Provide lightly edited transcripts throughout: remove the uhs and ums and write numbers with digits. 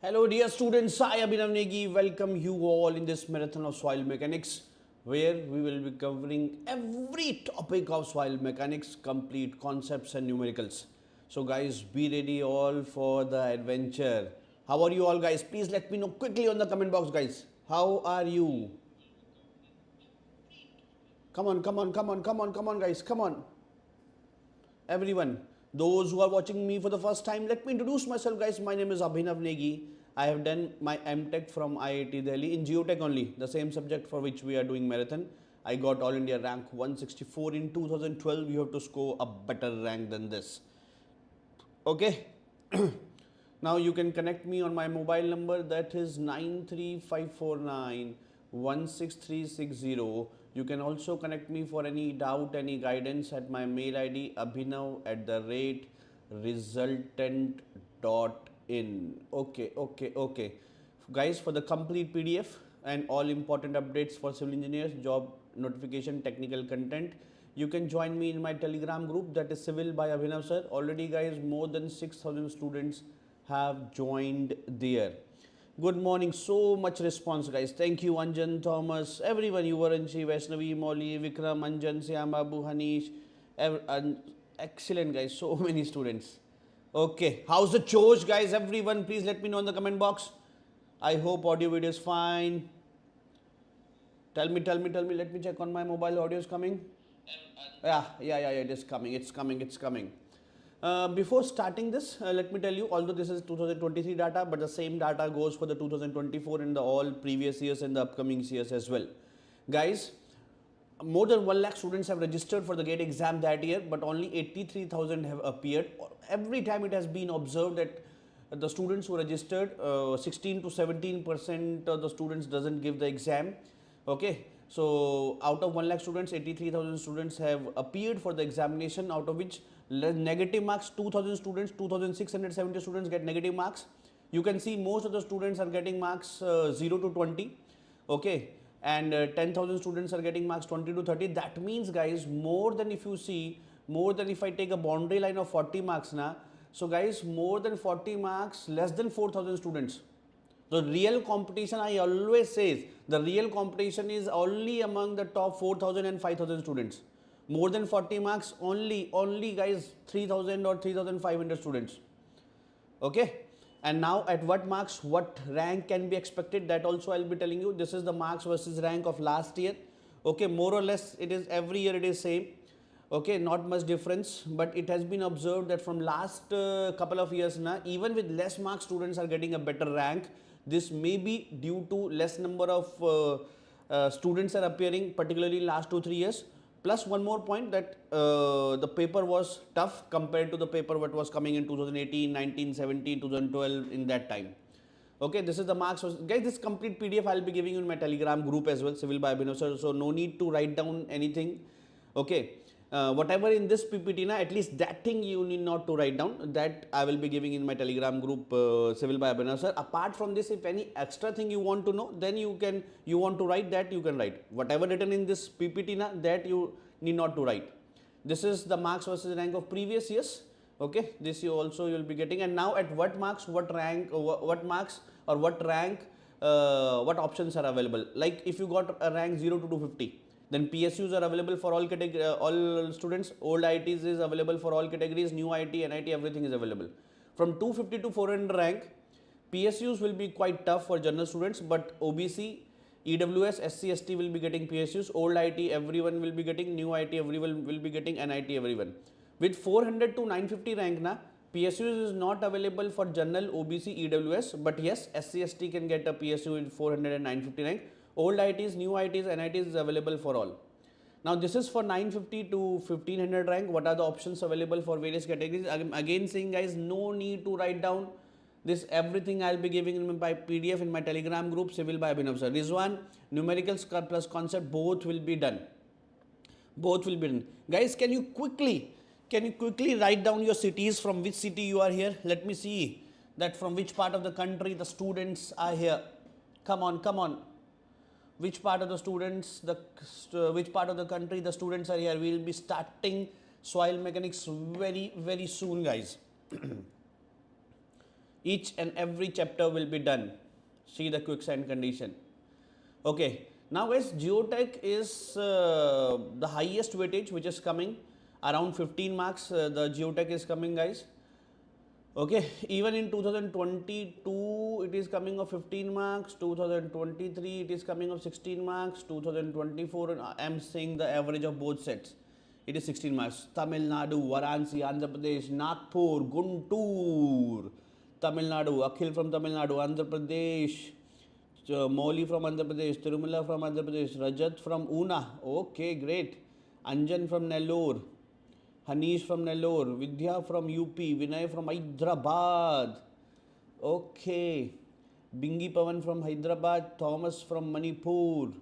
Hello dear students, I Abhinav Negi welcome you all in this marathon of soil mechanics where we will be covering every topic of soil mechanics, complete concepts and numericals. So guys, be ready all for the adventure. How are you all guys? Please let me know quickly on the comment box guys. How are you? Come on guys, come on. Everyone, those who are watching me for the first time, let me introduce myself guys. My name is Abhinav Negi. I have done my MTech from IIT Delhi in geotech only, the same subject for which we are doing marathon. I got All India rank 164 in 2012. You have to score a better rank than this. Okay. Now you can connect me on my mobile number, that is 93549 16360. You can also connect me for any doubt, any guidance at my mail ID abhinav@resultant.in. Okay. Guys, for the complete PDF and all important updates for civil engineers, job notification, technical content, you can join me in my Telegram group, that is Civil by Abhinav Sir. Already guys, more than 6,000 students have joined there. Good morning, so much response guys. Thank you Anjan, Thomas, everyone, Yuvaranchi, Vaishnavi, Molly, Vikram, Anjan, Syam, Abu, Hanish, excellent guys, so many students. Okay, how's the chores guys? Everyone please let me know in the comment box. I hope audio video is fine. Tell me, let me check on my mobile. Audio is coming. Yeah, it is coming, it's coming. Before starting this, let me tell you, although this is 2023 data, but the same data goes for the 2024 and the all previous years and the upcoming years as well. Guys, more than 1 lakh students have registered for the GATE exam that year, but only 83,000 have appeared. Every time it has been observed that the students who registered, 16 to 17% of the students doesn't give the exam. Okay, so out of 1 lakh students, 83,000 students have appeared for the examination, out of which negative marks 2,000 students, 2,670 students get negative marks. You can see most of the students are getting marks 0 to 20. Okay, and 10,000 students are getting marks 20 to 30. That means guys, more than if you see, more than if I take a boundary line of 40 marks now. So guys, more than 40 marks, less than 4,000 students. The real competition, I always say, the real competition is only among the top 4,000 and 5,000 students. More than 40 marks, only guys 3,000 or 3,500 students. Okay, and now at what marks, what rank can be expected, that also I'll be telling you. This is the marks versus rank of last year. Okay, more or less it is every year it is same. Okay, not much difference, but it has been observed that from last couple of years now, even with less marks, students are getting a better rank. This may be due to less number of students are appearing, particularly in last 2-3 years. Plus one more point, that the paper was tough compared to the paper what was coming in 2018, 19, 17, 2012 in that time. Okay, this is the marks. Guys, this complete PDF I'll be giving you in my Telegram group as well, Civil by Abhinav Sir. So no need to write down anything. Okay. Whatever in this PPT, at least that thing you need not to write down. That I will be giving in my Telegram group, Civil by Abhinav Sir. Apart from this, if any extra thing you want to know, then you want to write that, you can write. Whatever written in this PPT, that you need not to write. This is the marks versus rank of previous years. Okay, this you will be getting. And now at what marks, what rank, what marks or what rank, what options are available. Like if you got a rank 0 to 250. Then PSUs are available for all all students. Old IITs is available for all categories. New IIT, NIT, everything is available. From 250 to 400 rank, PSUs will be quite tough for general students, but OBC, EWS, SC, ST will be getting PSUs. Old IIT, everyone will be getting. New IIT, everyone will be getting. NIT, everyone. With 400 to 950 rank, PSUs is not available for general, OBC, EWS, but yes, SC, ST can get a PSU with 400 and 950 rank. Old IITs, new IITs, NITs is available for all. Now this is for 950 to 1500 rank. What are the options available for various categories? Again saying guys, no need to write down this. Everything I'll be giving in my PDF in my Telegram group, Civil by Abhinav Sir. Rizwan, numericals plus concept, both will be done. Guys, can you quickly write down your cities, from which city you are here? Let me see that from which part of the country the students are here. Come on. Which part of the students, which part of the country the students are here? We will be starting soil mechanics very soon, guys. Each and every chapter will be done. See the quicksand condition. Okay. Now guys, geotech is the highest weightage which is coming around 15 marks. The geotech is coming, guys. Okay, even in 2022 it is coming of 15 marks, 2023 it is coming of 16 marks, 2024 I am saying the average of both sets. It is 16 marks. Tamil Nadu, Varanasi, Andhra Pradesh, Nagpur, Guntur, Tamil Nadu, Akhil from Tamil Nadu, Andhra Pradesh, Moli from Andhra Pradesh, Tirumala from Andhra Pradesh, Rajat from Una. Okay, great. Anjan from Nellore. Hanish from Nellore, Vidya from UP, Vinay from Hyderabad. Okay. Bingi Pavan from Hyderabad, Thomas from Manipur.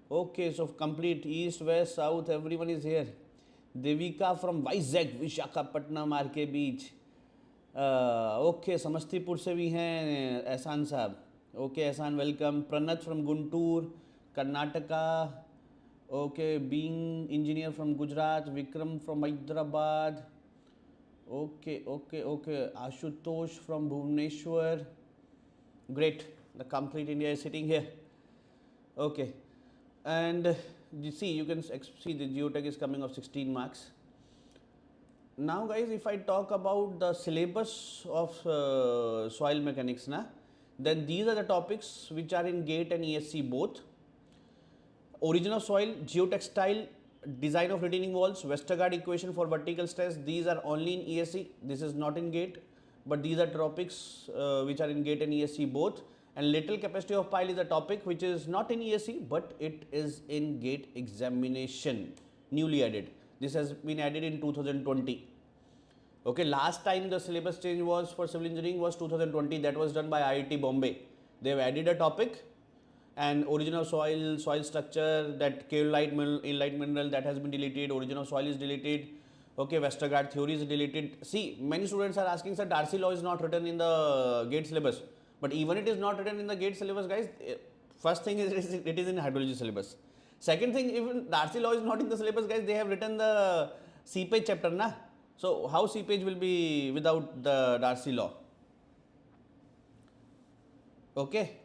Okay, so complete east, west, south, everyone is here. Devika from Vizag, Vishakhapatnam, RK Beach. Okay, Samastipur से भी हैं एहसान साहब. Okay, एहसान welcome. Pranat from Guntur, Karnataka. Okay, being engineer from Gujarat, Vikram from Hyderabad. Okay. Ashutosh from Bhubaneswar. Great, the complete India is sitting here. Okay, and you see, you can see the geotech is coming of 16 marks. Now guys, if I talk about the syllabus of soil mechanics, then these are the topics which are in GATE and ESC both. Origin of soil, geotextile, design of retaining walls, Westergaard equation for vertical stress. These are only in ESC. This is not in GATE, but these are topics which are in GATE and ESC both. And lateral capacity of pile is a topic which is not in ESC, but it is in GATE examination, newly added. This has been added in 2020. Okay, last time the syllabus change was for civil engineering was 2020. That was done by IIT Bombay. They have added a topic. And origin of soil, soil structure, that kaolite mineral that has been deleted, origin of soil is deleted. Okay, Westergaard theory is deleted. See, many students are asking, sir, Darcy law is not written in the GATE syllabus. But even it is not written in the GATE syllabus, guys. First thing is it is in hydrology syllabus. Second thing, even Darcy law is not in the syllabus, guys. They have written the seepage chapter, na? So how seepage will be without the Darcy law? Okay.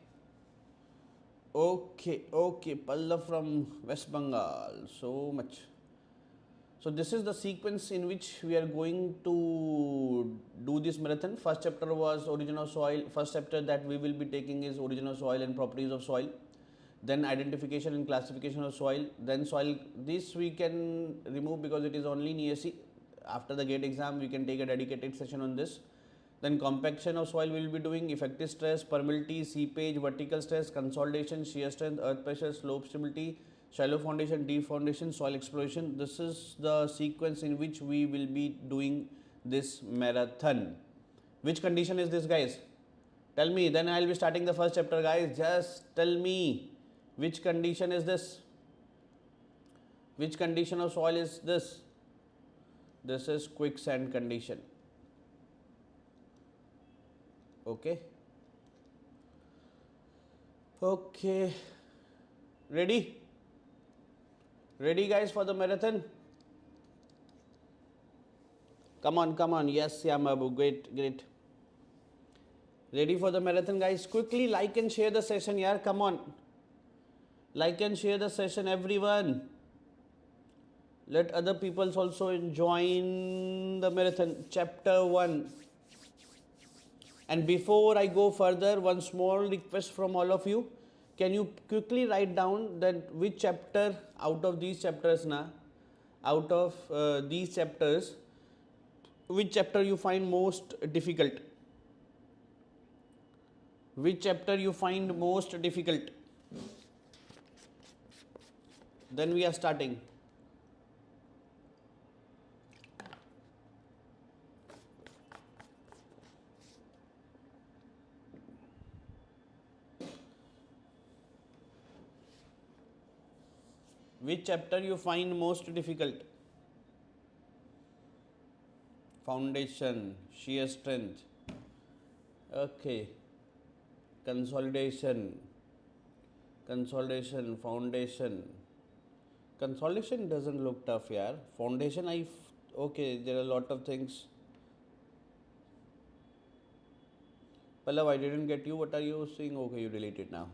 Okay, Pallav from West Bengal, so much. So this is the sequence in which we are going to do this marathon. First chapter was origin of soil. First chapter that we will be taking is origin of soil and properties of soil. Then identification and classification of soil. Then soil, this we can remove because it is only in ESC. After the GATE exam, we can take a dedicated session on this. Then compaction of soil we will be doing, effective stress, permeability, seepage, vertical stress, consolidation, shear strength, earth pressure, slope stability, shallow foundation, deep foundation, soil exploration. This is the sequence in which we will be doing this marathon. Which condition is this, guys? Tell me, then I will be starting the first chapter, guys. Just tell me, which condition is this? Which condition of soil is this? This is quicksand condition. Okay. Ready? Ready, guys, for the marathon? Come on. Yes, Yamabu. Great. Ready for the marathon, guys? Quickly like and share the session, yaar. Come on. Like and share the session, everyone. Let other people also join the marathon. Chapter 1. And before I go further, one small request from all of you. Can you quickly write down that which chapter out of these chapters, which chapter you find most difficult? Which chapter you find most difficult? Then we are starting. Which chapter you find most difficult? Foundation, shear strength. Okay. Consolidation, foundation. Consolidation doesn't look tough, yaar. Foundation, okay, there are a lot of things. Pallav, I didn't get you. What are you saying? Okay, you delete it now.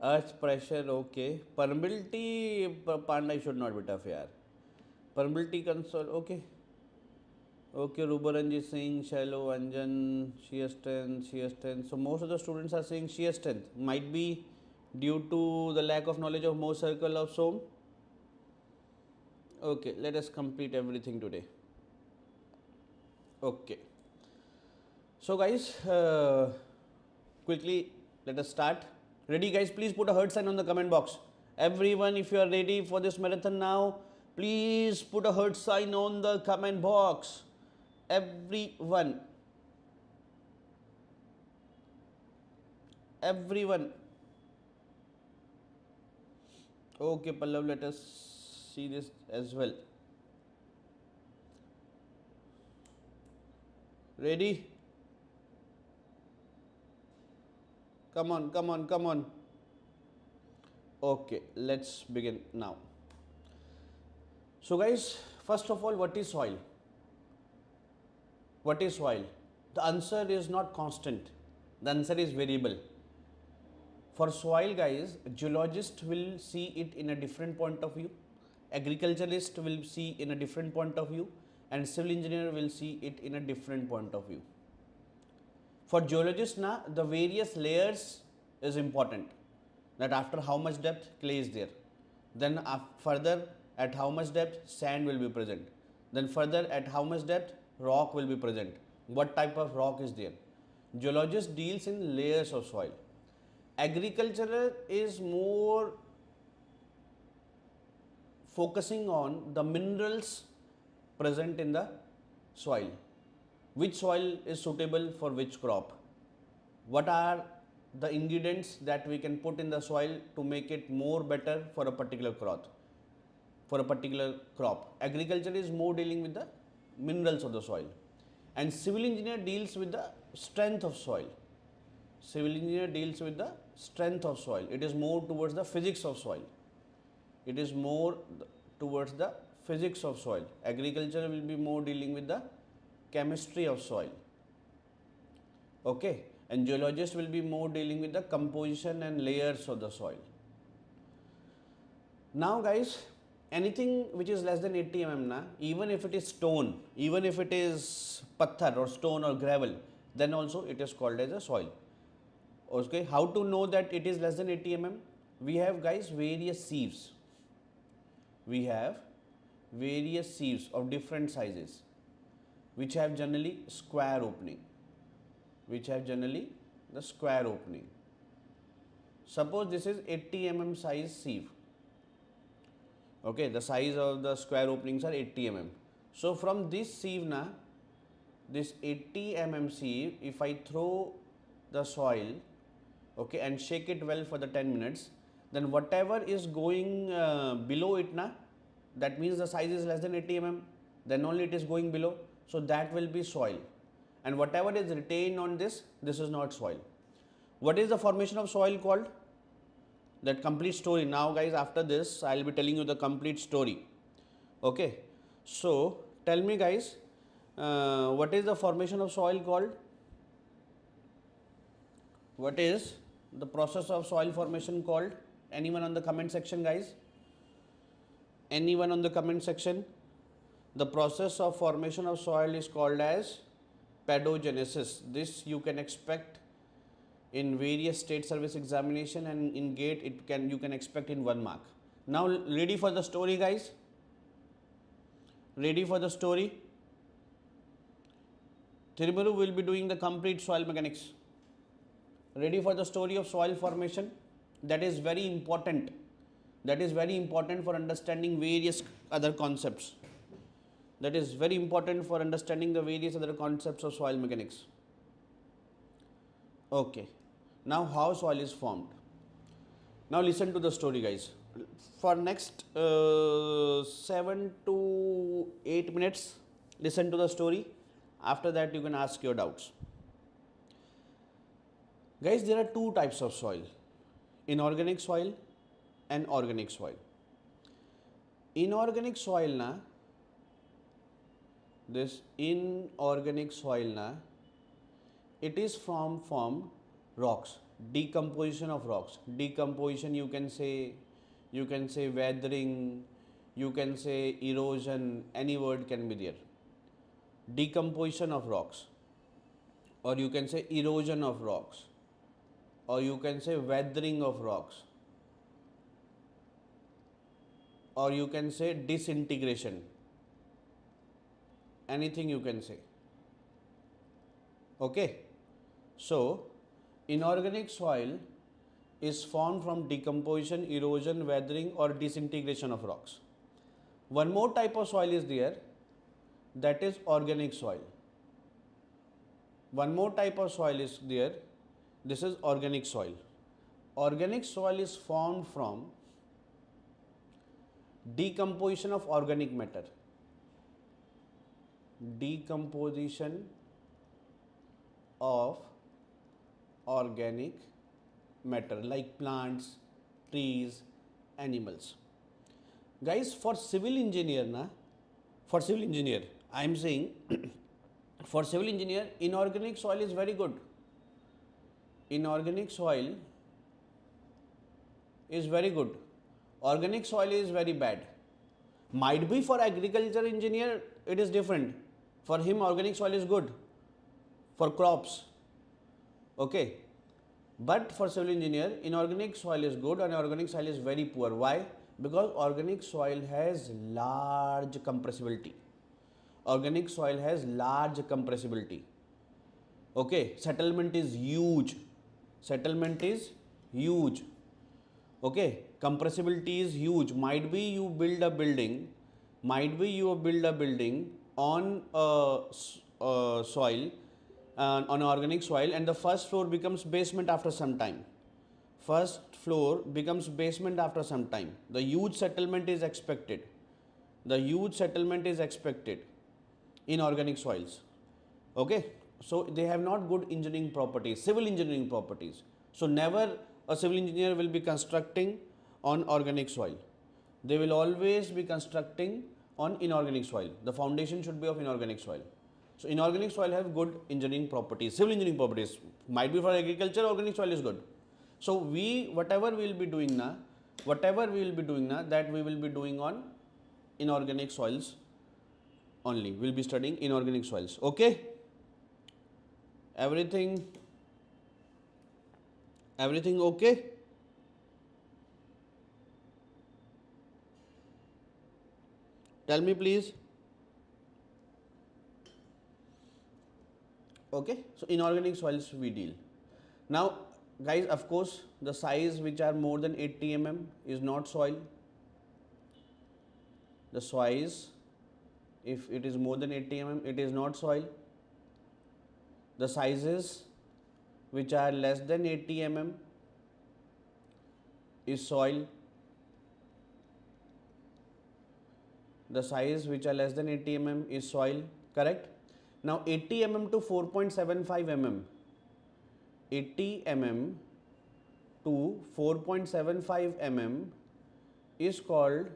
Earth pressure, okay. Permeability, Panda should not be tough, yaar. Permeability console, okay. Okay, Rubaranji saying shallow, Anjan, shear strength, shear strength. So most of the students are saying shear strength. Might be due to the lack of knowledge of Mohs circle of Sohm. Okay, let us complete everything today. Okay. So guys, quickly let us start. Ready guys, please put a heart sign on the comment box. Everyone, if you are ready for this marathon now, please put a heart sign on the comment box. Everyone. Everyone. Okay, Pallav, let us see this as well. Ready? Come on, come on, come on. Okay, let's begin now. So guys, first of all, what is soil? What is soil? The answer is not constant. The answer is variable. For soil guys, geologist will see it in a different point of view. Agriculturalist will see in a different point of view, and civil engineer will see it in a different point of view. For geologists now, the various layers is important. That after how much depth clay is there. Then further at how much depth sand will be present. Then further at how much depth rock will be present. What type of rock is there? Geologist deals in layers of soil. Agricultural is more focusing on the minerals present in the soil. Which soil is suitable for which crop? What are the ingredients that we can put in the soil to make it more better for a particular crop? Agriculture is more dealing with the minerals of the soil. And civil engineer deals with the strength of soil. Civil engineer deals with the strength of soil. It is more towards the physics of soil. It is more towards the physics of soil. Agriculture will be more dealing with the chemistry of soil. Okay. And geologist will be more dealing with the composition and layers of the soil. Now guys, anything which is less than 80 mm, even if it is stone, even if it is patthar or stone or gravel, then also it is called as a soil. Okay, how to know that it is less than 80 mm? We have guys various sieves. We have various sieves of different sizes, which have generally square opening. The square opening. Suppose this is 80 mm size sieve. Okay, the size of the square openings are 80 mm. So from this sieve na, this 80 mm sieve, if I throw the soil, okay, and shake it well for the 10 minutes, then whatever is going below it na, that means the size is less than 80 mm, then only it is going below. So that will be soil. And whatever is retained on this is not soil. What is the formation of soil called? That complete story. Now guys, after this, I will be telling you the complete story. Okay. So, tell me guys, what is the formation of soil called? What is the process of soil formation called? Anyone on the comment section guys? Anyone on the comment section? The process of formation of soil is called as pedogenesis. This you can expect in various state service examination, and in GATE you can expect in 1 mark. Now ready for the story guys? Ready for the story? Thirumuru will be doing the complete soil mechanics. Ready for the story of soil formation? That is very important. That is very important for understanding various other concepts. That is very important for understanding the various other concepts of soil mechanics. Okay. Now how soil is formed? Now listen to the story guys. For next 7 to 8 minutes, listen to the story. After that you can ask your doubts. Guys, there are two types of soil. Inorganic soil and organic soil. Inorganic soil na, this inorganic soil na it is from rocks, decomposition of rocks. Decomposition, you can say weathering, you can say erosion, any word can be there. Decomposition of rocks, or you can say erosion of rocks, or you can say weathering of rocks, or you can say disintegration, anything you can say. Okay, so inorganic soil is formed from decomposition, erosion, weathering or disintegration of rocks. One more type of soil is there, that is organic soil. One more type of soil is there, this is organic soil. Organic soil is formed from decomposition of organic matter. Decomposition of organic matter like plants, trees, animals. Guys, for civil engineer, I am saying for civil engineer, inorganic soil is very good. Inorganic soil is very good. Organic soil is very bad. Might be for agriculture engineer, it is different. For him, organic soil is good for crops. Okay. But for civil engineer, inorganic soil is good and organic soil is very poor. Why? Because organic soil has large compressibility. Organic soil has large compressibility. Okay. Settlement is huge. Settlement is huge. Okay. Compressibility is huge. Might be you build a building on soil, on organic soil, and the first floor becomes basement after some time. First floor becomes basement after some time. The huge settlement is expected. The huge settlement is expected in organic soils. Okay. So they have not good engineering properties, civil engineering properties. So never a civil engineer will be constructing on organic soil. They will always be constructing on inorganic soil. The foundation should be of inorganic soil. So inorganic soil have good engineering properties, civil engineering properties. Might be for agriculture, organic soil is good. So whatever we will be doing now, that we will be doing on inorganic soils only. We will be studying inorganic soils. Okay. Everything okay? Tell me please. Okay, so inorganic soils we deal. Now guys, of course, the size which are more than 80 mm is not soil. The size, if it is more than 80 mm, it is not soil. The sizes which are less than 80 mm is soil. The size which are less than 80 mm is soil, correct? Now 80 mm to 4.75 mm, 80 mm to 4.75 mm is called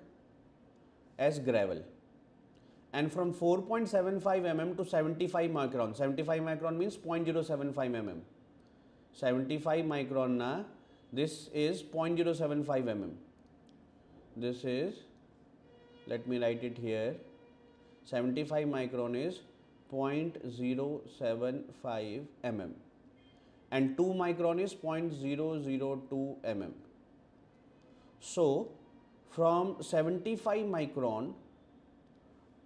as gravel. And from 4.75 mm to 75 micron, 75 micron means 0.075 mm. 75 micron na, this is 0.075 mm. This is, let me write it here, 75 micron is 0.075 mm and 2 micron is 0.002 mm. So from 75 micron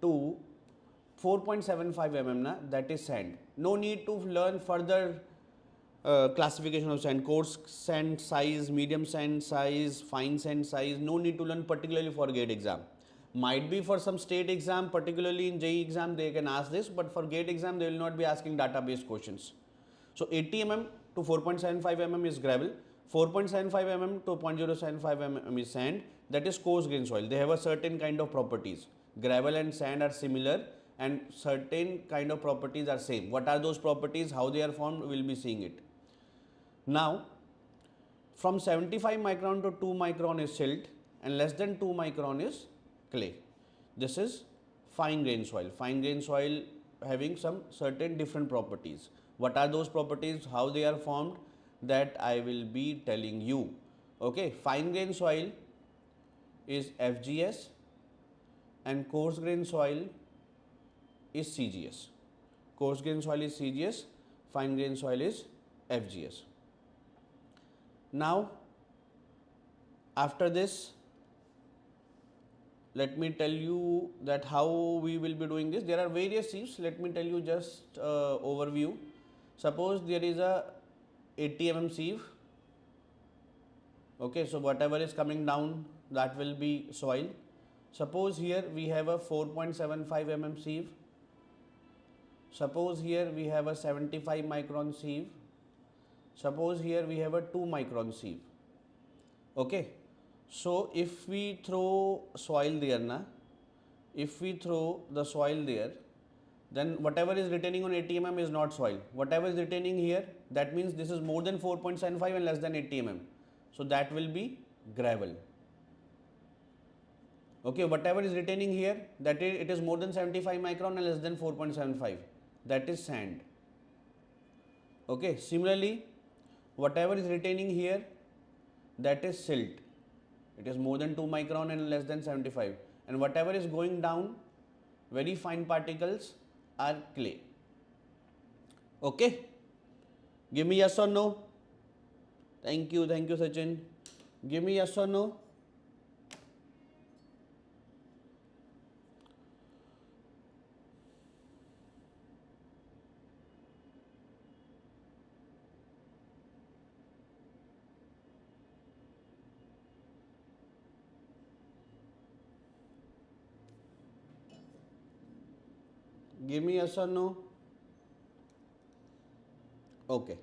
to 4.75 mm na, that is sand. No need to learn further classification of sand, coarse sand size, medium sand size, fine sand size. No need to learn particularly for GATE exam. Might be for some state exam, particularly in JEE exam, they can ask this, but for GATE exam, they will not be asking database questions. So 80 mm to 4.75 mm is gravel, 4.75 mm to 0.075 mm is sand, that is coarse grain soil. They have a certain kind of properties. Gravel and sand are similar and certain kind of properties are same. What are those properties? How they are formed? We will be seeing it. Now, from 75 micron to 2 micron is silt and less than 2 micron is clay. This is fine grain soil. Fine grain soil having some certain different properties. What are those properties, how they are formed, that I will be telling you. Okay, fine grain soil is FGS and coarse grain soil is CGS. Coarse grain soil is CGS, fine grain soil is FGS. Now, after this, let me tell you that how we will be doing this. There are various sieves. Let me tell you just overview. Suppose there is a 80 mm sieve. Okay, so whatever is coming down, that will be soil. Suppose here we have a 4.75 mm sieve. Suppose here we have a 75 micron sieve. Suppose here we have a 2 micron sieve. Okay, so if we throw soil there, if we throw the soil there, then whatever is retaining on 80 mm is not soil. Whatever is retaining here, that means this is more than 4.75 and less than 80 mm. So that will be gravel. Okay, whatever is retaining here, that is, it is more than 75 micron and less than 4.75. That is sand. Okay, similarly, whatever is retaining here, that is silt. It is more than 2 micron and less than 75. And whatever is going down, very fine particles, are clay. Okay, give me yes or no. Thank you Sachin. Give me yes or no. Give me yes or no. Okay.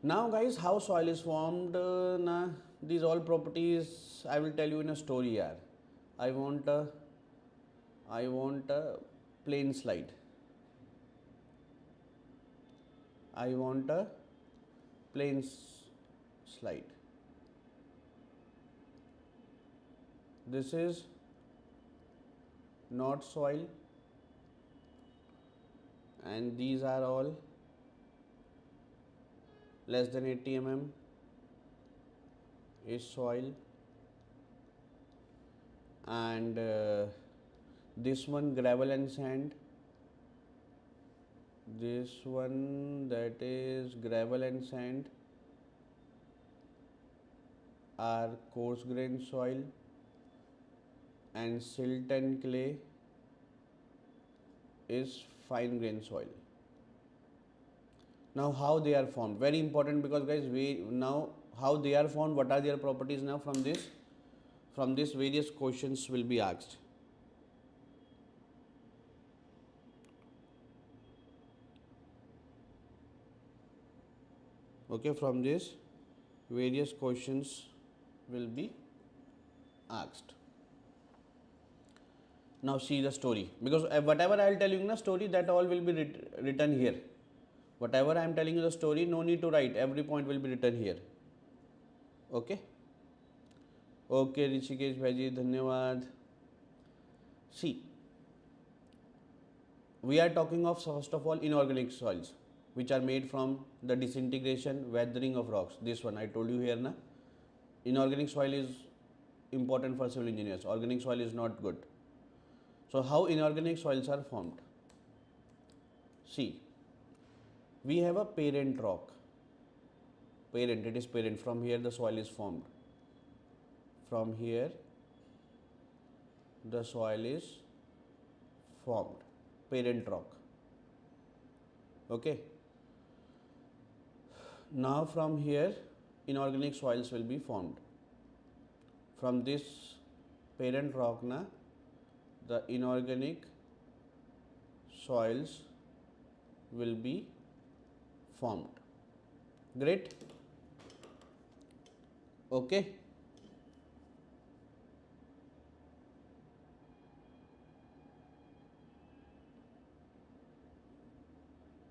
Now guys, how soil is formed? These all properties I will tell you in a story. Yaar. I want a plain slide. I want a plain slide. This is not soil, and these are all less than 80 mm is soil, and this one gravel and sand, this one that is gravel and sand are coarse grain soil, and silt and clay is fine grain soil. Now how they are formed, very important, because guys, now how they are formed, what are their properties, now from this various questions will be asked. Okay, from this various questions will be asked. Now see the story, because whatever I will tell you in the story, that all will be written here. Whatever I am telling you the story, no need to write, every point will be written here. Okay. Okay, Rishikesh Bhaji, Dhanyavad. See, we are talking of, first of all, inorganic soils, which are made from the disintegration, weathering of rocks. This one I told you here, na. Inorganic soil is important for civil engineers. Organic soil is not good. So how inorganic soils are formed? See, we have a parent rock. Parent, it is parent. From here the soil is formed. From here the soil is formed. Parent rock. Okay. Now from here inorganic soils will be formed. From this parent rock, the inorganic soils will be formed. Great. Okay.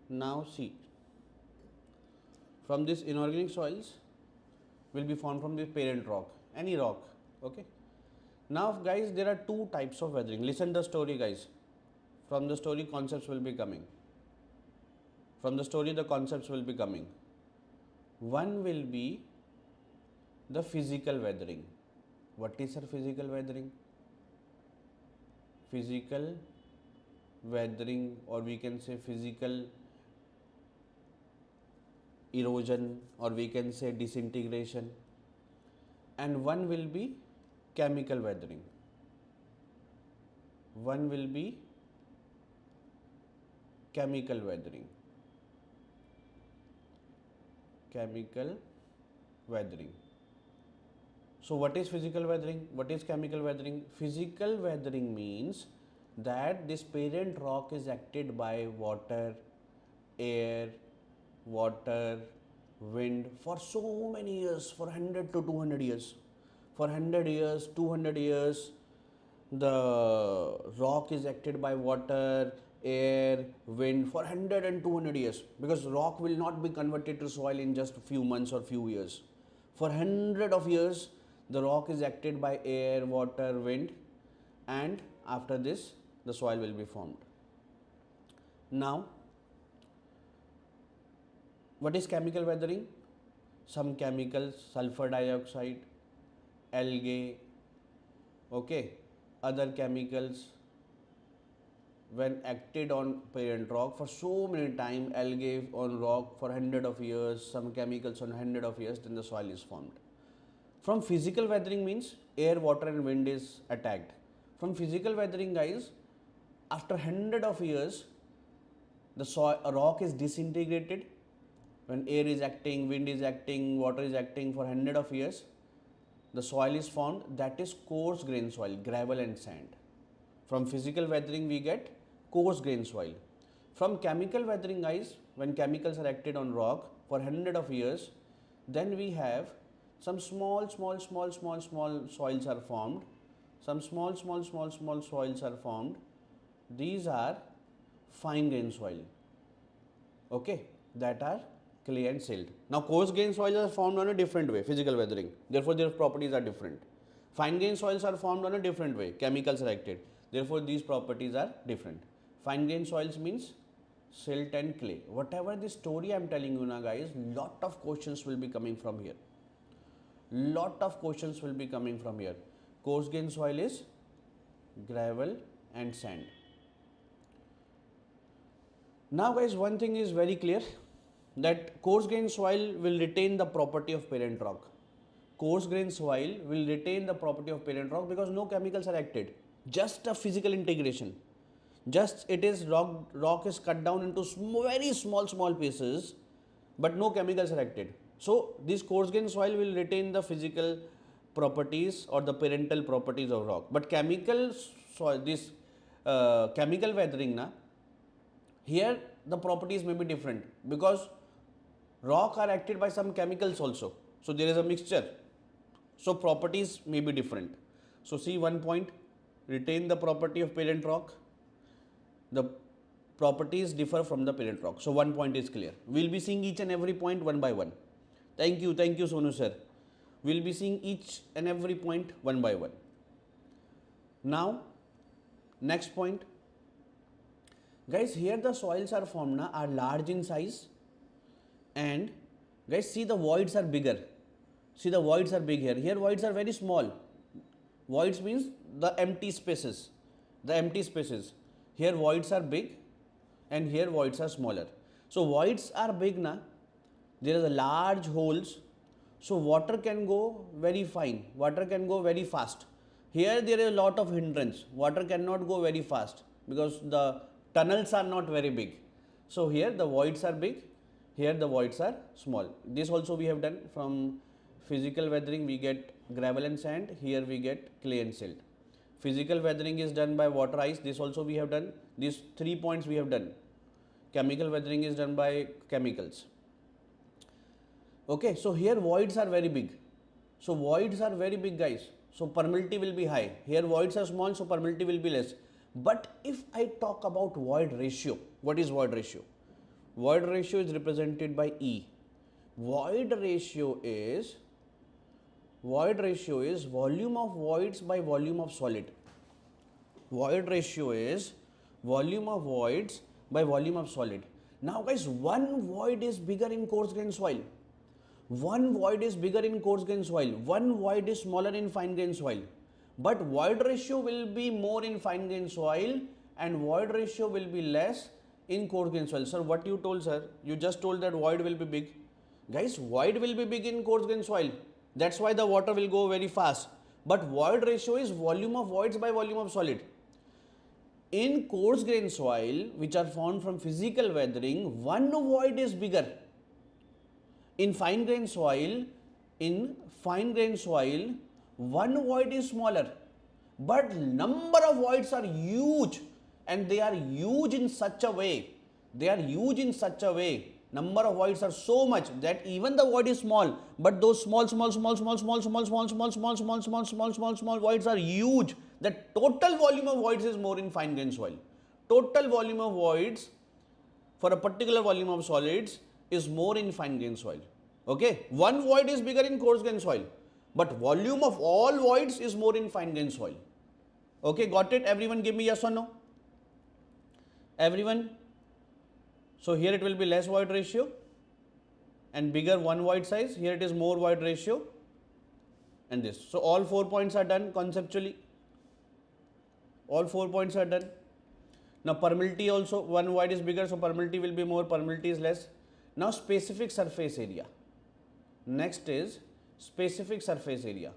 Now see, from this inorganic soils will be formed from the parent rock, any rock. Okay. Now guys, there are two types of weathering. Listen the story guys. From the story concepts will be coming. From the story, the concepts will be coming. One will be the physical weathering. What is our physical weathering? Physical weathering, or we can say physical erosion, or we can say disintegration. And one will be chemical weathering. One will be chemical weathering. Chemical weathering. So what is physical weathering? What is chemical weathering? Physical weathering means that this parent rock is acted by water, air, wind for so many years, for 100 to 200 years. For 100 years, 200 years, the rock is acted by water, air, wind for 100 and 200 years, because rock will not be converted to soil in just a few months or few years. For 100 of years, the rock is acted by air, water, wind, and after this, the soil will be formed. Now, what is chemical weathering? Some chemicals, sulfur dioxide, algae, okay, other chemicals, when acted on parent rock for so many time, algae on rock for 100 of years, some chemicals on 100 of years, then the soil is formed. From physical weathering means air, water and wind is attacked. From physical weathering, guys, after 100 of years, the rock is disintegrated. When air is acting, wind is acting, water is acting for 100 of years, the soil is formed. That is coarse grain soil, gravel and sand. From physical weathering, we get coarse grain soil. From chemical weathering, guys, when chemicals are acted on rock for 100 of years, then we have some small soils are formed. Some small soils are formed. These are fine grain soil, okay, that are clay and silt. Now, coarse grain soils are formed on a different way, physical weathering. Therefore, their properties are different. Fine grain soils are formed on a different way, chemicals are acted. Therefore, these properties are different. Fine grain soils means silt and clay. Whatever the story I am telling you now, guys, lot of questions will be coming from here. Lot of questions will be coming from here. Coarse grain soil is gravel and sand. Now, guys, one thing is very clear, that coarse grain soil will retain the property of parent rock. Coarse grain soil will retain the property of parent rock because no chemicals are acted. Just a physical integration. Just it is rock is cut down into very small pieces, but no chemicals are acted. So this coarse grain soil will retain the physical properties or the parental properties of rock. But chemical soil, this chemical weathering, na, here the properties may be different because rock are acted by some chemicals also. So there is a mixture. So properties may be different. So see one point, retain the property of parent rock. The properties differ from the parent rock. So one point is clear. We will be seeing each and every point one by one. Thank you Sonu sir. We will be seeing each and every point one by one. Now, next point. Guys, here the soils are formed na, are large in size, and guys, see the voids are bigger. See the voids are big here. Here voids are very small. Voids means the empty spaces. The empty spaces. Here voids are big and here voids are smaller. So voids are big na. There are large holes. So water can go very fine. Water can go very fast. Here there is a lot of hindrance. Water cannot go very fast because the tunnels are not very big. So here the voids are big. Here the voids are small. This also we have done. From physical weathering we get gravel and sand. Here we get clay and silt. Physical weathering is done by water, ice. This also we have done. These 3 points we have done. Chemical weathering is done by chemicals. Okay, so here voids are very big. So voids are very big, guys. So permeability will be high. Here voids are small, so permeability will be less. But if I talk about void ratio, what is void ratio? Void ratio is represented by E. Void ratio is volume of voids by volume of solid. Void ratio is volume of voids by volume of solid. Now guys, one void is bigger in coarse grain soil. One void is bigger in coarse grain soil. One void is smaller in fine grain soil. But void ratio will be more in fine grain soil and void ratio will be less in coarse grain soil. Sir, what you told, sir? You just told that void will be big. Guys, void will be big in coarse grain soil. That's why the water will go very fast. But void ratio is volume of voids by volume of solid. In coarse grain soil, which are found from physical weathering, one void is bigger. In fine grain soil, one void is smaller. But number of voids are huge, and they are huge in such a way. Number of voids are so much that even the void is small, but those small voids are huge. The total volume of voids is more in fine grain soil. Total volume of voids for a particular volume of solids is more in fine grain soil. Okay, one void is bigger in coarse grain soil, but volume of all voids is more in fine grain soil. Okay, got it? Everyone give me yes or no? Everyone? So here it will be less void ratio and bigger one void size. Here it is more void ratio and this. So all 4 points are done conceptually. All 4 points are done. Now permeability also, one void is bigger, so permeability will be more, permeability is less. Now specific surface area. Next is specific surface area.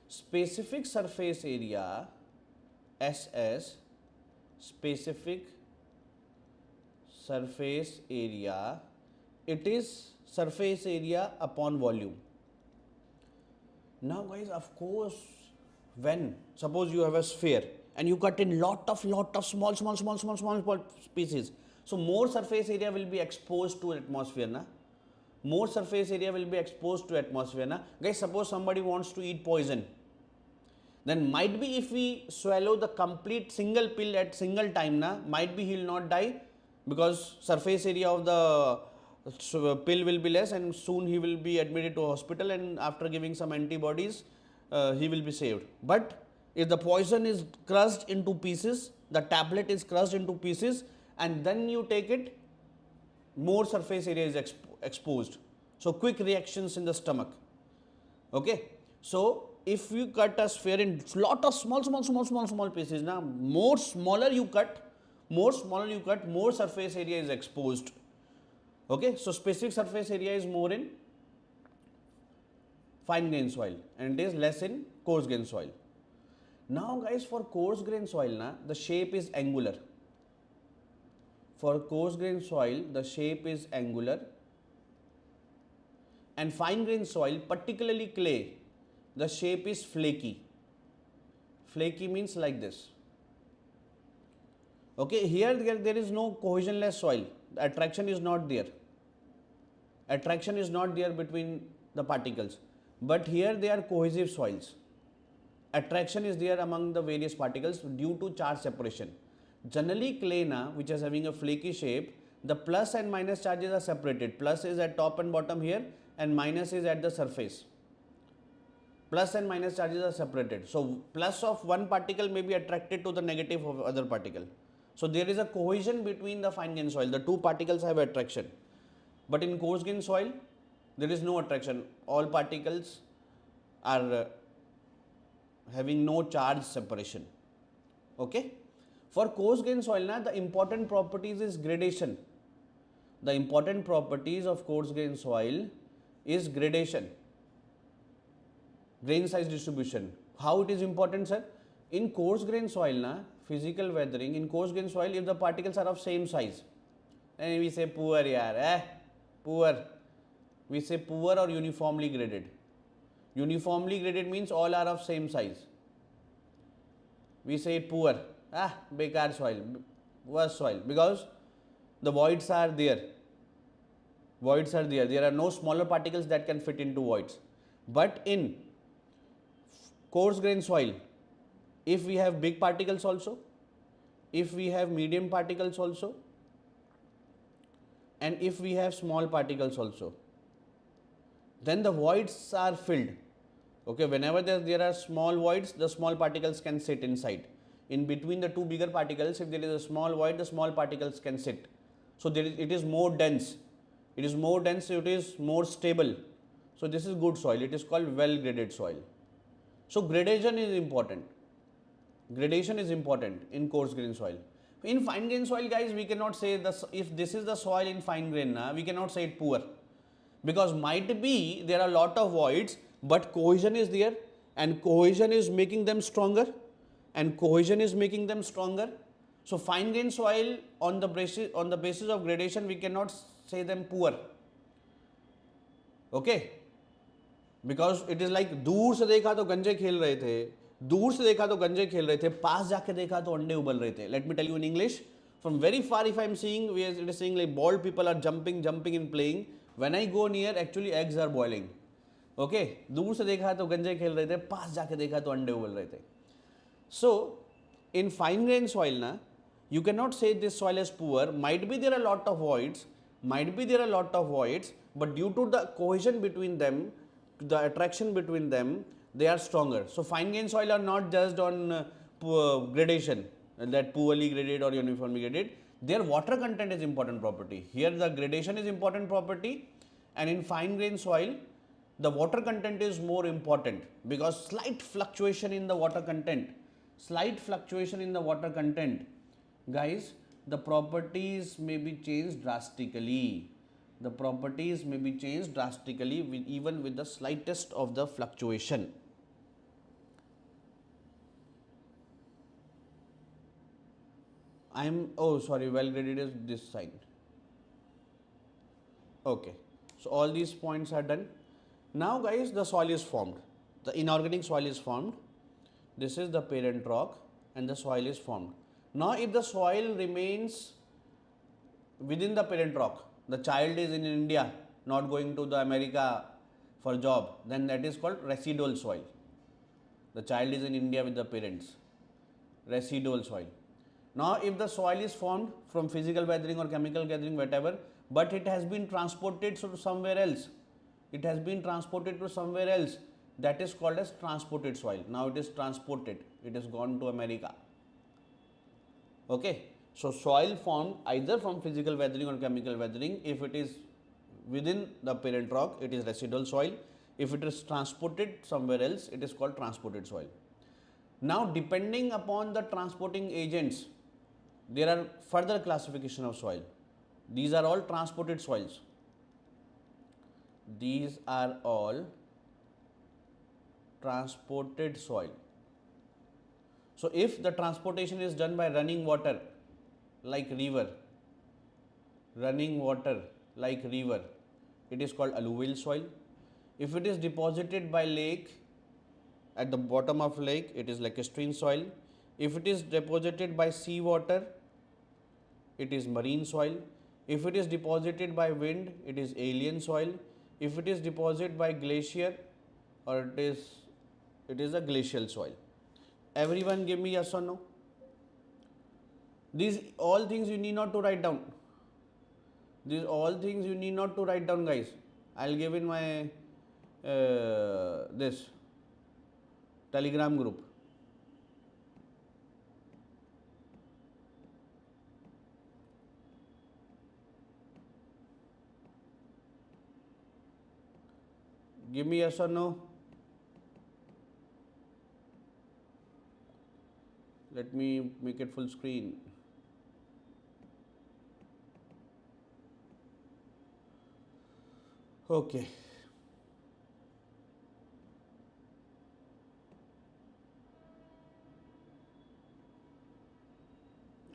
Specific surface area, SS, specific surface area, it is surface area upon volume. Now guys, of course, when suppose you have a sphere and you cut in lot of small pieces, so more surface area will be exposed to atmosphere, na? More surface area will be exposed to atmosphere, na? Guys, suppose somebody wants to eat poison, then might be if we swallow the complete single pill at single time, na, might be he will not die, because surface area of the pill will be less and soon he will be admitted to hospital, and after giving some antibodies he will be saved. But if the poison is crushed into pieces, the tablet is crushed into pieces and then you take it, more surface area is exposed. So quick reactions in the stomach. Okay. So if you cut a sphere in lot of small pieces, now more smaller you cut, more surface area is exposed. Okay, so specific surface area is more in fine grain soil and it is less in coarse grain soil. Now guys, for coarse grain soil, na, the shape is angular. For coarse grain soil, the shape is angular, and fine grain soil, particularly clay, the shape is flaky. Flaky means like this. Okay, here there is no cohesionless soil. The attraction is not there. Attraction is not there between the particles. But here they are cohesive soils. Attraction is there among the various particles due to charge separation. Generally clay, na, which is having a flaky shape, the plus and minus charges are separated. Plus is at top and bottom here and minus is at the surface. Plus and minus charges are separated. So plus of one particle may be attracted to the negative of other particle. So there is a cohesion between the fine grain soil. The two particles have attraction. But in coarse grain soil, there is no attraction. All particles are having no charge separation. Okay. For coarse grain soil, na, the important properties is gradation. The important properties of coarse grain soil is gradation. Grain size distribution. How it is important, sir? In coarse grain soil, na, physical weathering, in coarse grain soil, if the particles are of same size, and we say poor, yaar, poor. We say poor or uniformly graded. Uniformly graded means all are of same size. We say poor, bekar soil, worse soil, because the voids are there. Voids are there. There are no smaller particles that can fit into voids. But in coarse grain soil, if we have big particles also, if we have medium particles also, and if we have small particles also, then the voids are filled. Okay, whenever there are small voids, the small particles can sit inside. In between the two bigger particles, if there is a small void, the small particles can sit. So it is more dense. It is more dense, so it is more stable. So this is good soil. It is called well graded soil. So gradation is important. Gradation is important in coarse grain soil. In fine grain soil, guys, we cannot say if this is the soil in fine grain, we cannot say it poor, because might be there are a lot of voids, but cohesion is there, and cohesion is making them stronger, and cohesion is making them stronger. So fine grain soil on the basis of gradation, we cannot say them poor. Okay, because it is like दूर से देखा तो गंजे खेल रहे थे, दूर से देखा तो गंजे खेल रहे थे, पास जाके देखा तो अंडे उबल रहे थे. Let me tell you in English. From very far, if I am seeing, it is saying like bald people are jumping and playing. When I go near, actually eggs are boiling. Okay, दूर से देखा तो गंजे खेल रहे थे, पास जाके देखा तो अंडे उबल रहे थे. So in fine grain soil na, you cannot say this soil is poor. Might be there are a lot of voids, but due to the cohesion between them, the attraction between them, they are stronger. So fine grain soil are not judged on gradation, that poorly graded or uniformly graded. Their water content is important property. Here the gradation is important property, and in fine grain soil the water content is more important, because slight fluctuation in the water content, guys, the properties may be changed drastically. The properties may be changed drastically even with the slightest of the fluctuation. Well graded is this side. Okay, so all these points are done. Now guys, the soil is formed. The inorganic soil is formed. This is the parent rock and the soil is formed. Now if the soil remains within the parent rock, the child is in India, not going to the America for job, then that is called residual soil. The child is in India with the parents. Residual soil. Now if the soil is formed from physical weathering or chemical gathering, whatever, but it has been transported to somewhere else. That is called as transported soil. Now it is transported. It has gone to America. Okay. So soil formed either from physical weathering or chemical weathering. If it is within the parent rock, it is residual soil. If it is transported somewhere else, it is called transported soil. Now depending upon the transporting agents, there are further classification of soil. These are all transported soils. These are all transported soil. So if the transportation is done by running water like river, it is called alluvial soil. If it is deposited by lake, at the bottom of lake, it is lacustrine soil. If it is deposited by sea water, it is marine soil. If it is deposited by wind, it is alien soil. If it is deposited by glacier, or it is a glacial soil. Everyone give me yes or no? These all things you need not to write down. Guys. I'll give in my this Telegram group. Give me yes or no. Let me make it full screen. Okay.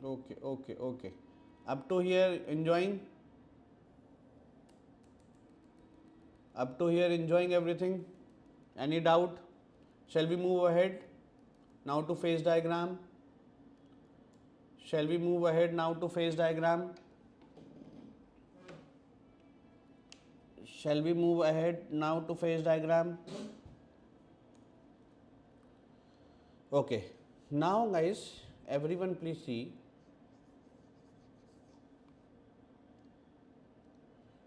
Okay. Up to here enjoying? Everything? Any doubt? Shall we move ahead now to phase diagram? Okay. Now guys, everyone please see.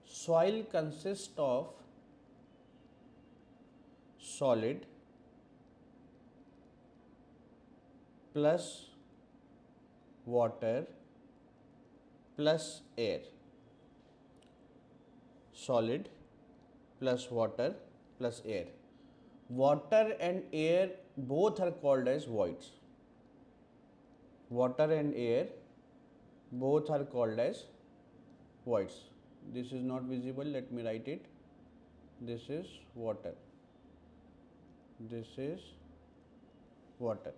Soil consists of solid plus water plus air, solid plus water plus air. Water and air both are called as voids. Water and air both are called as voids. This is not visible, let me write it. This is water. This is water.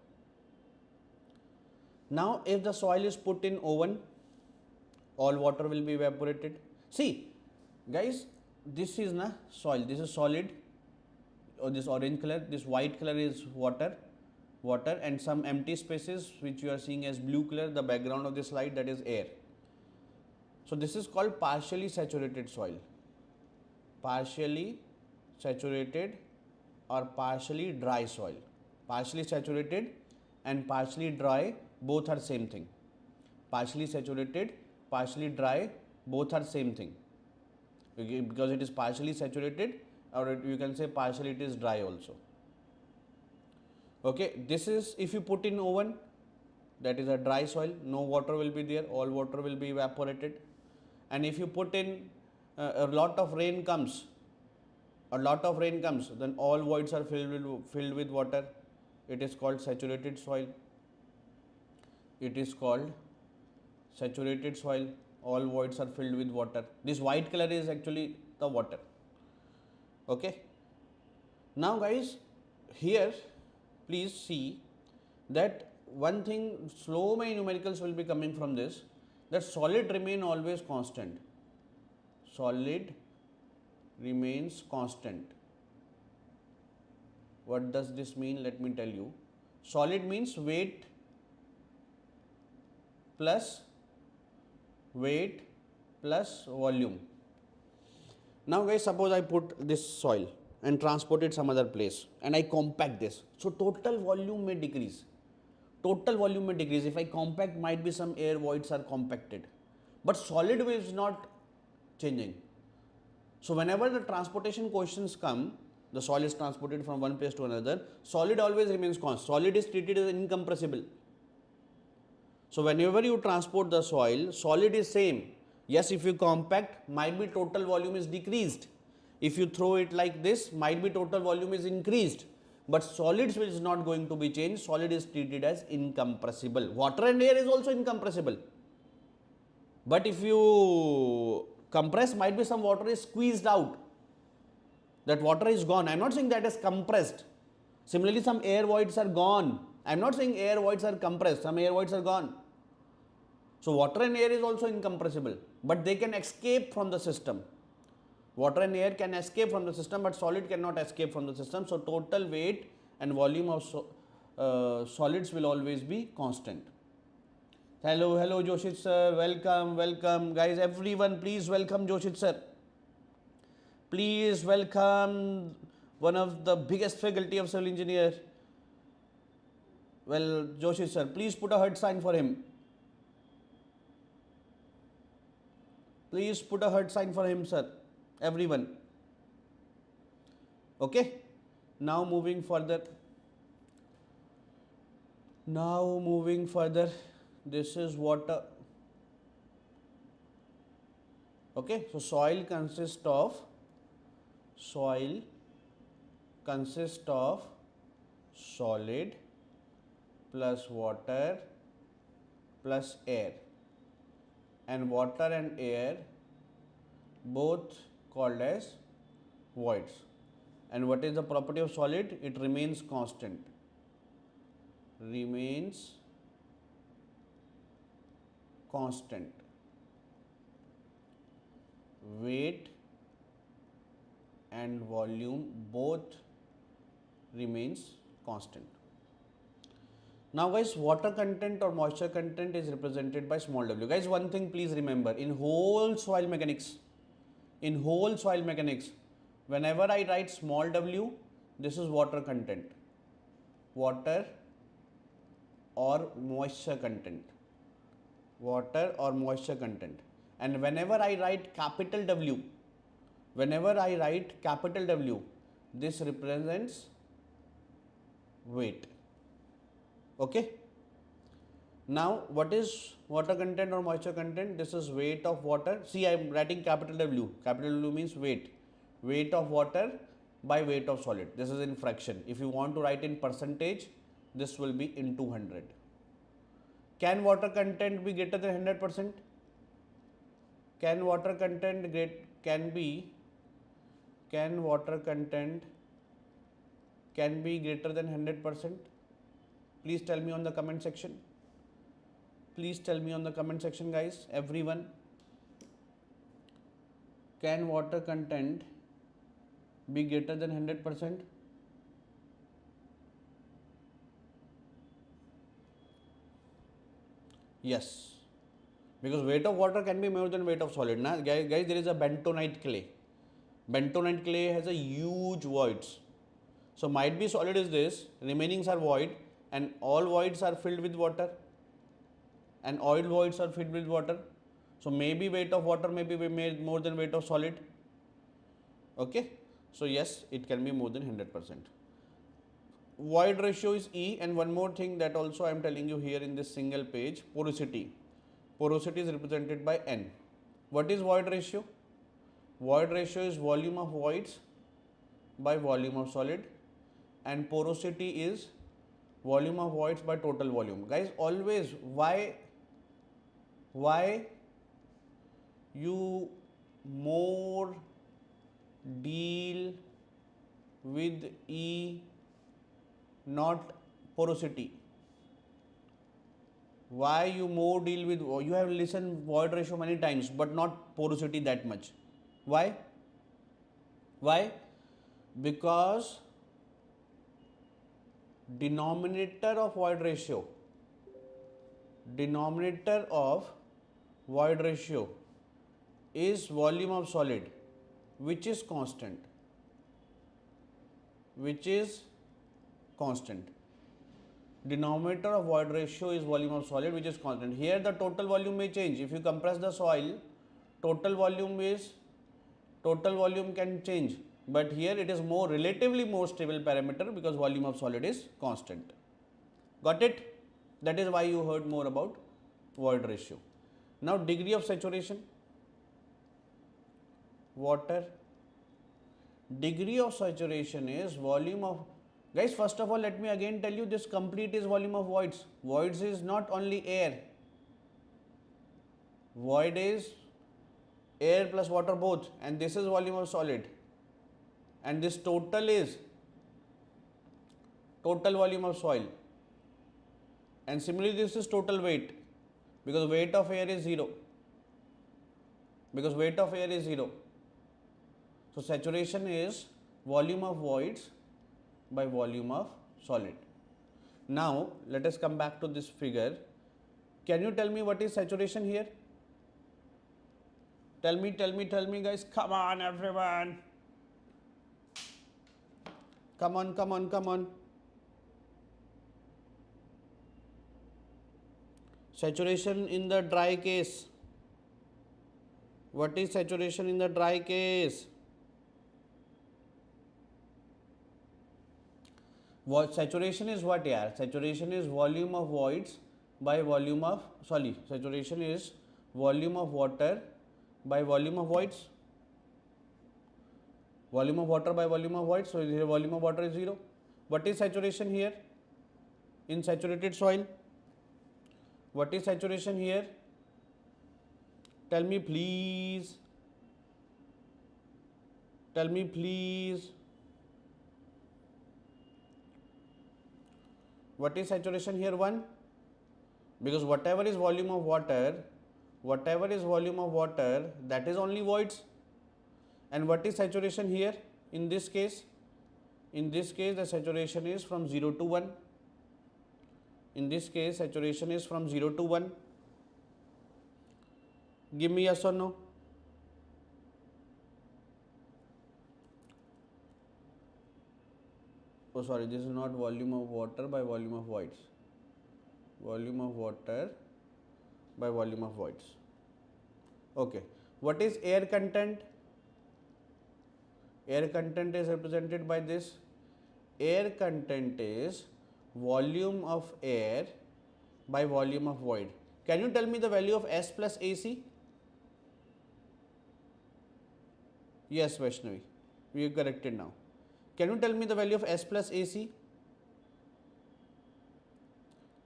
Now if the soil is put in oven, all water will be evaporated. See guys, this is na soil, this is solid, or this orange color, this white color is water, and some empty spaces which you are seeing as blue color, the background of this slide, that is air. So this is called partially saturated soil. Partially saturated or partially dry soil. Partially saturated and partially dry both are same thing. Partially saturated, partially dry both are same thing. Okay, because it is partially saturated, or you can say partially it is dry also. Okay, this is if you put in oven, that is a dry soil, no water will be there, all water will be evaporated. And if you put in a lot of rain comes, then all voids are filled with water. It is called saturated soil. It is called saturated soil. All voids are filled with water. This white color is actually the water. Okay. Now guys, here please see that one thing, slow my numericals will be coming from this, that solid remain always constant. Solid remains constant. What does this mean? Let me tell you. Solid means weight plus volume. Now guys, suppose I put this soil and transport it some other place and I compact this. So total volume may decrease. If I compact, might be some air voids are compacted. But solid is not changing. So whenever the transportation questions come, the soil is transported from one place to another, solid always remains constant. Solid is treated as incompressible. So whenever you transport the soil, solid is same. Yes, if you compact, might be total volume is decreased. If you throw it like this, might be total volume is increased. But solids is not going to be changed. Solid is treated as incompressible. Water and air is also incompressible. But if you compress, might be some water is squeezed out. That water is gone. I am not saying that is compressed. Similarly, some air voids are gone. I am not saying air voids are compressed. Some air voids are gone. So water and air is also incompressible, but they can escape from the system. Water and air can escape from the system, but solid cannot escape from the system. So total weight and volume of solids will always be constant. Hello Joshit sir, welcome guys, everyone please welcome Joshit sir. Please welcome one of the biggest faculty of civil engineer. Well, Joshit sir, please put a heart sign for him. Please put a heart sign for him, sir. Everyone. Okay. Now moving further. This is water. Okay. So soil consists of solid plus water plus air, and water and air both called as voids. And what is the property of solid? It remains constant. Weight and volume both remains constant. Now guys, water content or moisture content is represented by small w. Guys, one thing please remember, in whole soil mechanics, whenever I write small w, this is water content, water or moisture content. And whenever I write capital W, this represents weight. Okay. Now, what is water content or moisture content? This is weight of water. See, I am writing capital W. Capital W means weight. Weight of water by weight of solid. This is in fraction. If you want to write in percentage, this will be in 200. Can water content be greater than 100%? Can water content can water content can be greater than 100%? Please tell me on the comment section. Please tell me on the comment section, guys, everyone. Can water content be greater than 100%? Yes, because weight of water can be more than weight of solid. Now, guys, there is a bentonite clay. Bentonite clay has a huge voids. So might be solid is this, remainings are void, and all voids are filled with water, and oil voids are filled with water. So maybe weight of water may be made more than weight of solid. Okay, so yes, it can be more than 100%. Void ratio is E, and one more thing that also I am telling you here in this single page, porosity. Porosity is represented by N. What is void ratio? Void ratio is volume of voids by volume of solid, and porosity is volume of voids by total volume. Guys, always why you more deal with E, not porosity? Why you more deal with, you have listened void ratio many times but not porosity that much. Why? Because denominator of void ratio is volume of solid, which is constant. Denominator of void ratio is volume of solid, which is constant. Here the total volume may change. If you compress the soil, total volume can change, but here it is relatively more stable parameter because volume of solid is constant. Got it? That is why you heard more about void ratio. Now, degree of saturation, water. Degree of saturation is volume of, guys, first of all, let me again tell you, this complete is volume of voids. Voids is not only air. Void is air plus water both, and this is volume of solid, and this total is total volume of soil, and similarly this is total weight, because weight of air is 0. So saturation is volume of voids by volume of solid. Now let us come back to this figure. Can you tell me what is saturation here? Tell me guys, come on everyone. Come on. Saturation in the dry case. What is saturation in the dry case? Saturation is what, yaar? Saturation is volume of voids by volume of, saturation is volume of water by volume of voids. Volume of water by volume of voids. So here volume of water is 0. What is saturation here in saturated soil? What is saturation here? Tell me please. What is saturation here? 1. Because whatever is volume of water, that is only voids. And what is saturation here in this case? In this case, the saturation is from 0 to 1. Give me yes or no. Oh, sorry, this is not volume of water by volume of voids. Volume of water by volume of voids. Okay. What is air content? Air content is represented by this. Air content is volume of air by volume of void. Can you tell me the value of S plus AC? Yes, Vaishnavi, we are corrected now. Can you tell me the value of S plus AC?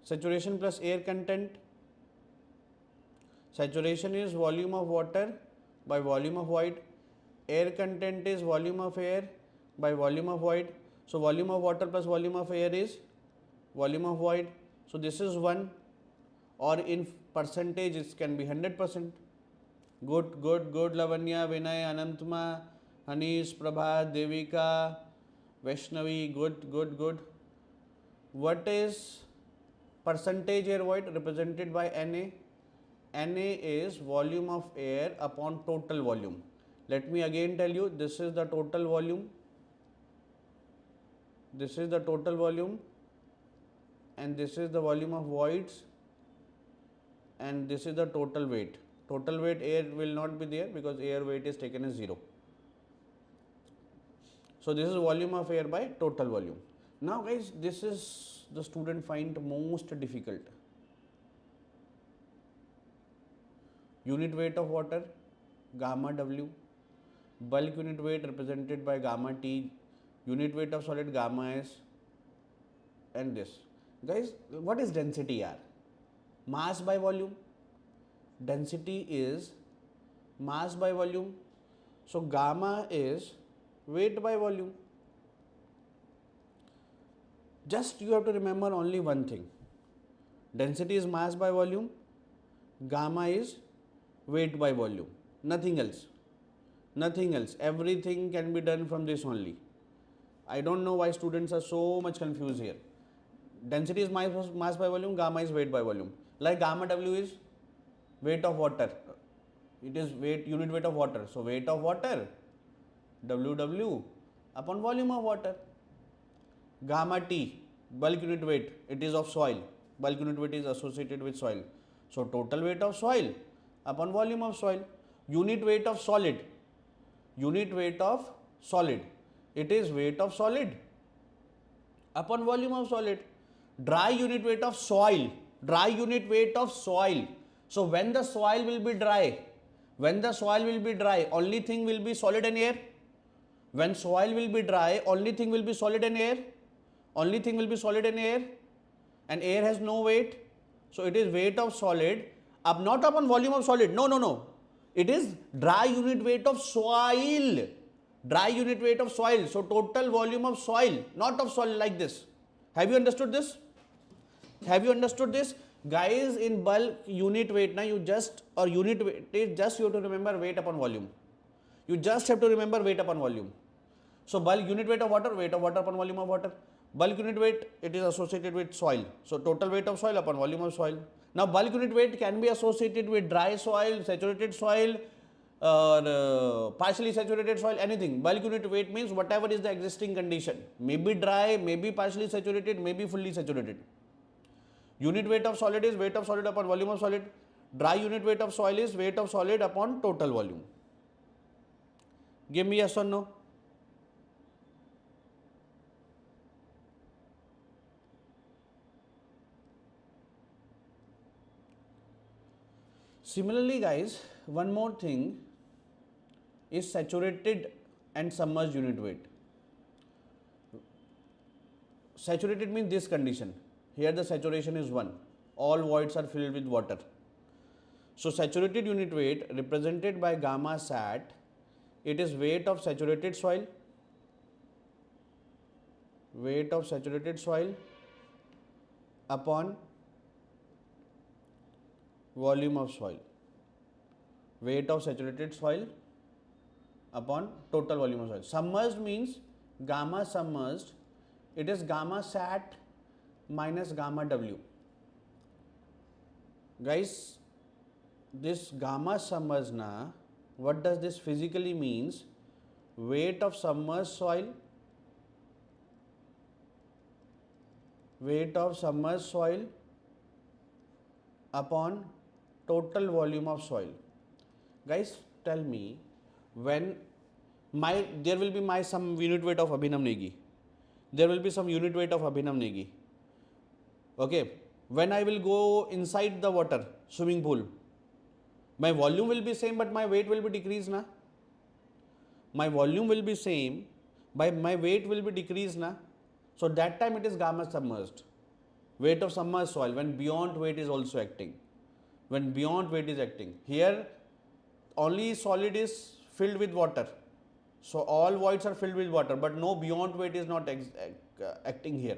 Saturation plus air content. Saturation is volume of water by volume of void. Air content is volume of air by volume of void. So volume of water plus volume of air is volume of void. So this is 1, or in percentage it can be 100%. Good, good, good. Lavanya, Vinay, Anantma, Hanish, Prabha, Devika, Vaishnavi. Good, good, good. What is percentage air void? Represented by Na. Na is volume of air upon total volume. Let me again tell you, this is the total volume. This is the total volume, and this is the volume of voids, and this is the total weight. Total weight air will not be there because air weight is taken as 0. So this is volume of air by total volume. Now guys, this is the student find most difficult. Unit weight of water, gamma W. Bulk unit weight represented by gamma T. Unit weight of solid, gamma S. And this. Guys, what is density R? Mass by volume. Density is mass by volume. So gamma is weight by volume. Just you have to remember only one thing. Density is mass by volume. Gamma is weight by volume. Nothing else. Nothing else. Everything can be done from this only. I don't know why students are so much confused here. Density is mass by volume, gamma is weight by volume. Like gamma W is weight of water. It is weight, unit weight of water. So weight of water, WW upon volume of water. Gamma T, bulk unit weight, it is of soil. Bulk unit weight is associated with soil. So total weight of soil upon volume of soil. Unit weight of solid. Unit weight of solid. It is weight of solid upon volume of solid. Dry unit weight of soil. Dry unit weight of soil. So when the soil will be dry, only thing will be solid and air. When soil will be dry, only thing will be solid and air. Only thing will be solid and air. And air has no weight. So it is weight of solid up, not upon volume of solid. No. It is dry unit weight of soil. Dry unit weight of soil. So total volume of soil, not of soil, like this. Have you understood this? Have you understood this? Guys, in bulk unit weight, now you just, or unit weight is just, you have to remember weight upon volume. You just have to remember weight upon volume. So bulk unit weight of water upon volume of water. Bulk unit weight, it is associated with soil. So total weight of soil upon volume of soil. Now bulk unit weight can be associated with dry soil, saturated soil, or partially saturated soil, anything. Bulk unit weight means whatever is the existing condition. Maybe dry, maybe partially saturated, maybe fully saturated. Unit weight of solid is weight of solid upon volume of solid. Dry unit weight of soil is weight of solid upon total volume. Give me yes or no. Similarly guys, one more thing is saturated and submerged unit weight. Saturated means this condition. Here the saturation is 1. All voids are filled with water. So saturated unit weight represented by gamma sat, it is weight of saturated soil. Weight of saturated soil upon volume of soil. Weight of saturated soil upon total volume of soil. Submerged means gamma submerged, it is gamma sat minus gamma W. Guys, this gamma submerged na, what does this physically means? Weight of submerged soil, weight of submerged soil upon total volume of soil. Guys, tell me, when there will be some unit weight of Abhinav Negi. There will be some unit weight of Abhinav Negi. Okay. When I will go inside the water, swimming pool, my volume will be same but my weight will be decreased na. My volume will be same but my weight will be decreased na. So that time it is gamma submerged. Weight of submerged soil when beyond weight is also acting. When beyond weight is acting. Here only solid is filled with water. So all voids are filled with water but no beyond weight is not acting here.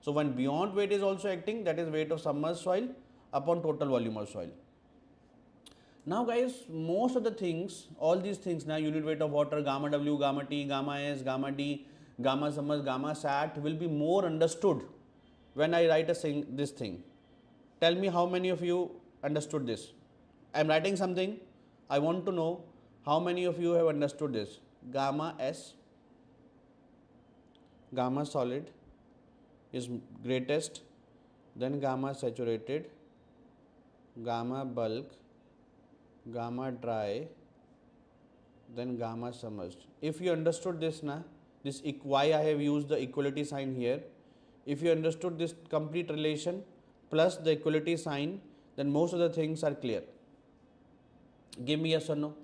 So when beyond weight is also acting, that is weight of submerged soil upon total volume of soil. Now guys, most of the things, all these things now, unit weight of water, gamma W, gamma T, gamma S, gamma D, gamma submerged, gamma sat will be more understood when I write this thing. Tell me how many of you understood this. I am writing something. I want to know how many of you have understood this. Gamma S, gamma solid is greatest, then gamma saturated, gamma bulk, gamma dry, then gamma submerged. If you understood this na, this why I have used the equality sign here. If you understood this complete relation plus the equality sign, then most of the things are clear. Give me yes or no.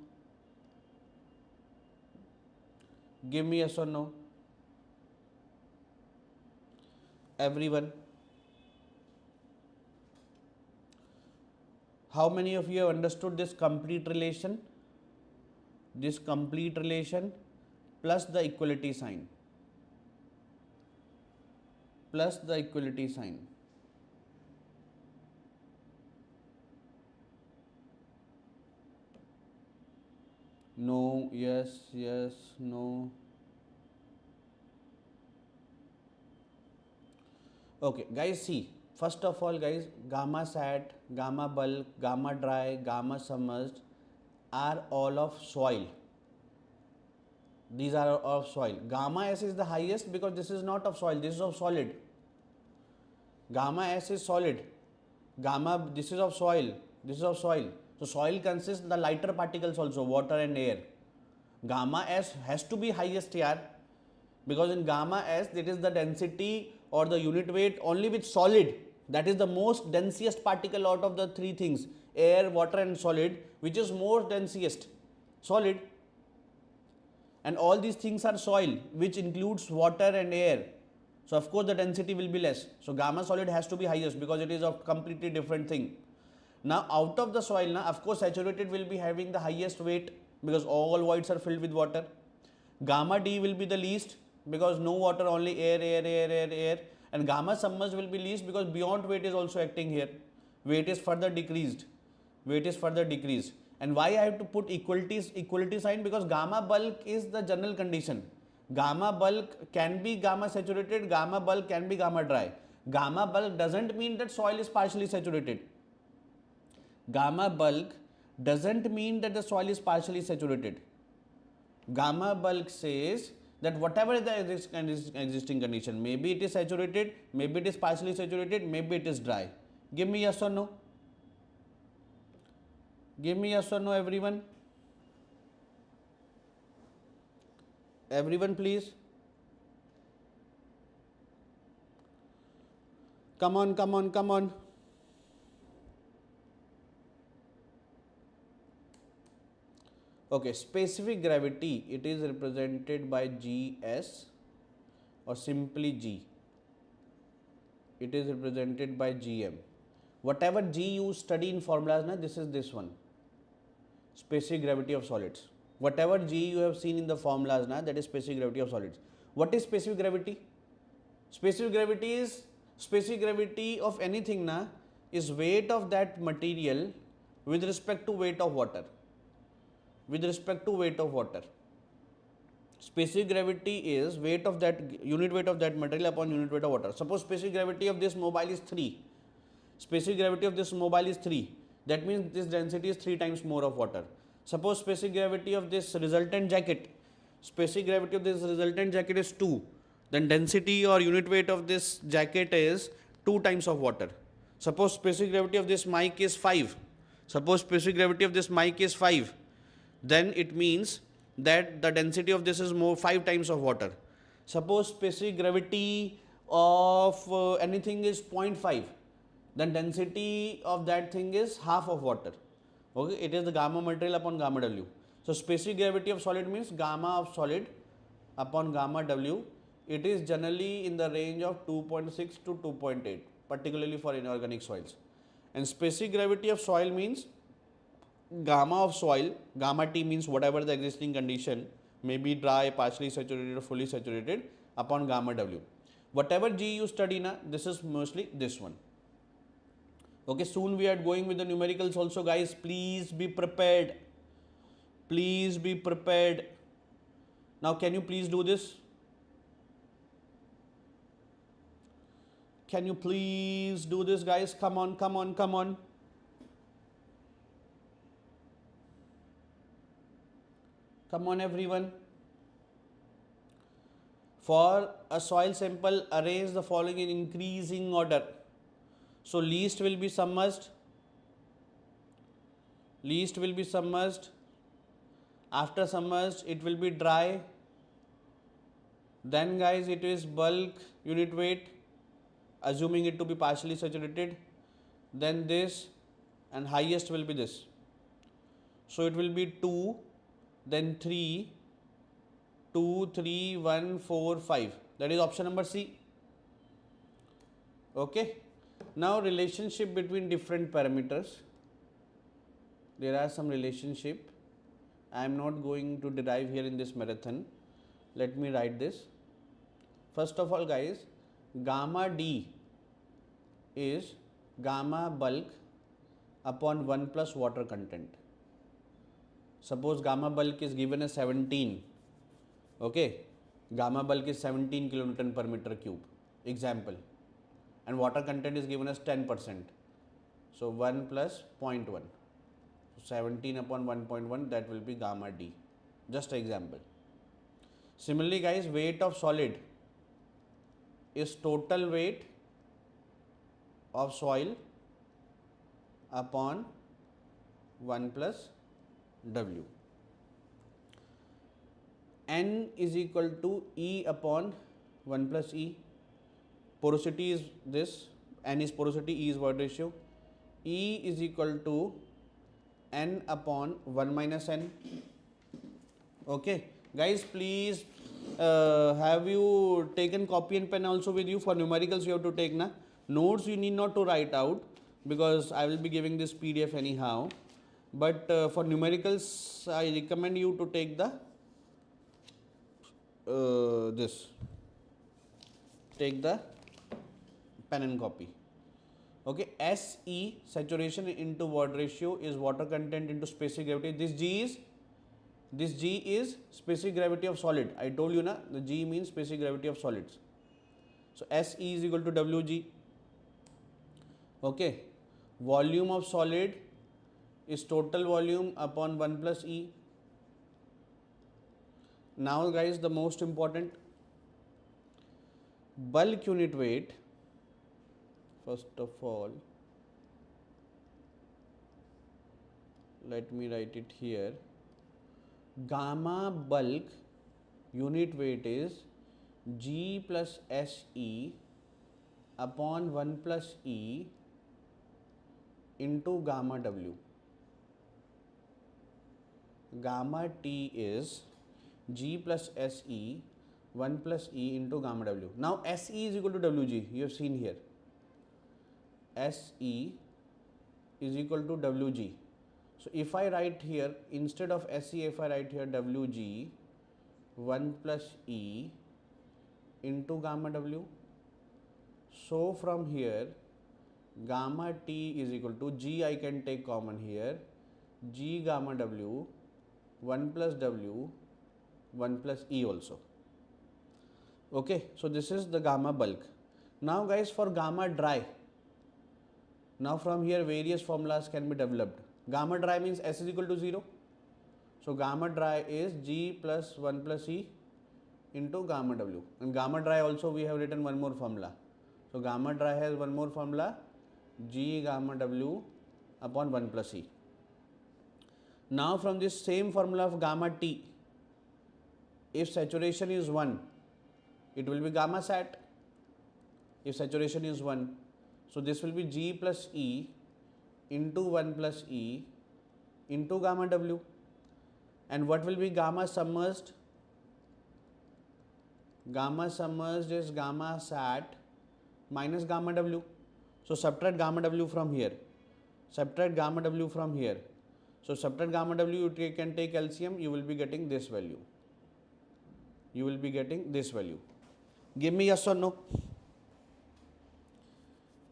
Give me yes or no. Everyone. How many of you have understood this complete relation? This complete relation plus the equality sign. Plus the equality sign. No, yes, yes, no. Okay, guys, see. First of all, guys, gamma sat, gamma bulk, gamma dry, gamma submerged are all of soil. These are of soil. Gamma S is the highest because this is not of soil, this is of solid. Gamma S is solid. Gamma, this is of soil, this is of soil. So soil consists the lighter particles also, water and air. Gamma S has to be highest here because in gamma S it is the density or the unit weight only with solid. That is the most densiest particle out of the three things, air, water and solid, which is more densiest, solid. And all these things are soil, which includes water and air. So of course the density will be less. So gamma solid has to be highest because it is a completely different thing. Now out of the soil, now of course saturated will be having the highest weight because all voids are filled with water. Gamma D will be the least because no water, only air. And gamma submerged will be least because beyond weight is also acting here. Weight is further decreased. Weight is further decreased. And why I have to put equality sign? Because gamma bulk is the general condition. Gamma bulk can be gamma saturated, gamma bulk can be gamma dry. Gamma bulk doesn't mean that soil is partially saturated. Gamma bulk doesn't mean that the soil is partially saturated. Gamma bulk says that whatever the existing condition, maybe it is saturated, maybe it is partially saturated, maybe it is dry. Give me yes or no. Give me yes or no, everyone. Everyone, please. Come on, come on, come on. Okay, specific gravity, it is represented by Gs or simply G. It is represented by Gm. Whatever G you study in formulas, na, this is this one. Specific gravity of solids. Whatever G you have seen in the formulas, na, that is specific gravity of solids. What is specific gravity? Specific gravity is specific gravity of anything, na, is weight of that material with respect to weight of water. With respect to weight of water. Specific gravity is weight of that, unit weight of that material upon unit weight of water. Suppose specific gravity of this mobile is 3. Specific gravity of this mobile is 3. That means this density is 3 times more of water. Suppose specific gravity of this resultant jacket. Specific gravity of this resultant jacket is 2. Then density or unit weight of this jacket is 2 times of water. Suppose specific gravity of this mic is 5. Suppose specific gravity of this mic is 5. Then it means that the density of this is more 5 times of water. Suppose specific gravity of anything is 0.5. then density of that thing is half of water. Okay, it is the gamma material upon gamma W. So specific gravity of solid means gamma of solid upon gamma W. It is generally in the range of 2.6 to 2.8, particularly for inorganic soils. And specific gravity of soil means gamma of soil, gamma T means whatever the existing condition, may be dry, partially saturated or fully saturated, upon gamma W. Whatever G you study na, this is mostly this one. Okay, soon we are going with the numericals also, guys. Please be prepared. Please be prepared. Now, can you please do this? Can you please do this, guys? Come on, come on, come on. Come on, everyone. For a soil sample, arrange the following in increasing order. So least will be submerged. Least will be submerged. After submerged, it will be dry. Then, guys, it is bulk unit weight, assuming it to be partially saturated. Then this, and highest will be this. So it will be 2, then 3, 2, 3, 1, 4, 5. That is option number C. Okay. Now relationship between different parameters. There are some relationship. I am not going to derive here in this marathon. Let me write this. First of all, guys, gamma D is gamma bulk upon 1 plus water content. Suppose gamma bulk is given as 17. Okay. Gamma bulk is 17 kilonewton per meter cube. Example. And water content is given as 10%. So 1 plus 0.1. So 17 upon 1.1, that will be gamma D. Just an example. Similarly, guys, weight of solid is total weight of soil upon 1 plus W. N is equal to E upon 1 plus E. Porosity is this, N is porosity, E is void ratio. E is equal to N upon 1 minus N. Okay, guys, please have you taken copy and pen also with you? For numericals you have to take na. Notes you need not to write out, because I will be giving this PDF anyhow. But for numericals I recommend you to take the take the pen and copy. Okay, SE, saturation into void ratio, is water content into specific gravity. This G is specific gravity of solid. I told you na, the G means specific gravity of solids. So SE is equal to WG. Okay, volume of solid is total volume upon 1 plus E. Now, guys, the most important, bulk unit weight. First of all, let me write it here. Gamma bulk unit weight is G plus SE upon 1 plus E into gamma W. Gamma T is G plus SE 1 plus E into gamma W. Now SE is equal to WG. You have seen here. SE is equal to WG. So if I write here, instead of SE, if I write here WG 1 plus E into gamma W. So from here, gamma T is equal to G, I can take common here, G gamma W 1 plus W 1 plus E also. Okay, so this is the gamma bulk. Now, guys, for gamma dry, now from here various formulas can be developed. Gamma dry means S is equal to 0. So gamma dry is G plus 1 plus E into gamma W. And gamma dry also we have written one more formula. So gamma dry has one more formula, G gamma W upon 1 plus E. Now from this same formula of gamma T, if saturation is 1, it will be gamma sat. If saturation is 1, So this will be G plus E into 1 plus E into gamma W. And what will be gamma submerged? Gamma submerged is gamma sat minus gamma W. So subtract gamma W from here. Subtract gamma W from here. So subtract gamma W, you can take LCM, you will be getting this value. You will be getting this value. Give me yes or no.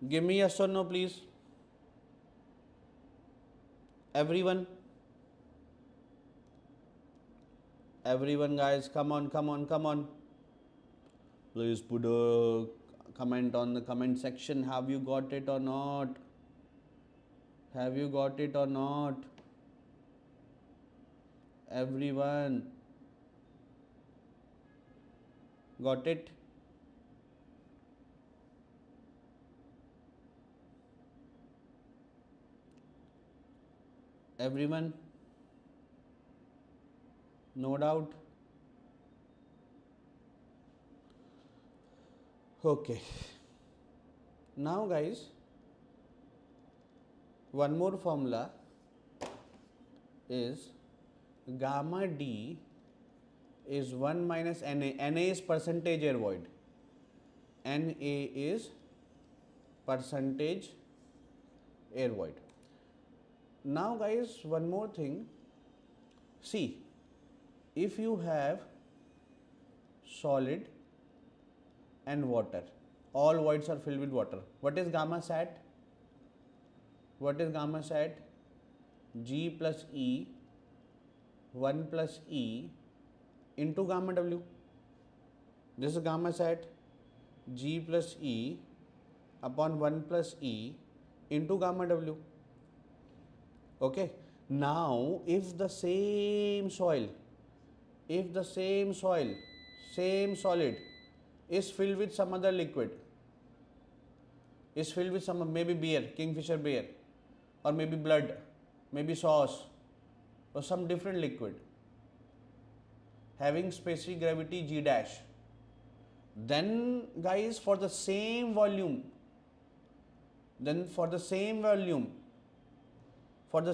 Give me yes or no, please. Everyone. Everyone, guys, come on, come on, come on. Please put a comment on the comment section. Have you got it or not? Have you got it or not? Everyone. Got it? Everyone? No doubt? Okay. Now, guys, one more formula is gamma D is 1 minus Na. Na is percentage air void. Na is percentage air void. Now, guys, one more thing. See, if you have solid and water, all voids are filled with water. What is gamma sat? What is gamma sat? G plus E 1 plus E into gamma W. This is gamma sat. G plus E upon 1 plus E into gamma W. Okay. Now, if the same soil, same solid is filled with some other liquid, is filled with some, maybe beer, kingfisher beer, or maybe blood, maybe sauce, or some different liquid having specific gravity G dash, then, guys, for the same volume, it will be for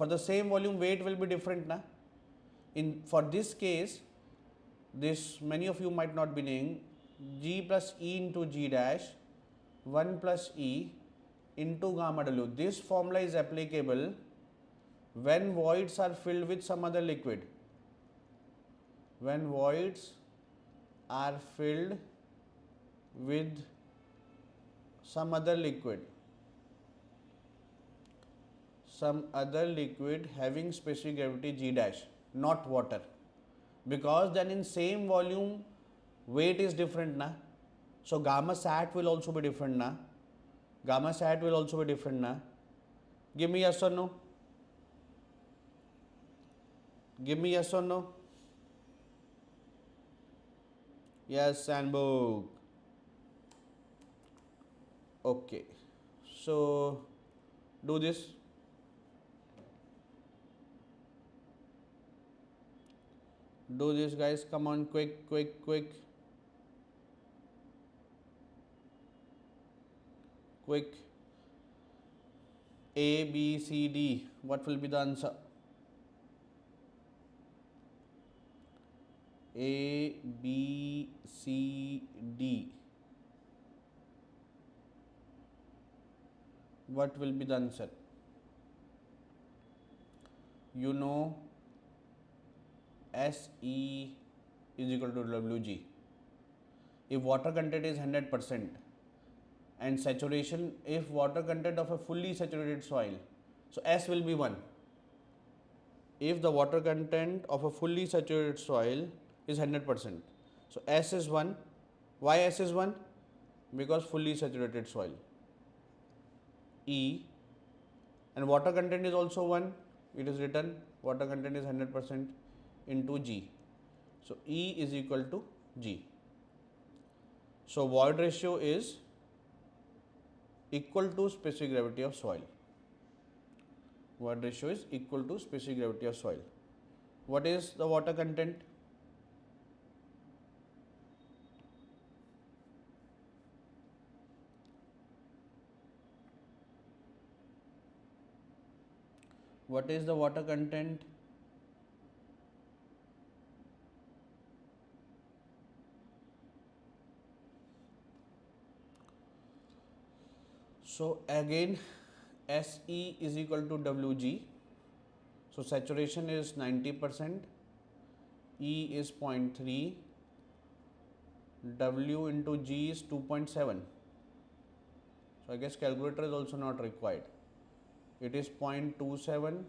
the same volume, weight will be different, na? In for this case, this many of you might not be knowing, G plus E into G dash 1 plus E into gamma W. This formula is applicable when voids are filled with some other liquid. When voids are filled with some other liquid having specific gravity G dash, not water, because then in same volume weight is different, na? So gamma sat will also be different, na? Give me yes or no. Give me yes or no. Yes, Sandbook. Okay. So do this. Do this, guys. Come on, quick. A, B, C, D. What will be the answer? A, B, C, D. What will be the answer? You know, SE is equal to WG. If water content is 100% and saturation, if water content of a fully saturated soil, so S will be 1. If the water content of a fully saturated soil is 100%, so S is 1. Why S is 1? Because fully saturated soil. E, and water content is also 1. It is written water content is 100% into G. So E is equal to G. So void ratio is equal to specific gravity of soil. Void ratio is equal to specific gravity of soil. What is the water content? What is the water content? So again, Se is equal to Wg. So saturation is 90%, E is 0.3, W into G is 2.7. So I guess calculator is also not required. It is 0.27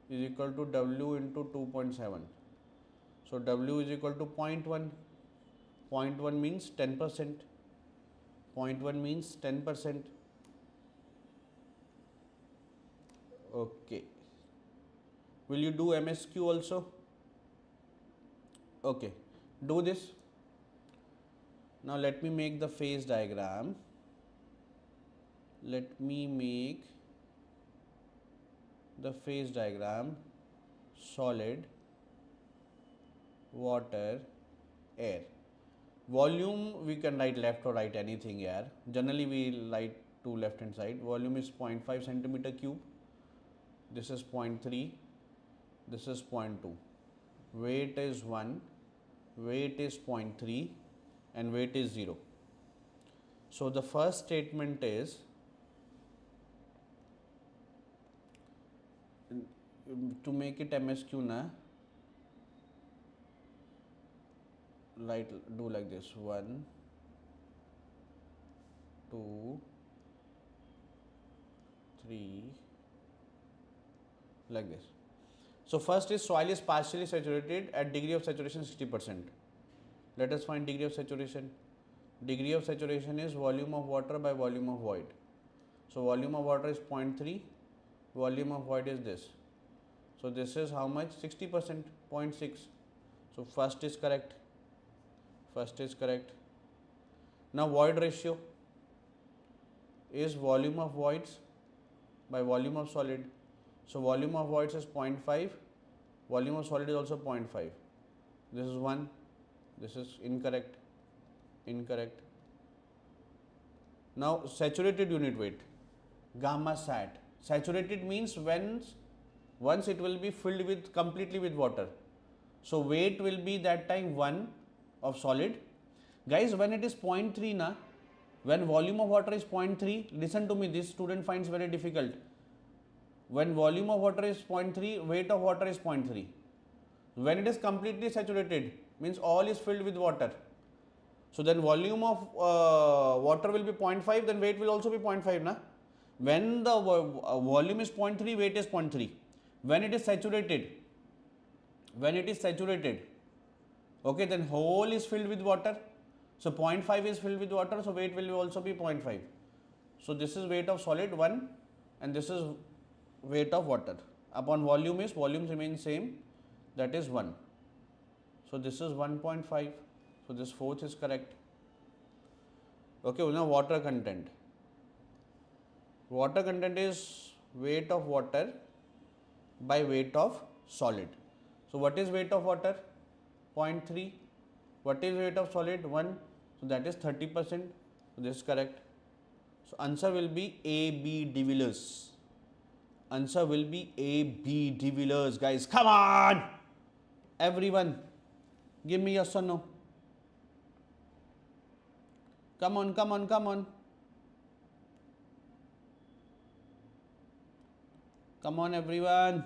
is equal to W into 2.7. So W is equal to 0.1. 0.1 means 10%. 0.1 means 10%. Okay. Will you do MSQ also? Okay. Do this. Now let me make the phase diagram. Let me make the phase diagram: solid, water, air. Volume we can write left or right, anything here. Generally we write to left hand side. Volume is 0.5 centimeter cube. This is 0.3. This is 0.2. Weight is 1. Weight is 0.3 and weight is 0. So the first statement is to make it MSQ na, right, do like this: 1, 2, 3, like this. So first is soil is partially saturated at degree of saturation 60%. Let us find degree of saturation. Degree of saturation is volume of water by volume of void. So volume of water is 0.3, volume of void is this. So this is how much? 60%, 0.6. So first is correct. First is correct. Now void ratio is volume of voids by volume of solid. So volume of voids is 0.5, volume of solid is also 0.5. This is 1, this is incorrect, incorrect. Now saturated unit weight, gamma sat. Saturated means once it will be filled with completely with water. So weight will be that time 1 of solid. Guys, when it is 0.3 na, when volume of water is 0.3, listen to me, this student finds very difficult. When volume of water is 0.3, weight of water is 0.3. When it is completely saturated, means all is filled with water. So then volume of water will be 0.5, then weight will also be 0.5 na. When the volume is 0.3, weight is 0.3. When it is saturated, okay, then whole is filled with water. So 0.5 is filled with water, so weight will also be 0.5. So this is weight of solid 1 and this is weight of water. Upon volume remains same, that is 1. So this is 1.5. So this fourth is correct. Okay, now water content. Water content is weight of water by weight of solid. So what is weight of water? 0.3. What is weight of solid? 1. So that is 30%. So this is correct. So answer will be A, B, de Villiers. Answer will be A, B, de Villiers. Guys, come on! Everyone, give me yes or no. Come on, come on, come on. Come on, everyone.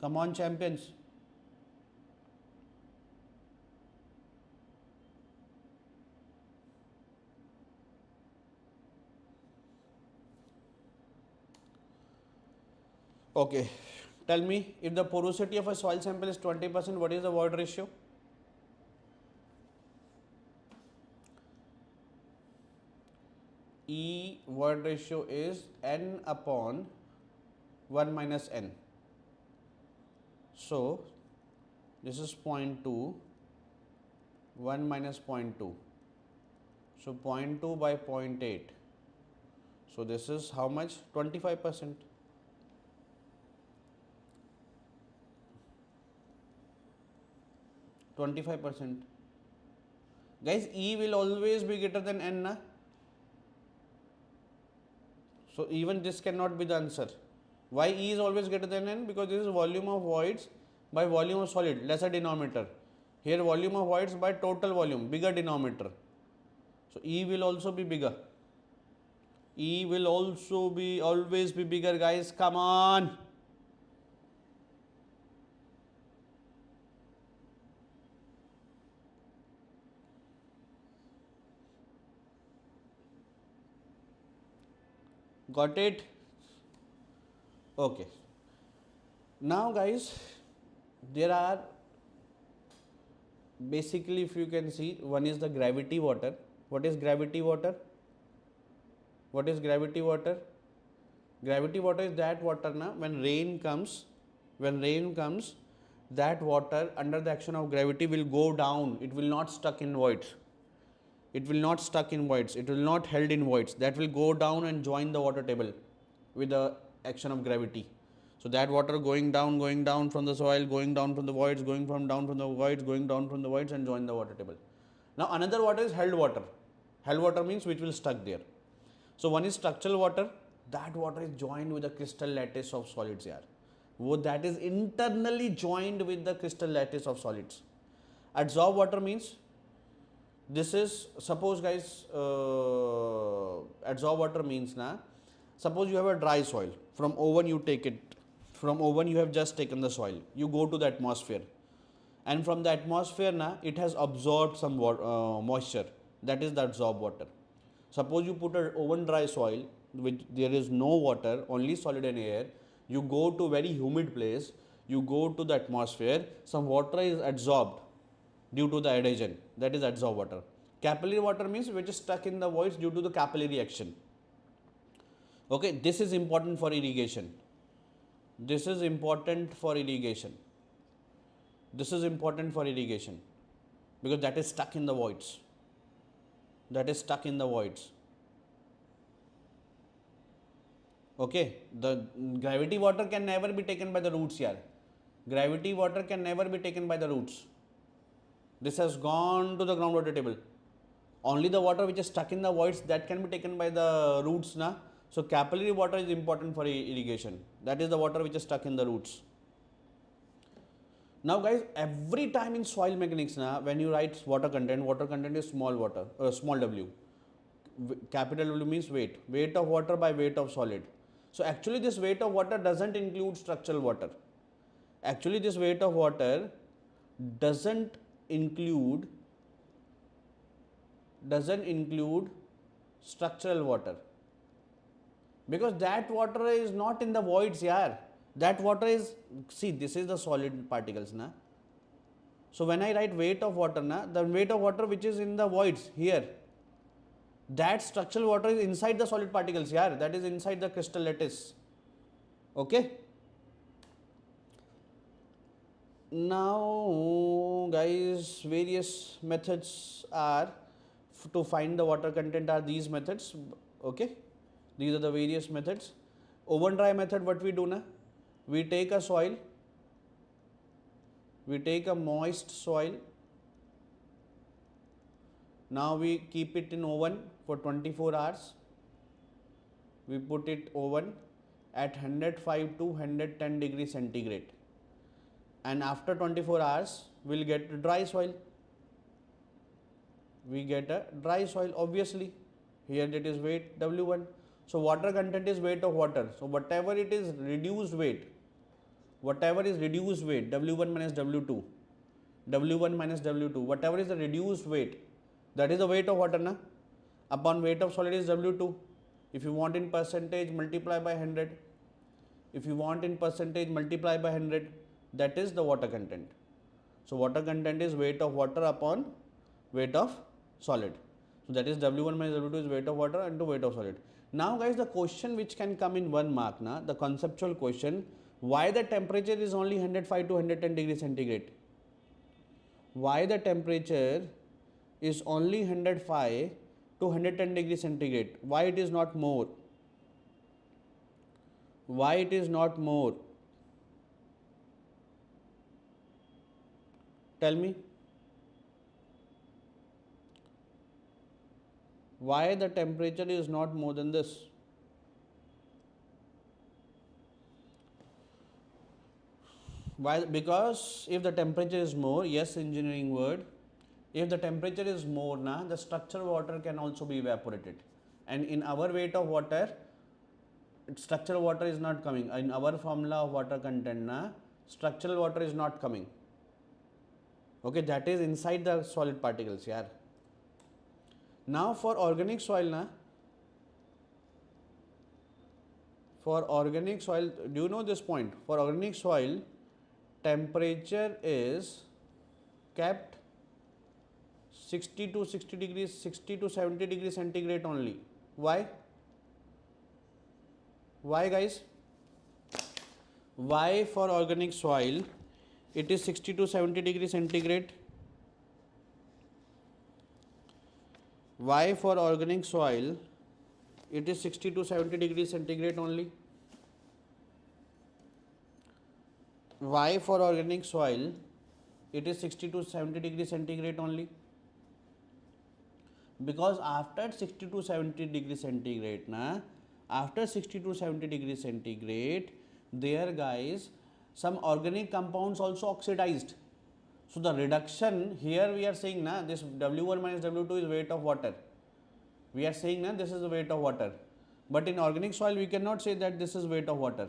Come on, champions. Okay, tell me, if the porosity of a soil sample is 20%, what is the void ratio? E void ratio is n upon 1 minus n. So this is 0.2, 1 minus 0.2. So 0.2 by 0.8. So this is how much? 25%. Guys, E will always be greater than N, na? So even this cannot be the answer. Why E is always greater than N? Because this is volume of voids by volume of solid, lesser denominator. Here volume of voids by total volume, bigger denominator. So E will also be bigger. E will also be always be bigger, guys. Come on. Got it? Okay. Now guys, there are basically, if you can see, one is the gravity water. What is gravity water? What is gravity water? Gravity water is that water na, when rain comes, that water under the action of gravity will go down. It will not stuck in voids. It will not stuck in voids. It will not held in voids. That will go down and join the water table with the action of gravity. So that water going down from the soil, going down from the voids, going down from the voids, going down from the voids and join the water table. Now another water is held water. Held water means which will stuck there. So one is structural water. That water is joined with the crystal lattice of solids here. That is internally joined with the crystal lattice of solids. Adsorbed water means this is, suppose guys, adsorbed water means na, suppose you have a dry soil, from oven you take it, from oven you have just taken the soil, you go to the atmosphere, and from the atmosphere na, it has absorbed some moisture, that is the adsorbed water. Suppose you put an oven dry soil, which there is no water, only solid and air, you go to very humid place, you go to the atmosphere, some water is adsorbed due to the adhesion, that is adsorbed water. Capillary water means which is stuck in the voids due to the capillary action. Okay, this is important for irrigation. This is important for irrigation. This is important for irrigation because that is stuck in the voids. That is stuck in the voids. Okay, the gravity water can never be taken by the roots here. Gravity water can never be taken by the roots. This has gone to the groundwater table. Only the water which is stuck in the voids, that can be taken by the roots na. So capillary water is important for irrigation. That is the water which is stuck in the roots. Now guys, every time in soil mechanics na, when you write water content is small w. Capital W means weight. Weight of water by weight of solid. So actually this weight of water doesn't include structural water. Actually this weight of water doesn't include structural water, because that water is not in the voids here. That water is, see, this is the solid particles na. So when I write weight of water na, the weight of water which is in the voids here, that structural water is inside the solid particles here, that is inside the crystal lattice. Okay. Now guys, various methods are to find the water content are these methods. Okay, these are the various methods. Oven dry method, what we do na, we take a soil, we take a moist soil, now we keep it in oven for 24 hours, we put it oven at 105 to 110 degrees centigrade, and after 24 hours we will get dry soil. We get a dry soil, obviously. Here it is weight W1. So water content is weight of water. So whatever it is reduced weight, W1 minus W2, W1 minus W2, whatever is the reduced weight, that is the weight of water na. Upon weight of solid is W2. If you want in percentage, multiply by 100. If you want in percentage, multiply by 100. That is the water content. So water content is weight of water upon weight of solid. So that is W1 minus W2 is weight of water into weight of solid. Now guys, the question which can come in 1 mark na, the conceptual question, why the temperature is only 105 to 110 degrees centigrade? Why the temperature is only 105 to 110 degrees centigrade. Why it is not more? Why it is not more? Tell me. Why the temperature is not more than this? Why? Because if the temperature is more, yes, engineering word, if the temperature is more, the structural water can also be evaporated. And in our weight of water, structural water is not coming. In our formula of water content, structural water is not coming. Okay, that is inside the solid particles, yeah. Now for organic soil, for organic soil, do you know this point? For organic soil, temperature is kept 60 to 70 degrees centigrade only. Why? Why, guys? Why for organic soil it is 60 to 70 degrees centigrade? Why for organic soil it is 60 to 70 degrees centigrade only? Why for organic soil it is 60 to 70 degrees centigrade only? Because after 60 to 70 degrees centigrade, after 60 to 70 degrees centigrade, there, guys, some organic compounds also oxidized. So the reduction here we are saying this W1 minus W2 is weight of water. We are saying this is the weight of water. But in organic soil we cannot say that this is weight of water,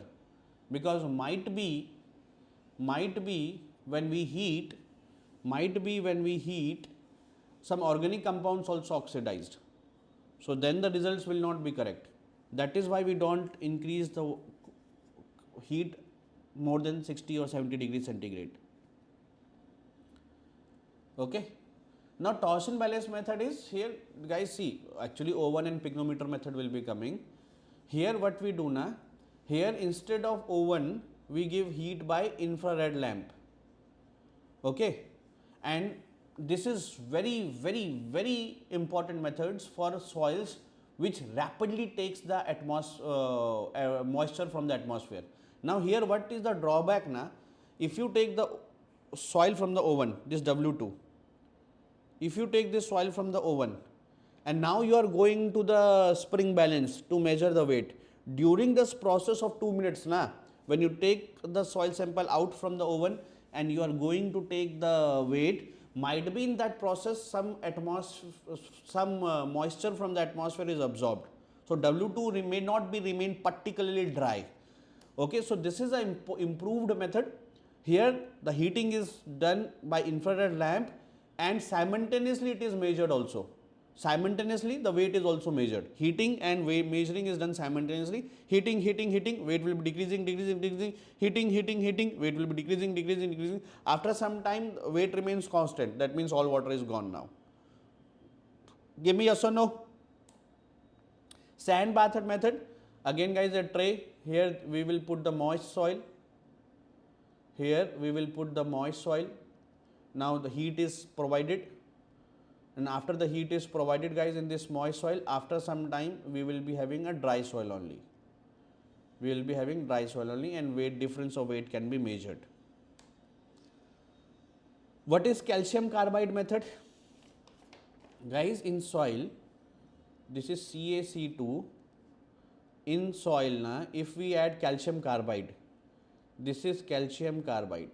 because might be when we heat, some organic compounds also oxidized. So then the results will not be correct. That is why we don't increase the heat more than 60 or 70 degrees centigrade. Okay. Now torsion balance method is here, guys. See, actually oven and pygnometer method will be coming. Here what we do here instead of oven we give heat by infrared lamp. Okay. And this is very important methods for soils which rapidly takes the moisture from the atmosphere. Now here what is the drawback? If you take the soil from the oven, this W2, if you take this soil from the oven and now you are going to the spring balance to measure the weight, during this process of 2 minutes, when you take the soil sample out from the oven and you are going to take the weight, might be in that process some moisture from the atmosphere is absorbed. So W2 may not be remain particularly dry. Okay, so this is an improved method. Here the heating is done by infrared lamp and simultaneously it is measured also. Simultaneously the weight is also measured. Heating and weight measuring is done simultaneously. Heating, weight will be decreasing, heating, weight will be decreasing. After some time weight remains constant. That means all water is gone now. Give me yes or no. Sand bath method. Again, guys, a tray. Here we will put the moist soil. Here we will put the moist soil. Now the heat is provided. And after the heat is provided, guys, in this moist soil, after some time we will be having a dry soil only. We will be having dry soil only, and weight difference of weight can be measured. What is calcium carbide method? Guys, in soil, this is CaC2. In soil, if we add calcium carbide, this is calcium carbide.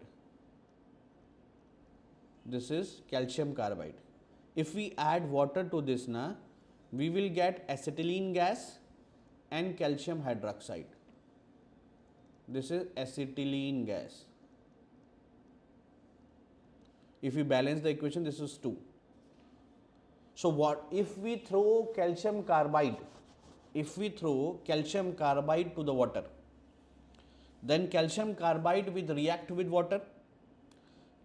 This is calcium carbide. If we add water to this, we will get acetylene gas and calcium hydroxide. This is acetylene gas. If we balance the equation, this is 2. So what if we throw calcium carbide? If we throw calcium carbide to the water, then calcium carbide will react with water.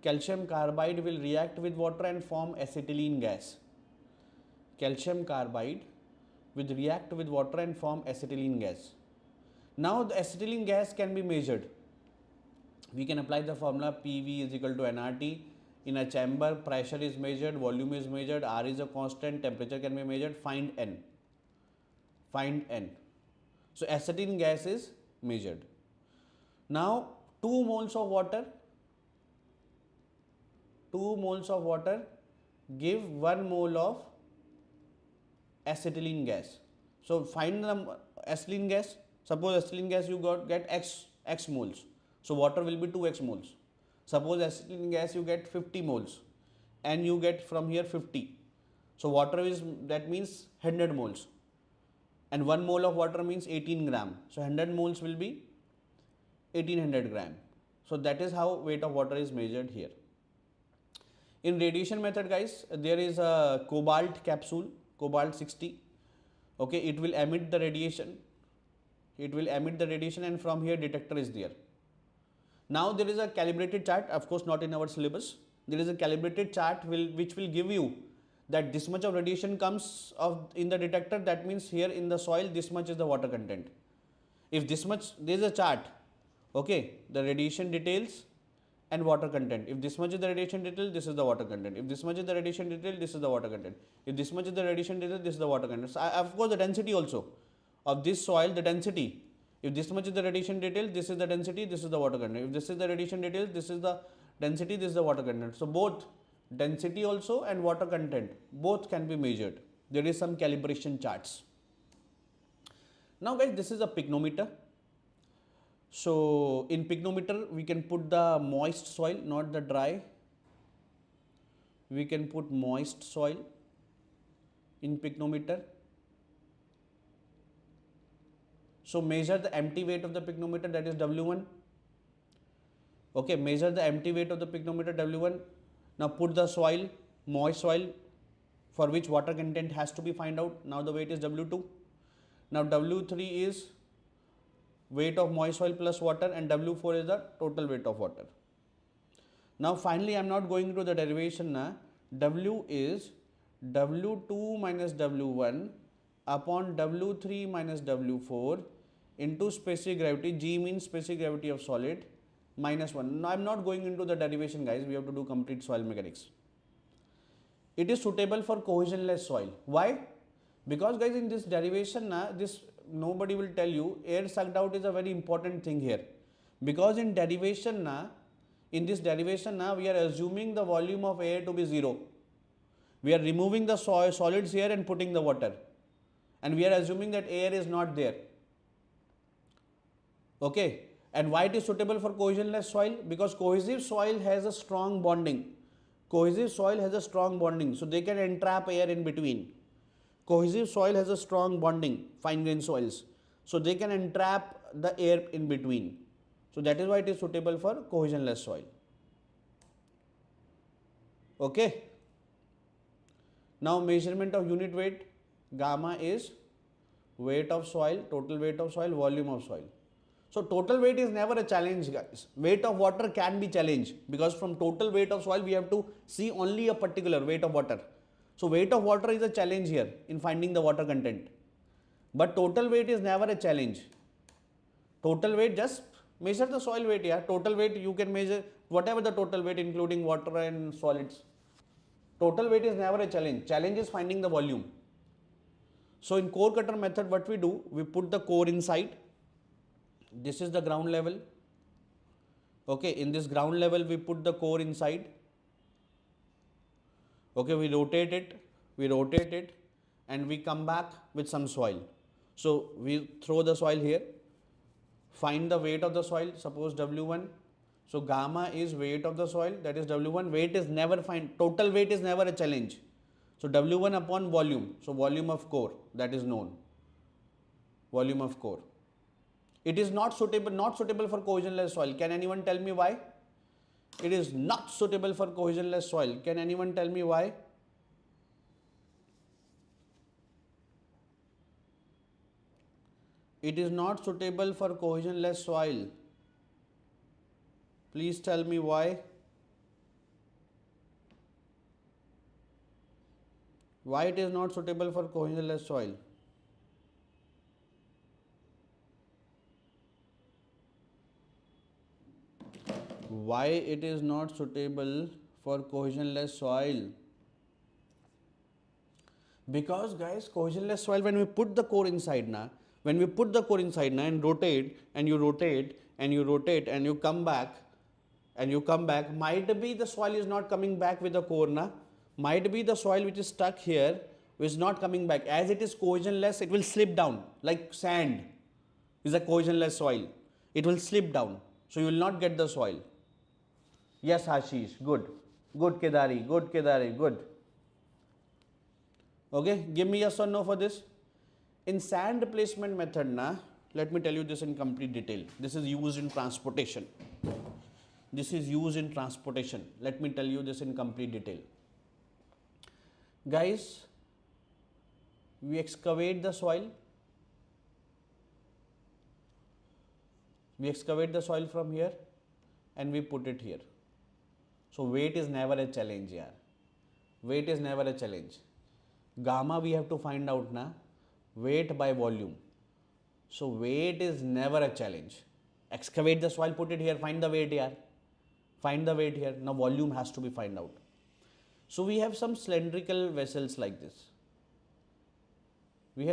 Calcium carbide will react with water and form acetylene gas. Calcium carbide will react with water and form acetylene gas. Now the acetylene gas can be measured. We can apply the formula PV is equal to nRT In a chamber, pressure is measured, volume is measured, R is a constant, temperature can be measured, find N. Find N. So acetylene gas is measured. Now 2 moles of water give 1 mole of acetylene gas. So find the acetylene gas. Suppose acetylene gas you get x moles. So water will be 2x moles. Suppose acetylene gas you get 50 moles and you get from here 50. So water is, that means 100 moles. And 1 mole of water means 18 gram. So 100 moles will be 1800 gram. So that is how weight of water is measured here. In radiation method, guys, there is a cobalt capsule, cobalt 60. Okay, it will emit the radiation. And from here detector is there. Now there is a calibrated chart, of course not in our syllabus. There is a calibrated chart which will give you that this much of radiation comes in the detector. That means here in the soil this much is the water content. If this much, there is a chart. Okay, the radiation details and water content. If this much is the radiation detail, this is the water content. If this much is the radiation detail, this is the water content. If this much is the radiation detail, this is the water content. So, of course, the density also of this soil, the density. If this much is the radiation detail, this is the density, this is the water content. If this is the radiation detail, this is the density, this is the water content. So both density also and water content, both can be measured. There is some calibration charts. Now guys, this is a pygnometer. So in pygnometer, we can put the moist soil, not the dry. We can put moist soil in pygnometer. So measure the empty weight of the pygnometer, that is W1. Okay, measure the empty weight of the pygnometer, W1. Now put the soil, moist soil, for which water content has to be find out. Now the weight is W2. Now W3 is weight of moist soil plus water, and W4 is the total weight of water. Now finally, I am not going to the derivation now. W is W2 minus W1 upon W3 minus W4 into specific gravity. G means specific gravity of solid minus 1. Now I am not going into the derivation, guys. We have to do complete soil mechanics. It is suitable for cohesionless soil. Why? Because guys, in this derivation, nobody will tell you air sucked out is a very important thing here. Because in derivation, in this derivation, we are assuming the volume of air to be 0. We are removing the solids here and putting the water. And we are assuming that air is not there. Okay. And why it is suitable for cohesionless soil? Because cohesive soil has a strong bonding. Cohesive soil has a strong bonding. So they can entrap air in between. Cohesive soil has a strong bonding, fine grained soils. So they can entrap the air in between. So that is why it is suitable for cohesionless soil. Okay. Now measurement of unit weight. Gamma is weight of soil, total weight of soil, volume of soil. So total weight is never a challenge, guys. Weight of water can be challenged, because from total weight of soil we have to see only a particular weight of water. So weight of water is a challenge here in finding the water content. But total weight is never a challenge. Total weight, just measure the soil weight. Yeah, total weight you can measure whatever the total weight, including water and solids. Total weight is never a challenge. Challenge is finding the volume. So in core cutter method, what we do, we put the core inside. This is the ground level. Okay, in this ground level we put the core inside. Okay, we rotate it and we come back with some soil. So we throw the soil here, find the weight of the soil, suppose W1. So gamma is weight of the soil, that is W1. Weight is never total weight is never a challenge. So W1 upon volume, so volume of core, that is known. Volume of core. It is not suitable for cohesionless soil. Can anyone tell me why? It is not suitable for cohesionless soil. Can anyone tell me why? It is not suitable for cohesionless soil. Please tell me why. Why it is not suitable for cohesionless soil? Why it is not suitable for cohesionless soil? Because guys, cohesionless soil, when we put the core inside na, and rotate and you rotate and you rotate and you come back might be the soil is not coming back with the core na, might be the soil which is stuck here is not coming back. As it is cohesionless, it will slip down like sand is a cohesionless soil. It will slip down, so you will not get the soil. Yes, Ashish, good. Good Kedari, good. Okay, give me yes or no for this. In sand replacement method na, let me tell you this in complete detail. This is used in transportation. Let me tell you this in complete detail. Guys, we excavate the soil. We excavate the soil from here and we put it here. So weight is never a challenge here. Weight is never a challenge. Gamma we have to find out na, weight by volume. So weight is never a challenge. Excavate the soil, put it here, find the weight here. Find the weight here. Now volume has to be find out. So we have some cylindrical vessels like this. Which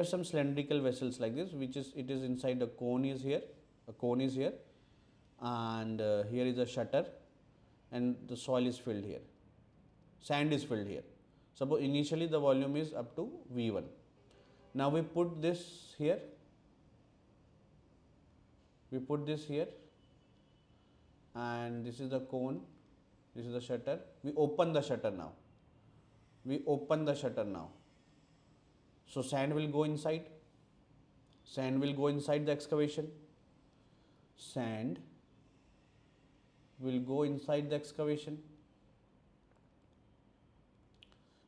is, it is inside the cone is here. A cone is here. And here is a shutter. And the soil is filled here. Sand is filled here. Suppose initially the volume is up to V1. Now we put this here. And this is the cone. This is the shutter. We open the shutter now. So sand will go inside. The excavation.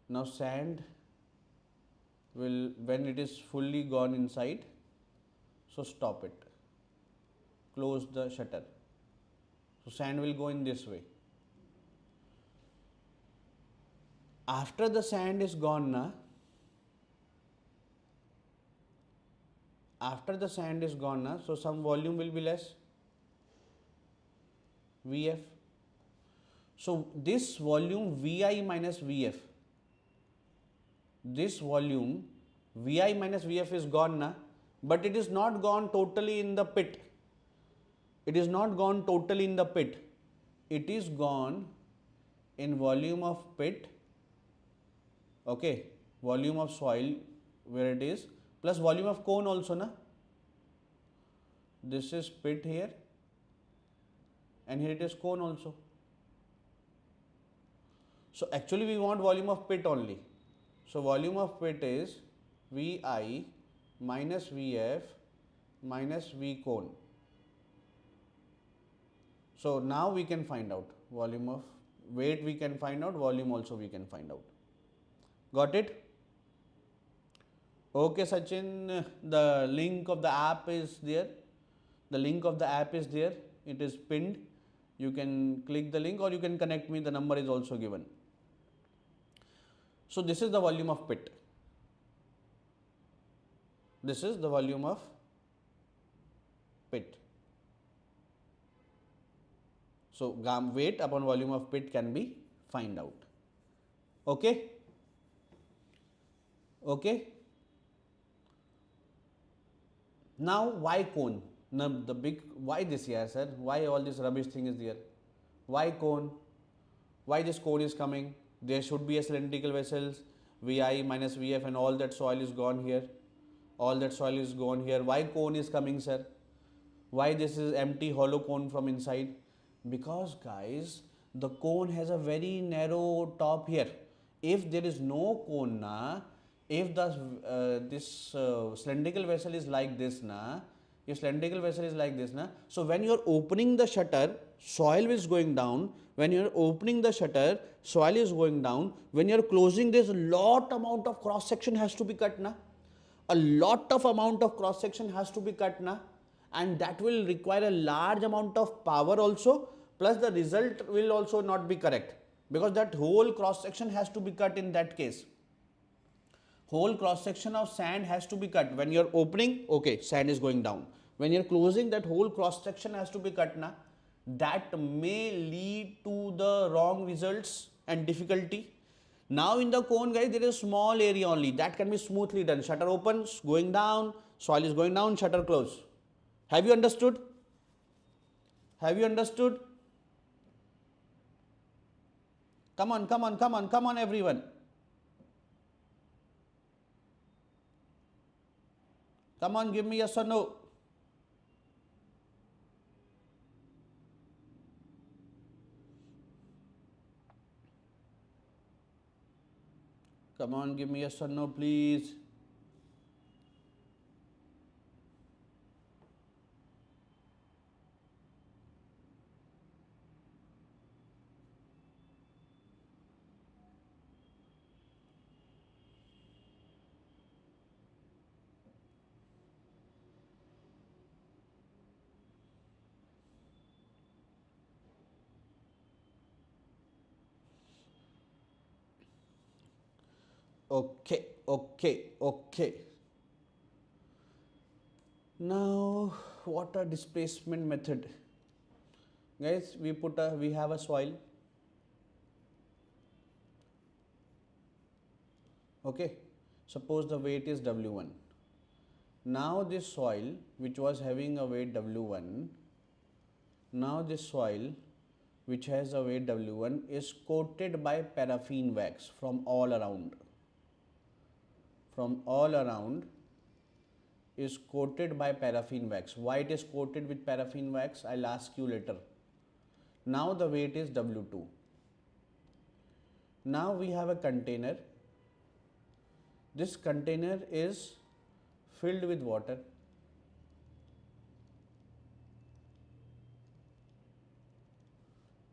Now sand will, when it is fully gone inside, so stop it. Close the shutter. So sand will go in this way. After the sand is gone na, so some volume will be less. VF. So this volume VI minus VF. This volume VI minus VF is gone na, but it is not gone totally in the pit. It is gone in volume of pit. Okay, volume of soil where it is, plus volume of cone also na. This is pit here and here it is cone also. So actually we want volume of pit only. So volume of pit is VI minus VF minus V cone. So now we can find out volume of weight, we can find out volume also we can find out. Got it? Okay, Sachin, the link of the app is there. It is pinned. You can click the link or you can connect me. The number is also given. So this is the volume of pit. So weight upon volume of pit can be find out. Okay. Now why cone? Now why this here, sir? Why all this rubbish thing is there? Why cone? Why this cone is coming? There should be a cylindrical vessels, VI minus VF, and all that soil is gone here. Why cone is coming, sir? Why this is empty hollow cone from inside? Because guys, the cone has a very narrow top here. If there is no cone na, if this cylindrical vessel is like this na, so when you are opening the shutter, soil is going down. When you are opening the shutter, soil is going down. When you are closing, there's a lot amount of cross section has to be cut na. And that will require a large amount of power also, plus the result will also not be correct, because that whole cross section has to be cut in that case. Whole cross section of sand has to be cut. When you are opening, okay, sand is going down. When you are closing, that whole cross section has to be cut na. That may lead to the wrong results. and difficulty. Now in the cone, guys, there is small area only that can be smoothly done. Shutter opens, going down, soil is going down, shutter close. Have you understood? Have you understood? Come on, come on, come on, come on, everyone. Come on, give me yes or no. Come on, give me yes or no, please. Okay, okay, okay. Now, water displacement method. Guys, we have a soil. Okay, suppose the weight is W1. Now this soil which was having a weight W1, now this soil which has a weight W1 is coated by paraffin wax from all around. From all around is coated by paraffin wax. Why it is coated with paraffin wax? I'll ask you later. Now the weight is W2. Now we have a container. This container is filled with water.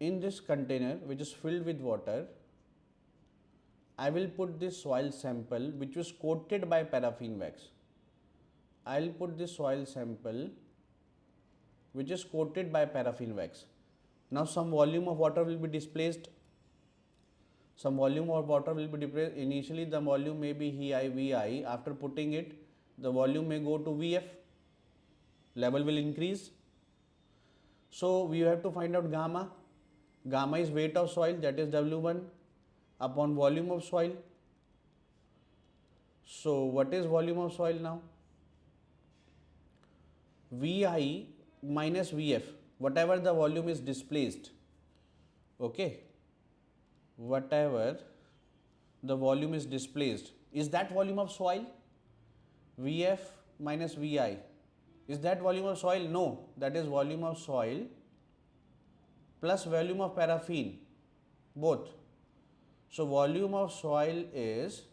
In this container which is filled with water, I will put this soil sample which was coated by paraffin wax. I'll put this soil sample which is coated by paraffin wax. Now some volume of water will be displaced. Some volume of water will be displaced. Initially the volume may be VI. After putting it, the volume may go to VF. Level will increase. So we have to find out gamma. Gamma is weight of soil, that is W1 upon volume of soil. So what is volume of soil now? VI minus VF, whatever the volume is displaced. Okay, whatever the volume is displaced, is that volume of soil? VF minus VI, is that volume of soil? No, that is volume of soil plus volume of paraffin, both. So volume of soil is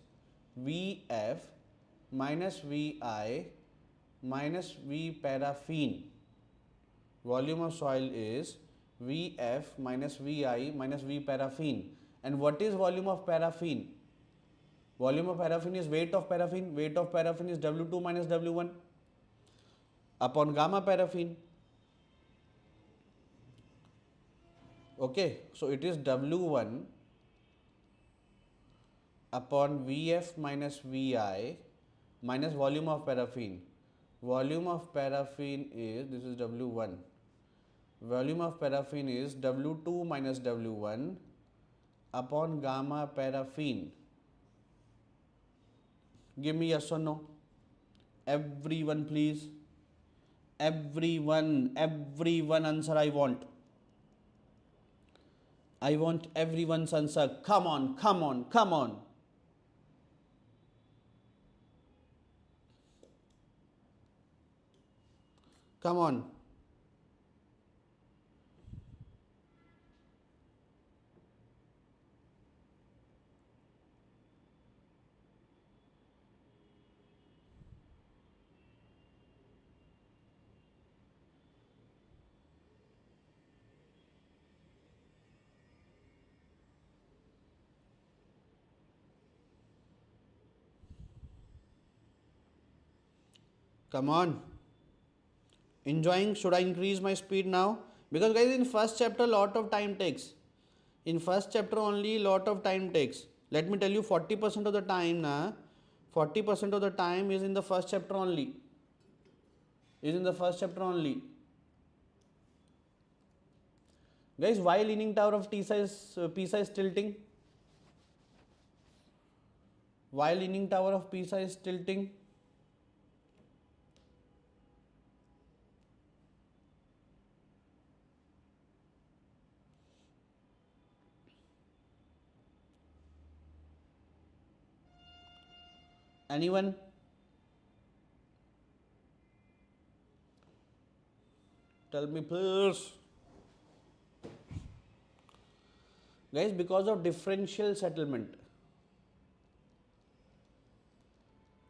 VF minus VI minus V paraffin. Volume of soil is VF minus VI minus V paraffin. And what is volume of paraffin? Volume of paraffin is weight of paraffin. Weight of paraffin is W2 minus W1 upon gamma paraffin. Okay, so it is W1 upon VF minus VI minus volume of paraffin. Volume of paraffin is, this is W1. Volume of paraffin is W2 minus W1 upon gamma paraffin. Give me yes or no. Everyone please. Everyone answer I want. I want everyone's answer. Come on, come on, come on. Come on. Come on. Enjoying? Should I increase my speed now? Because guys, in first chapter lot of time takes. In first chapter only lot of time takes. Let me tell you, 40% of the time 40% of the time is in the first chapter only. Is in the first chapter only. Guys, why leaning tower of Pisa is tilting? While Leaning Tower of Pisa is tilting, anyone? Tell me please. Guys, because of differential settlement.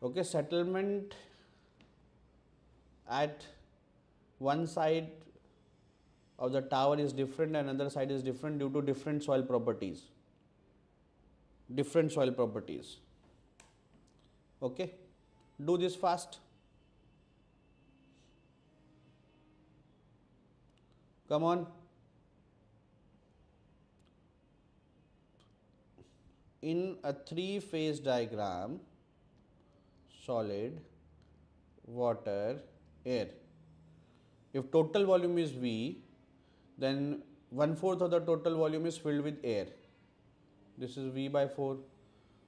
Okay, settlement at one side of the tower is different and another side is different due to different soil properties. Different soil properties. Okay, do this fast. Come on. In a three-phase diagram, solid, water, air. If total volume is V, then 1/4 of the total volume is filled with air. This is V by 4.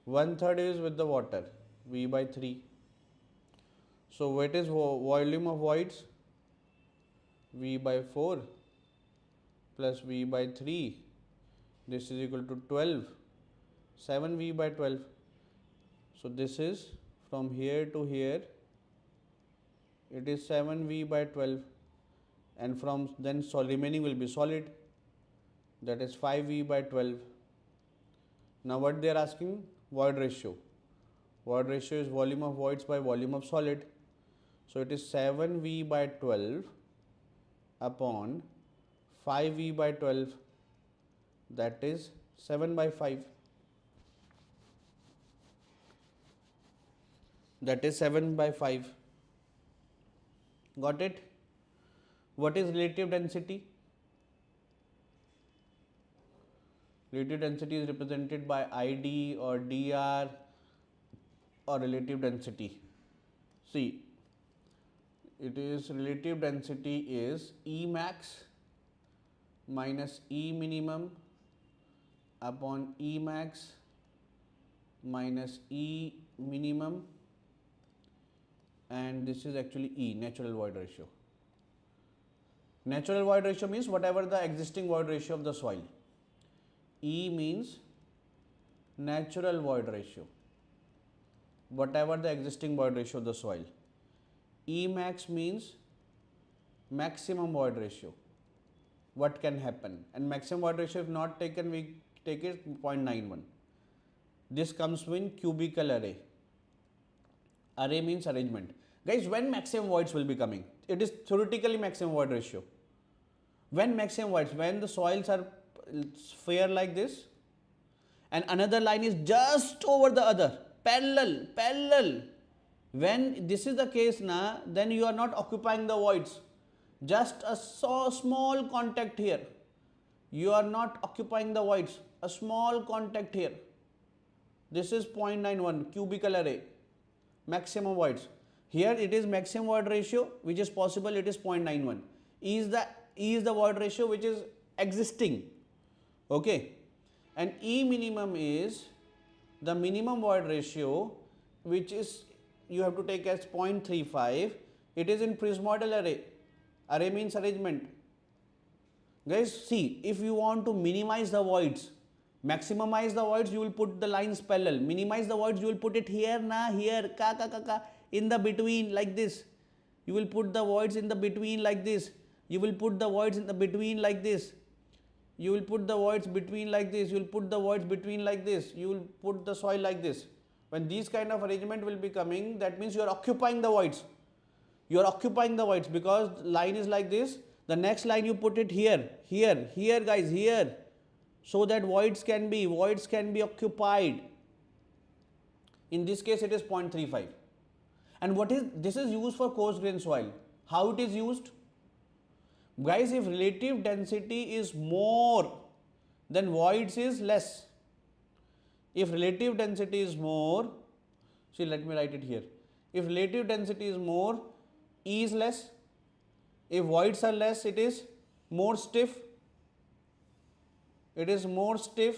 1/3 is with the water, V by 3. So what is volume of voids? V by 4 plus V by 3. This is equal to 12. 7V by 12. So this is from here to here. It is 7V by 12. And from then remaining will be solid. That is 5V by 12. Now what they are asking? Void ratio. Void ratio is volume of voids by volume of solid. So it is 7V by 12 upon 5V by 12. That is 7 by 5. That is 7 by 5. Got it? What is relative density? Relative density is represented by ID or DR or relative density. See, it is relative density is E max minus E minimum upon E max minus E minimum, and this is actually E, natural void ratio. Natural void ratio means whatever the existing void ratio of the soil. E means natural void ratio, whatever the existing void ratio of the soil. E max means maximum void ratio, what can happen, and maximum void ratio if not taken, we take it 0.91. This comes in cubical array. Array means arrangement. Guys, when maximum voids will be coming? It is theoretically maximum void ratio. When maximum voids? When the soils are fair like this and another line is just over the other, parallel. When this is the case now, then you are not occupying the voids. Just a so small contact here. You are not occupying the voids. A small contact here. This is 0.91 cubical array. Maximum voids. Here it is maximum void ratio which is possible, it is 0.91. E is the void ratio which is existing. Okay. And E minimum is the minimum void ratio which is you have to take as 0.35. It is in prismoidal array. Array means arrangement. Guys, see, if you want to minimize the voids, maximize the voids, you will put the lines parallel. Minimize the voids, you will put it here, here, in the between like this. You will put the voids in the between like this. You will put the voids in the between like this. You will put the voids between like this. You will put the voids between like this. You will put the soil like this. When these kind of arrangement will be coming, that means you are occupying the voids. You are occupying the voids because line is like this. The next line you put it here guys, here. So that voids can be occupied. In this case it is 0.35. And this is used for coarse grain soil. How it is used? Guys, if relative density is more, then voids is less. If relative density is more, see, let me write it here. If relative density is more, E is less. If voids are less, it is more stiff. It is more stiff.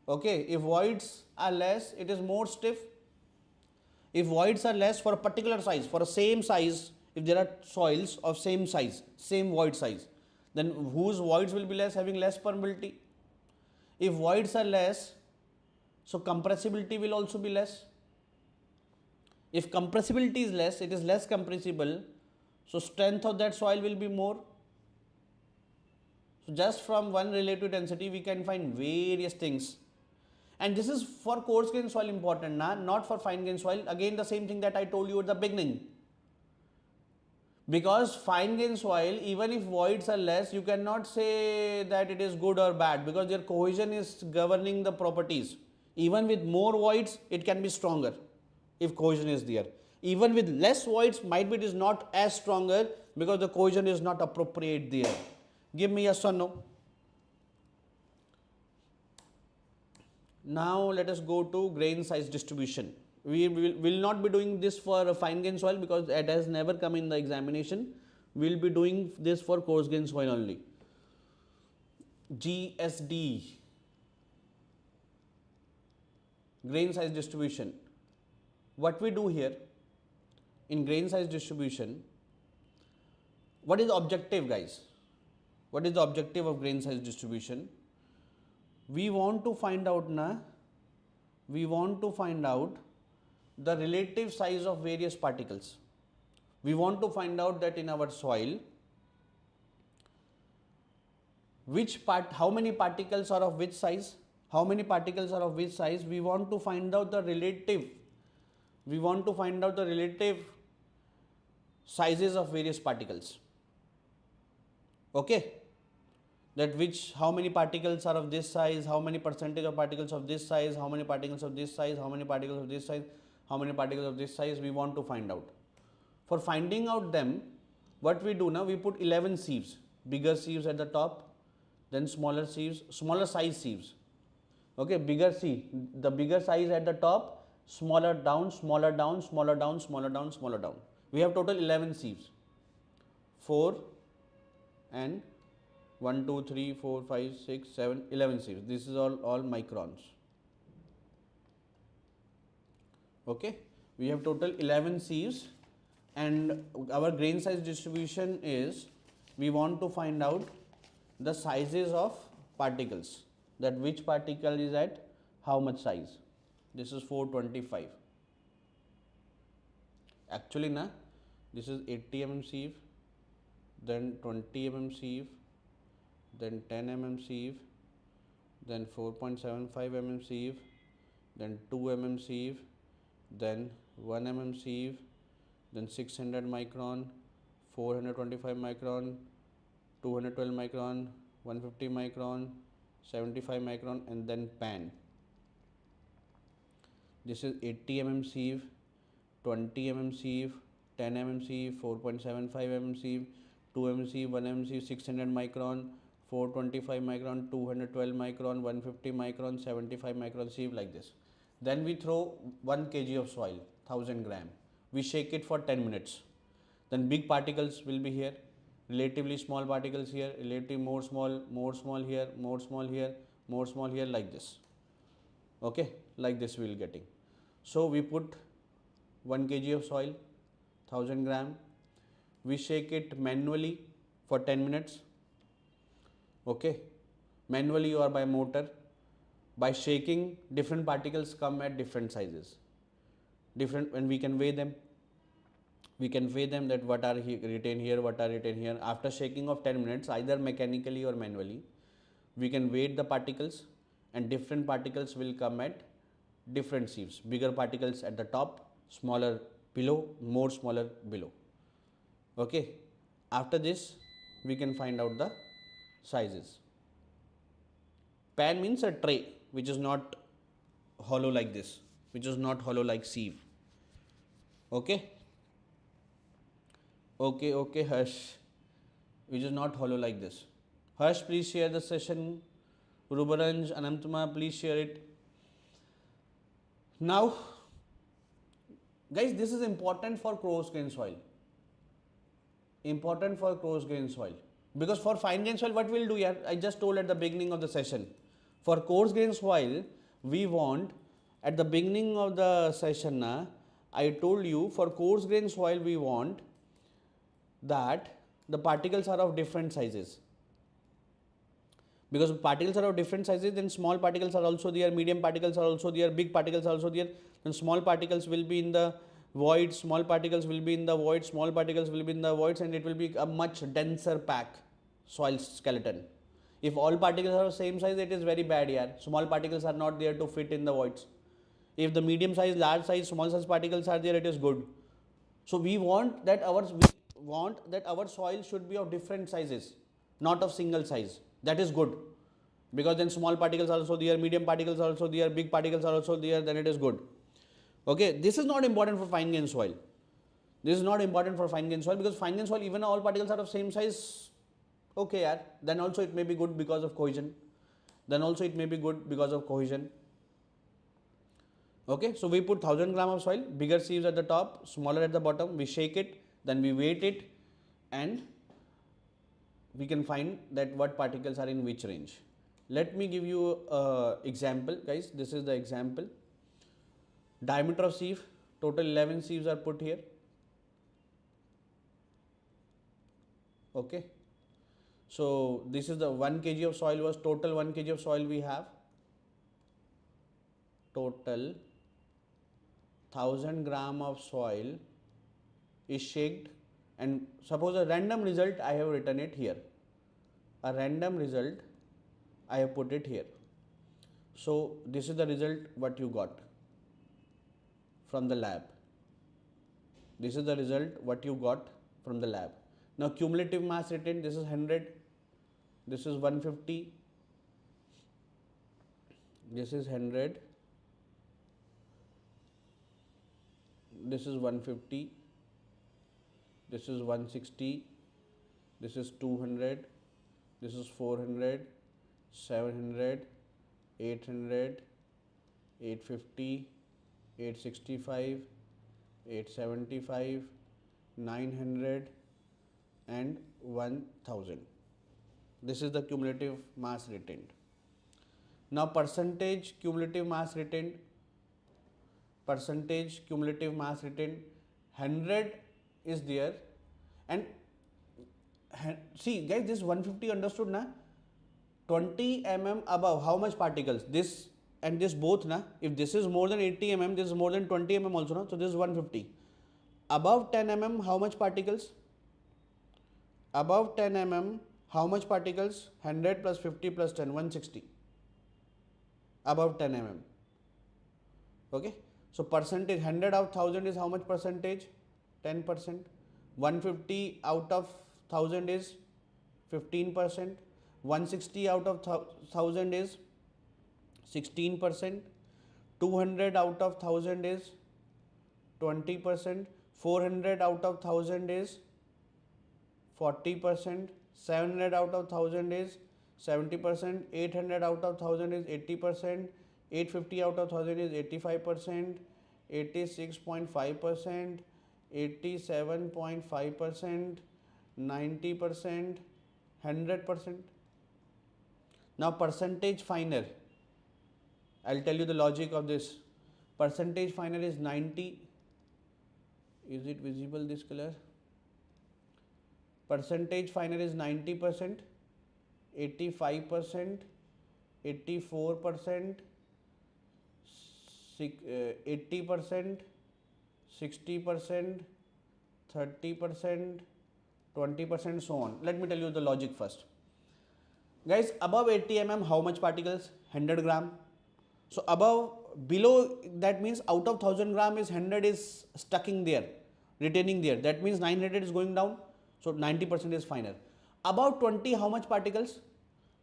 Okay, if voids are less, it is more stiff. If voids are less for a particular size, for a same size, if there are soils of same size, same void size, then whose voids will be less, having less permeability. If voids are less, so compressibility will also be less. If compressibility is less, it is less compressible, so strength of that soil will be more. So just from one relative density, we can find various things. And this is for coarse grain soil important, not for fine grain soil. Again, the same thing that I told you at the beginning. Because fine grain soil, even if voids are less, you cannot say that it is good or bad, because their cohesion is governing the properties. Even with more voids, it can be stronger if cohesion is there. Even with less voids, might be it is not as stronger because the cohesion is not appropriate there. Give me yes or no. Now let us go to grain size distribution. We will not be doing this for fine grain soil because it has never come in the examination. We will be doing this for coarse grain soil only. GSD, grain size distribution. What we do here in grain size distribution, what is the objective, guys? What is the objective of grain size distribution? We want to find out the relative size of various particles. We want to find out that in our soil, how many particles are of which size, we want to find out the relative sizes of various particles. Okay, that how many particles are of this size, how many percentage of particles of this size, how many particles of this size, how many particles of this size, how many particles of this size, we want to find out. For finding out them, what we do now, we put 11 sieves, bigger sieves at the top, then smaller size sieves. Okay, the bigger size at the top, smaller down. We have total 11 sieves. 4 and 1, 2, 3, 4, 5, 6, 7, 11 sieves. This is all microns. Okay, we have total 11 sieves, and our grain size distribution is, we want to find out the sizes of particles, that which particle is at how much size. This is 425. Actually, this is 80 mm sieve, then 20 mm sieve, then 10 mm sieve, then 4.75 mm sieve, then 2 mm sieve, then 1 mm sieve, then 600 micron, 425 micron, 212 micron, 150 micron, 75 micron, and then pan. This is 80 mm sieve, 20 mm sieve, 10 mm sieve, 4.75 mm sieve, 2 mm sieve, 1 mm sieve, 600 micron, 425 micron, 212 micron, 150 micron, 75 micron sieve, like this. Then we throw 1 kg of soil, 1000 gram. We shake it for 10 minutes. Then big particles will be here, relatively small particles here, relatively more small here, more small here, like this. Okay, like this we will getting. So we put 1 kg of soil, 1000 gram. We shake it manually for 10 minutes. Okay, manually or by motor. By shaking, different particles come at different sizes, and we can weigh them. That what are retained here, what are retained here. After shaking of 10 minutes, either mechanically or manually, we can weigh the particles, and different particles will come at different sieves. Bigger particles at the top, smaller below, more smaller below. Okay, after this we can find out the sizes. Pan means a tray which is not hollow like this, which is not hollow like sieve. Okay, Harsh, which is not hollow like this. Harsh, please share the session. Rubaranj, Anantma, please share it. Now, guys, this is important for coarse grain soil. Because for fine grain soil, what we'll do here, I just told at the beginning of the session. For coarse grain soil, we want, at the beginning of the session, I told you for coarse grain soil we want that the particles are of different sizes. Because particles are of different sizes, then small particles are also there, medium particles are also there, big particles are also there. Then small particles will be in the voids, small particles will be in the voids, small particles will be in the voids, and it will be a much denser pack soil skeleton. If all particles are of same size, it is very bad here. Small particles are not there to fit in the voids. If the medium size, large size, small size particles are there, it is good. So we want that our soil should be of different sizes, not of single size. That is good, because then small particles are also there, medium particles are also there, big particles are also there, then it is good. Okay, this is not important for fine grain soil. This is not important for fine grain soil, because fine grain soil, even all particles are of same size, okay, yeah, then also it may be good because of cohesion. Okay, so we put 1000 gram of soil, bigger sieves at the top, smaller at the bottom. We shake it, then we weight it, and we can find that what particles are in which range. Let me give you an example, guys. This is the example. Diameter of sieve, total 11 sieves are put here. Okay, so this is the 1 kg of soil was total 1 kg of soil we have. Total 1000 gram of soil is shaked, and suppose a random result I have written it here. A random result I have put it here. So this is the result what you got from the lab. This is the result what you got from the lab. Now cumulative mass retained, this is 100, this is 150, this is 100, this is 150, this is 160, this is 200, this is 400, 700, 800, 850, 865, 875, 900 and 1000. This is the cumulative mass retained. Now percentage cumulative mass retained. 100 is there, and see guys, this 150 understood na? 20 mm above, how much particles? This and this both na? If this is more than 80 mm, this is more than 20 mm also na? So this is 150. Above 10 mm, how much particles? Above 10 mm, how much particles? 100 plus 50 plus 10, 160. Above 10 mm. Okay. So percentage, 100 out of 1000 is how much percentage? 10%. 150 out of 1000 is 15%. 160 out of 1000 is 16%. 200 out of 1000 is 20%. 400 out of 1000 is 40%. 700 out of 1000 is 70%. 800 out of 1000 is 80%. 850 out of 1000 is 85%, 86.5%, 87.5%, 90%, 100%. Now percentage finer. I'll tell you the logic of this. Percentage finer is 90. Is it visible, this color? Percentage finer is 90%, 85%, 84%, 80%, 60%, 30%, 20%, so on. Let me tell you the logic first. Guys, above 80 mm, how much particles? 100 gram. So below, that means out of 1000 gram is 100 is stucking there, retaining there. That means 900 is going down. So 90% is finer. Above 20, how much particles?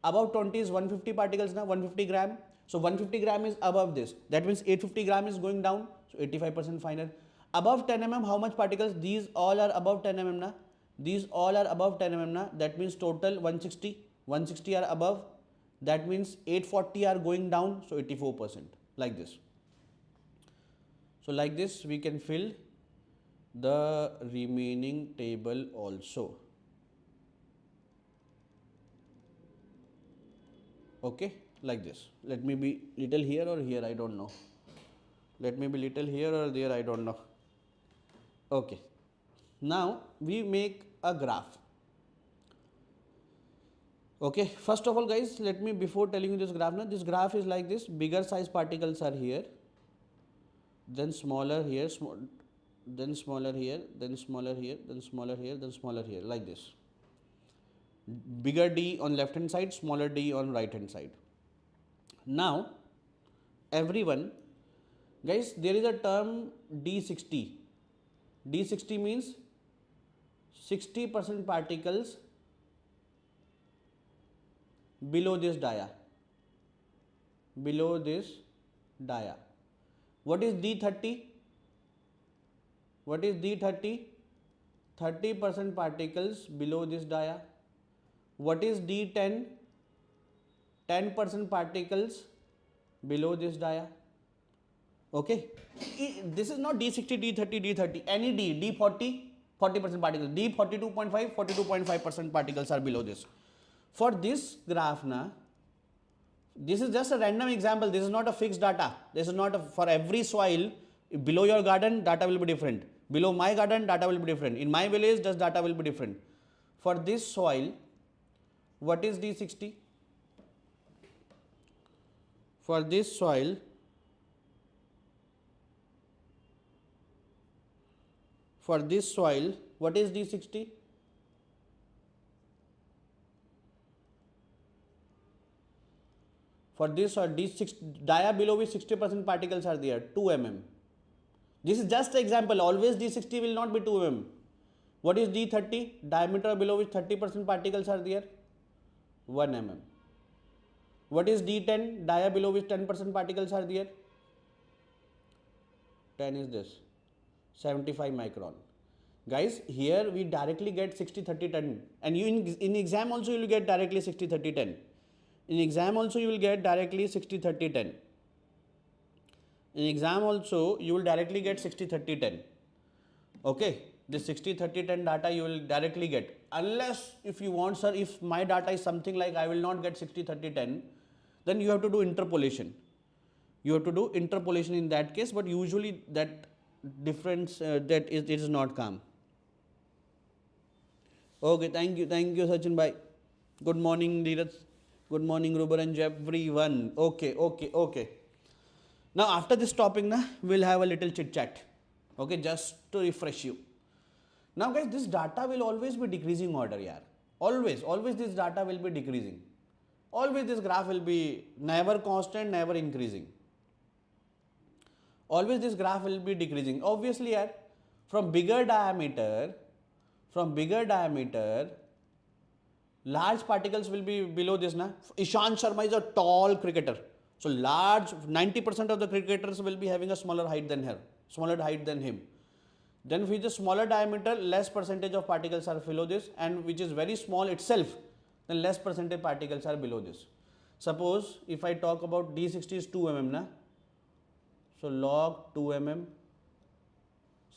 Above 20 is 150 particles now, 150 gram. So 150 gram is above this. That means 850 gram is going down. So 85% finer. Above 10 mm, how much particles? These all are above 10 mm na. These all are above 10 mm na. That means total 160. 160 are above. That means 840 are going down. So 84%. Like this. So like this we can fill the remaining table also. Okay. like this. Let me be little here or here, I don't know. Let me be little here or there, I don't know. Okay. Now we make a graph. Okay, first of all guys, let me, before telling you this graph, now this graph is like this. Bigger size particles are here, then smaller here, then smaller here, then smaller here, then smaller here, then smaller here, like this. Bigger d on left hand side, smaller d on right hand side. Now everyone, guys, there is a term D60. D60 means 60% particles below this dia. Below this dia. What is D30? What is D30? 30% particles below this dia. What is D10? 10% particles below this dia. Okay. This is not D60, D30, D30. Any D, D40, 40% particles. D42.5, 42.5% particles are below this. For this graph, this is just a random example. This is not a fixed data. This is not for every soil. Below your garden, data will be different. Below my garden, data will be different. In my village, just data will be different. For this soil, what is D60? For this soil, what is D60? For this soil, D6 dia below which 60% particles are there, 2 mm. This is just an example. Always D60 will not be 2 mm. What is D30? Diameter below which 30% particles are there, 1 mm. What is D10? Dia below which 10% particles are there? 10 is this, 75 micron. Guys, here we directly get 60-30-10. And you in exam also you will get directly 60-30-10. In exam also you will get directly 60-30-10. In exam also you will directly get 60-30-10. Okay, this 60-30-10 data you will directly get. Unless if you want, sir, if my data is something like I will not get 60-30-10, then you have to do interpolation. You have to do interpolation in that case, but usually that difference it is not come. Okay, thank you, Sachin bhai. Good morning, Dheeraj. Good morning, Rubaranj, everyone. Okay. Now, after this topic, we'll have a little chit chat. Okay, just to refresh you. Now, guys, this data will always be decreasing order, yaar. Always this data will be decreasing. Always this graph will be never constant, never increasing. Always this graph will be decreasing. Obviously, yaar, from bigger diameter, large particles will be below this. Ishant Sharma is a tall cricketer. So large, 90% of the cricketers will be having a smaller height than him. Then with the smaller diameter, less percentage of particles are below this, and which is very small itself, then less percentage particles are below this. Suppose if I talk about D60 is 2 mm, so log 2 mm,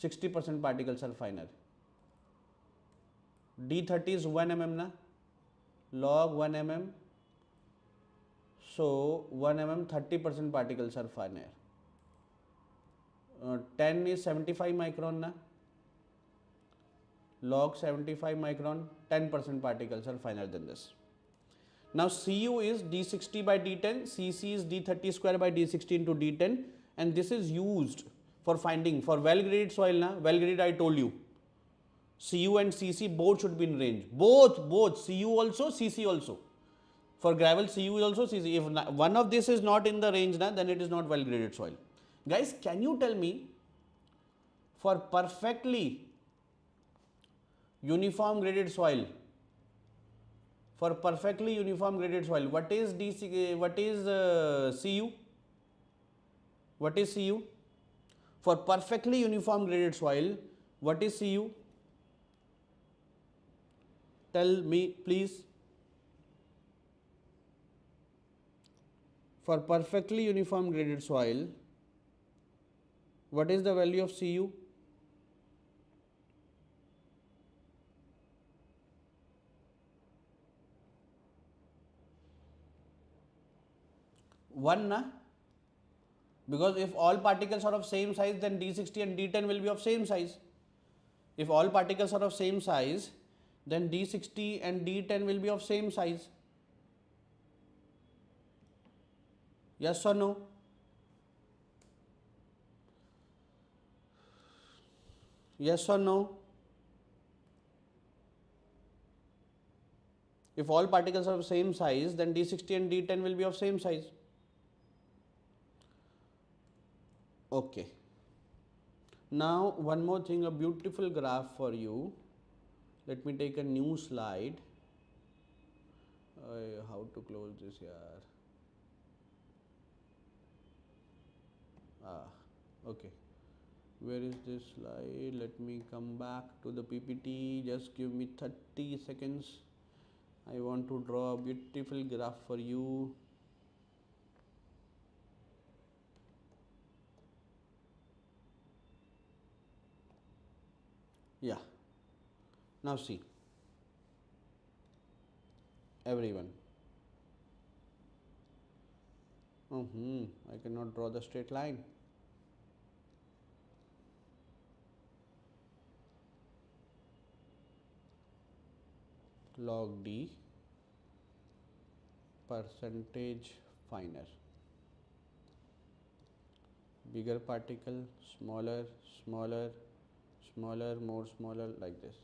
60% particles are finer. D30 is 1 mm, log 1 mm, so 1 mm 30% particles are finer. 10 is 75 micron, log 75 micron, 10% particles are finer than this. Now Cu is D60 by D10, Cc is D30 square by D60 into D10, and this is used for finding for well graded soil. Well graded, I told you, Cu and Cc both should be in range. Both Cu also, Cc also. For gravel, Cu is also Cc. If one of this is not in the range, then it is not well graded soil. Guys, can you tell me, for perfectly uniform graded soil, what is Cu? What is Cu? For perfectly uniform graded soil, what is Cu? Tell me, please. For perfectly uniform graded soil, what is the value of Cu? 1 na, because if all particles are of same size, then D60 and D10 will be of same size. If all particles are of same size, then D60 and D10 will be of same size. Yes or no? Yes or no? If all particles are of same size, then D60 and D10 will be of same size. Okay. Now one more thing, a beautiful graph for you. Let me take a new slide. How to close this here? Okay. Where is this slide? Let me come back to the PPT. Just give me 30 seconds. I want to draw a beautiful graph for you. Yeah. Now see. Everyone. I cannot draw the straight line. Log D percentage finer. Bigger particle, smaller, smaller, smaller, more smaller, like this.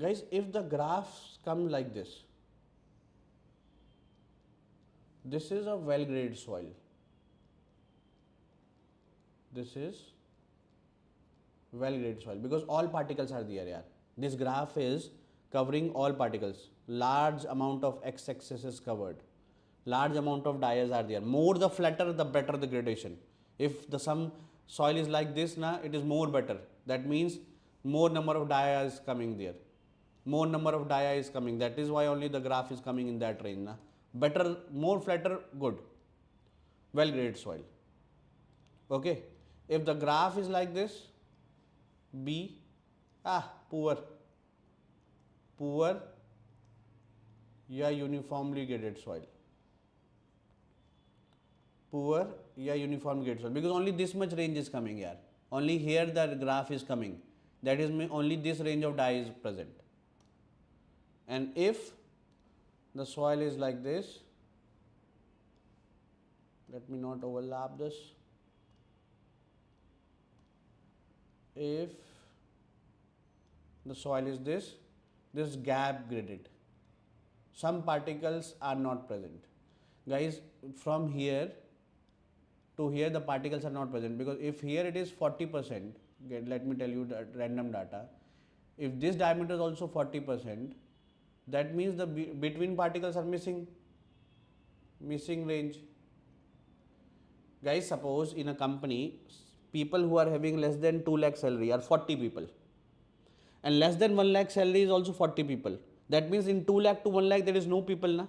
Guys, if the graphs come like this is a well-graded soil. This is well-graded soil because all particles are there. Yeah. This graph is covering all particles. Large amount of x-axis is covered. Large amount of dias are there. More the flatter, the better the gradation. If the some soil is like this, it is more better. That means more number of dia is coming there. More number of dia is coming. That is why only the graph is coming in that range. Better, more flatter, good. Well-graded soil. Okay. If the graph is like this, B, poor, uniformly graded soil. Poor, uniform graded soil, because only this much range is coming here. Only here the graph is coming. That is only this range of dye is present. And if the soil is like this, let me not overlap this. If the soil is this gap graded, some particles are not present. Guys, from here to here the particles are not present, because if here it is 40%, let me tell you that random data, if this diameter is also 40%, that means the between particles are missing range. Guys, suppose in a company, people who are having less than 2 lakh salary are 40 people, and less than 1 lakh salary is also 40 people. That means in 2 lakh to 1 lakh there is no people na.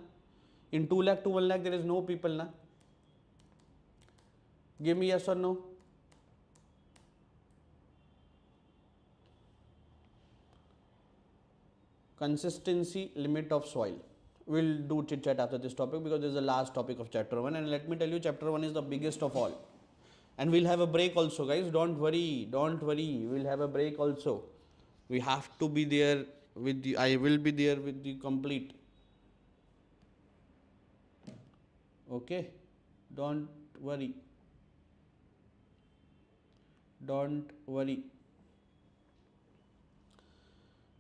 In 2 lakh to 1 lakh there is no people na. Give me yes or no. Consistency limit of soil. We'll do chit chat after this topic because this is the last topic of chapter 1, and let me tell you, chapter 1 is the biggest of all. And we'll have a break also, guys. Don't worry. We'll have a break also. We have to be there with the, I will be there with the complete. Okay. Don't worry.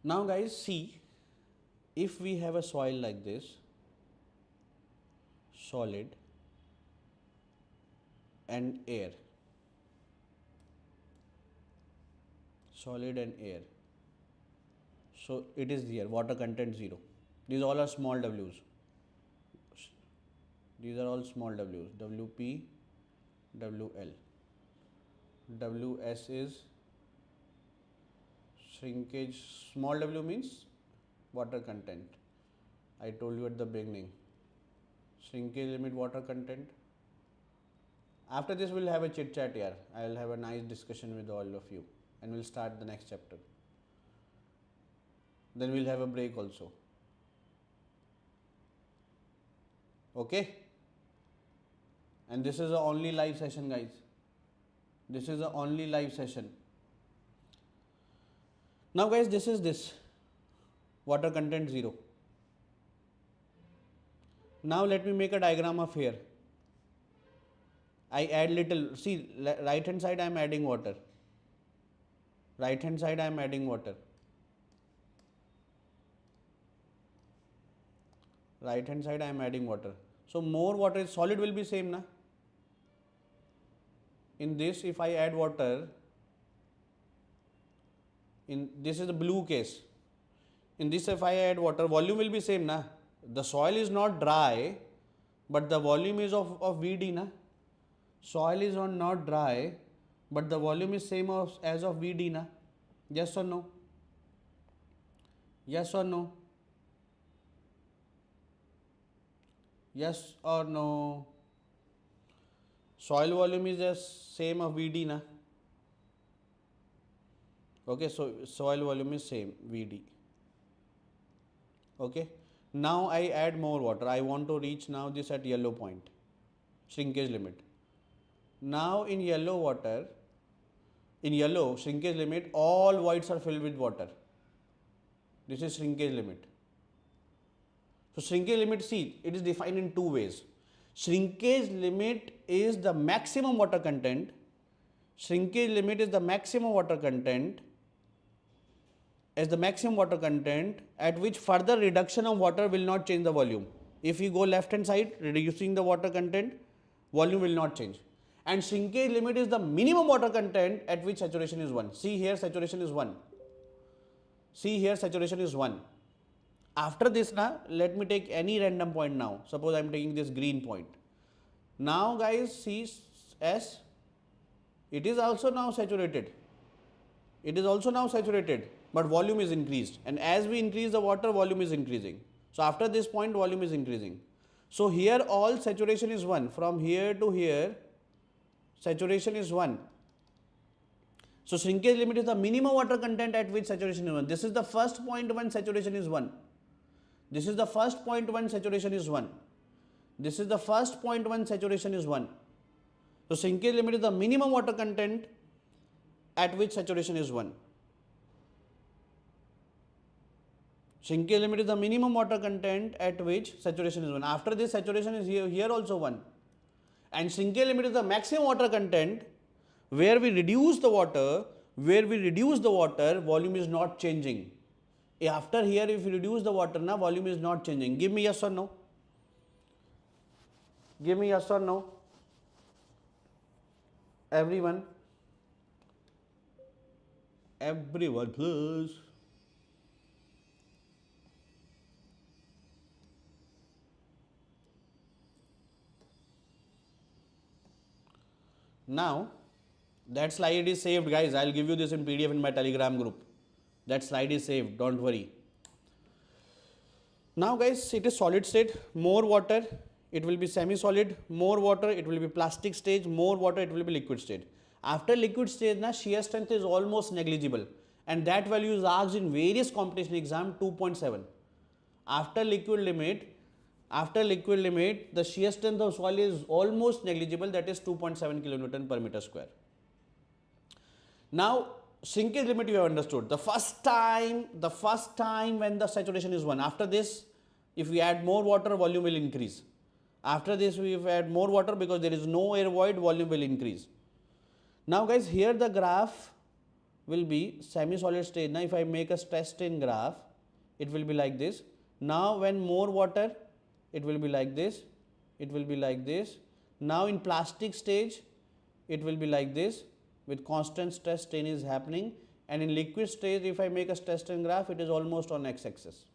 Now guys, see, if we have a soil like this, solid and air, solid and air, so it is here, water content 0. These all are small w's. These are all small w's. WP, WL. WS is shrinkage. Small w means water content. I told you at the beginning. Shrinkage limit, water content. After this we'll have a chit chat here. I'll have a nice discussion with all of you, and we'll start the next chapter. Then we'll have a break also. Okay. And this is the only live session, guys. This is the only live session. Now guys, this is this. Water content 0. Now let me make a diagram of here. I add little, see right hand side I am adding water. Right hand side I am adding water. Right hand side I am adding water. So more water is solid will be same na. In this if I add water, in this is the blue case. In this if I add water, volume will be same na. The soil is not dry, but the volume is of VD na. Soil is not dry, but the volume is same as of VD na. Yes or no? Yes or no? Yes or no? Soil volume is just same of VD na. Okay, so soil volume is same VD. Okay. Now I add more water. I want to reach now this at yellow point, shrinkage limit. Now in yellow water, in yellow shrinkage limit, all voids are filled with water. This is shrinkage limit. So shrinkage limit, see, it is defined in two ways. Shrinkage limit is the maximum water content. Shrinkage limit is the maximum water content at which further reduction of water will not change the volume. If you go left hand side, reducing the water content, volume will not change. And shrinkage limit is the minimum water content at which saturation is 1. See here saturation is 1. See here saturation is 1. After this now, let me take any random point now. Suppose I am taking this green point. Now guys, see S, it is also now saturated. It is also now saturated, but volume is increased. And as we increase the water, volume is increasing. So after this point, volume is increasing. So here all saturation is 1. From here to here, saturation is 1. So shrinkage limit is the minimum water content at which saturation is 1. This is the first point when saturation is 1. This is the first point when saturation is 1. This is the first point when saturation is 1. So shrinkage limit is the minimum water content at which saturation is 1. Shrinkage limit is the minimum water content at which saturation is 1. After this saturation is here also 1. And shrinkage limit is the maximum water content where we reduce the water, volume is not changing. After here if you reduce the water, now volume is not changing. Give me yes or no. Give me yes or no. Everyone. Everyone please. Now that slide is saved, guys. I'll give you this in PDF in my Telegram group. That slide is saved, don't worry. Now guys, it is solid state, more water, it will be semi-solid, more water, it will be plastic stage, more water, it will be liquid state. After liquid stage, na, shear strength is almost negligible, and that value is asked in various competition exam 2.7. After liquid limit, the shear strength of soil is almost negligible, that is 2.7 kilonewton per meter square. Now, shrinkage limit you have understood. The first time when the saturation is 1. After this, if we add more water, volume will increase. After this, we add more water because there is no air void, volume will increase. Now guys, here the graph will be semi-solid state. Now if I make a stress strain graph, it will be like this. Now when more water, it will be like this. It will be like this. Now in plastic stage, it will be like this. With constant stress strain is happening, and in liquid stage if I make a stress strain graph, it is almost on x-axis.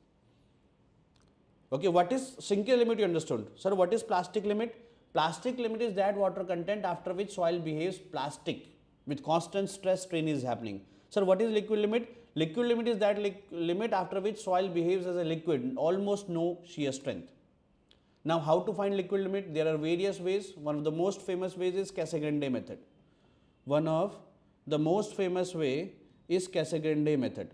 Okay, what is shrinkage limit you understood? Sir, what is plastic limit? Plastic limit is that water content after which soil behaves plastic with constant stress strain is happening. Sir, what is liquid limit? Liquid limit is that limit after which soil behaves as a liquid, almost no shear strength. Now how to find liquid limit? There are various ways. One of the most famous ways is Casagrande method. One of the most famous way is Casagrande method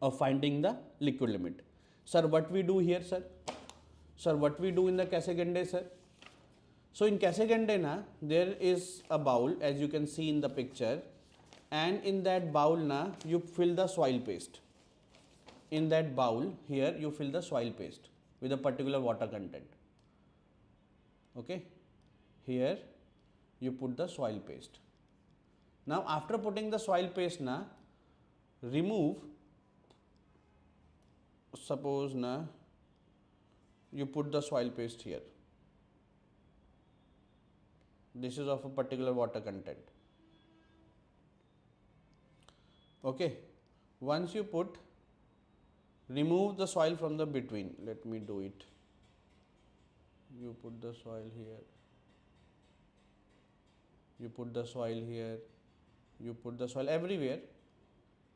of finding the liquid limit. Sir, what we do here, sir? Sir, what we do in the Casagrande, sir? So in Kasegande na, there is a bowl as you can see in the picture, and in that bowl na you fill the soil paste. In that bowl here you fill the soil paste with a particular water content. Okay, here you put the soil paste. Now after putting the soil paste na, remove, suppose na you put the soil paste here. This is of a particular water content. Okay, once you put, remove the soil from the between. Let me do it. You put the soil here. You put the soil here. You put the soil everywhere.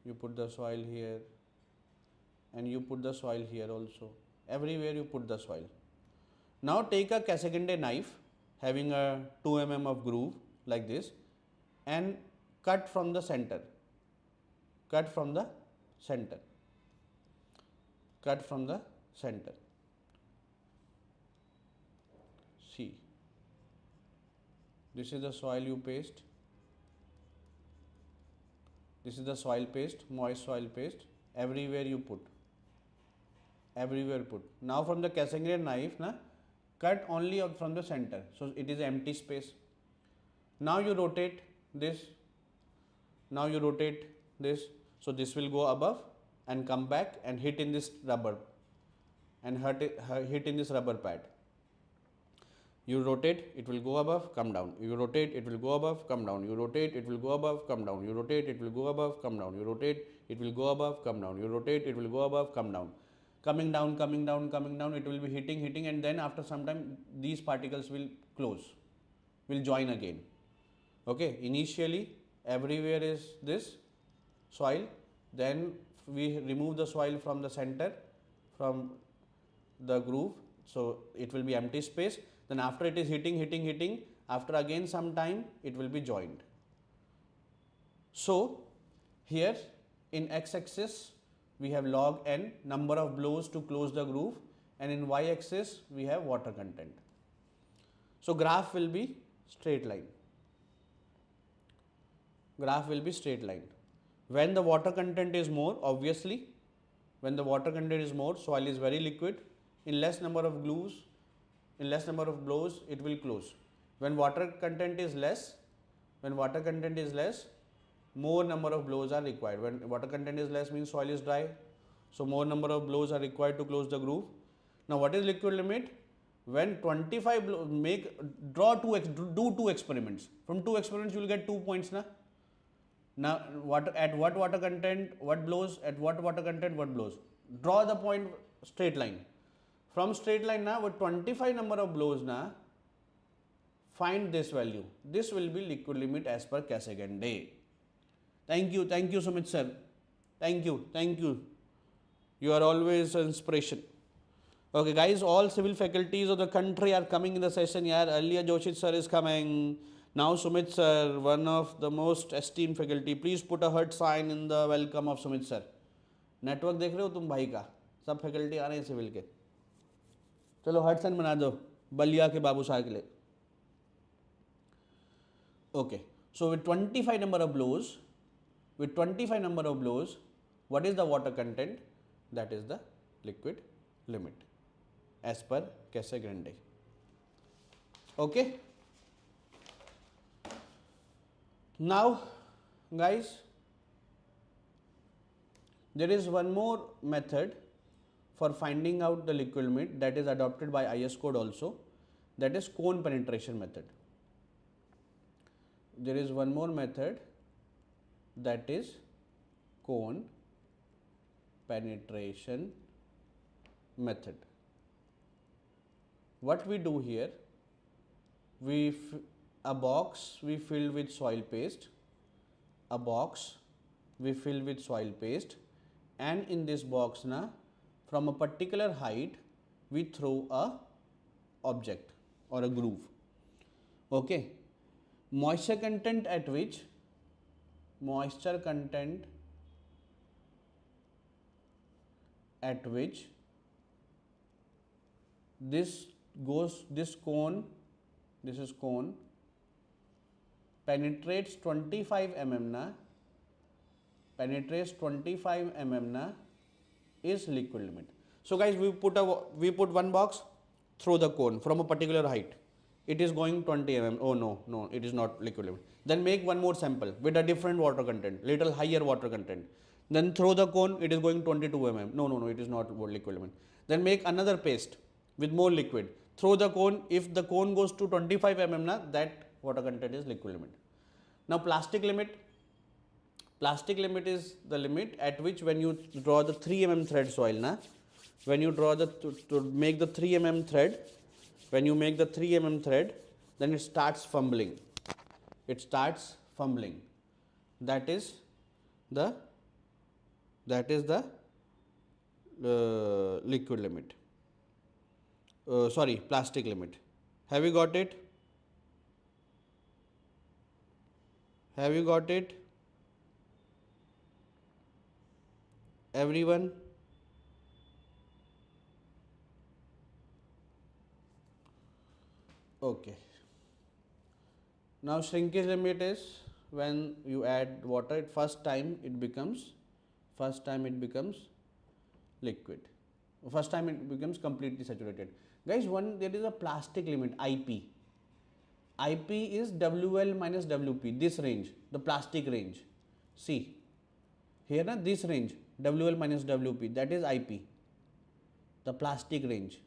You put the soil here. And you put the soil here also. Everywhere you put the soil. Now take a Kasegande knife having a 2 mm of groove like this and cut from the center. Cut from the center. Cut from the center. See, this is the soil you paste. This is the soil paste, moist soil paste. Everywhere you put. Everywhere put. Now from the Kasegande knife, na, cut only from the center. So it is empty space. Now you rotate this. Now you rotate this. So this will go above and come back and hit in this rubber and hit in this rubber pad. You rotate, it will go above, come down. You rotate, it will go above, come down. You rotate, it will go above, come down. You rotate, it will go above, come down. You rotate, it will go above, come down. You rotate, it will go above, come down. Coming down, coming down, coming down, it will be hitting, and then after some time these particles will close, will join again. Okay, initially everywhere is this soil, then we remove the soil from the center, from the groove, so it will be empty space. Then after it is hitting, after again some time it will be joined. So here in x-axis we have log n, number of blows to close the groove, and in y-axis we have water content. So graph will be straight line. Graph will be straight line. When the water content is more, obviously, when the water content is more, soil is very liquid. In less number of blows, it will close. When water content is less, more number of blows are required. When water content is less means soil is dry, so more number of blows are required to close the groove. Now what is liquid limit? When 25 blows, do 2 experiments. From 2 experiments you will get 2 points. Now at what water content what blows, at what water content what blows. Draw the point straight line. From straight line now with 25 number of blows now, find this value. This will be liquid limit as per Kasegande. Thank you Sumit sir. Thank you. You are always an inspiration. Okay guys, all civil faculties of the country are coming in the session. Yeah, earlier Joshit sir is coming. Now Sumit sir, one of the most esteemed faculty. Please put a heart sign in the welcome of Sumit sir. Network देख रहे हो तुम भाई का? सब faculty आ रहे हैं civil के. चलो heart sign बना दो बलिया के बाबू साहब के लिए. Okay, so with 25 number of blows, what is the water content? That is the liquid limit as per Kasegande. Okay. Now guys, there is one more method for finding out the liquid limit that is adopted by IS code also, that is cone penetration method. There is one more method, that is cone penetration method. What we do here, a box we fill with soil paste, and in this box from a particular height we throw a object or a groove. Okay, moisture content at which this cone this is cone, penetrates 25 mm na, penetrates 25 mm na, is liquid limit. So guys, we put one box through the cone from a particular height. It is going 20 mm. Oh no, it is not liquid limit. Then make one more sample with a different water content, little higher water content. Then throw the cone, it is going 22 mm. No, it is not liquid limit. Then make another paste with more liquid. Throw the cone, if the cone goes to 25 mm na, that water content is liquid limit. Now plastic limit. Plastic limit is the limit at which when you draw the 3 mm thread soil na, when you draw the to make the 3 mm thread, when you make the 3 mm thread, then it starts fumbling. It starts fumbling. That is the liquid limit. Sorry, plastic limit. Have you got it? Have you got it? Everyone? Okay. Now shrinkage limit is when you add water, first time it becomes liquid. First time it becomes completely saturated. Guys, there is a plastic limit, IP. IP is WL minus WP, this range, the plastic range. See, here na, this range, WL minus WP, that is IP, the plastic range,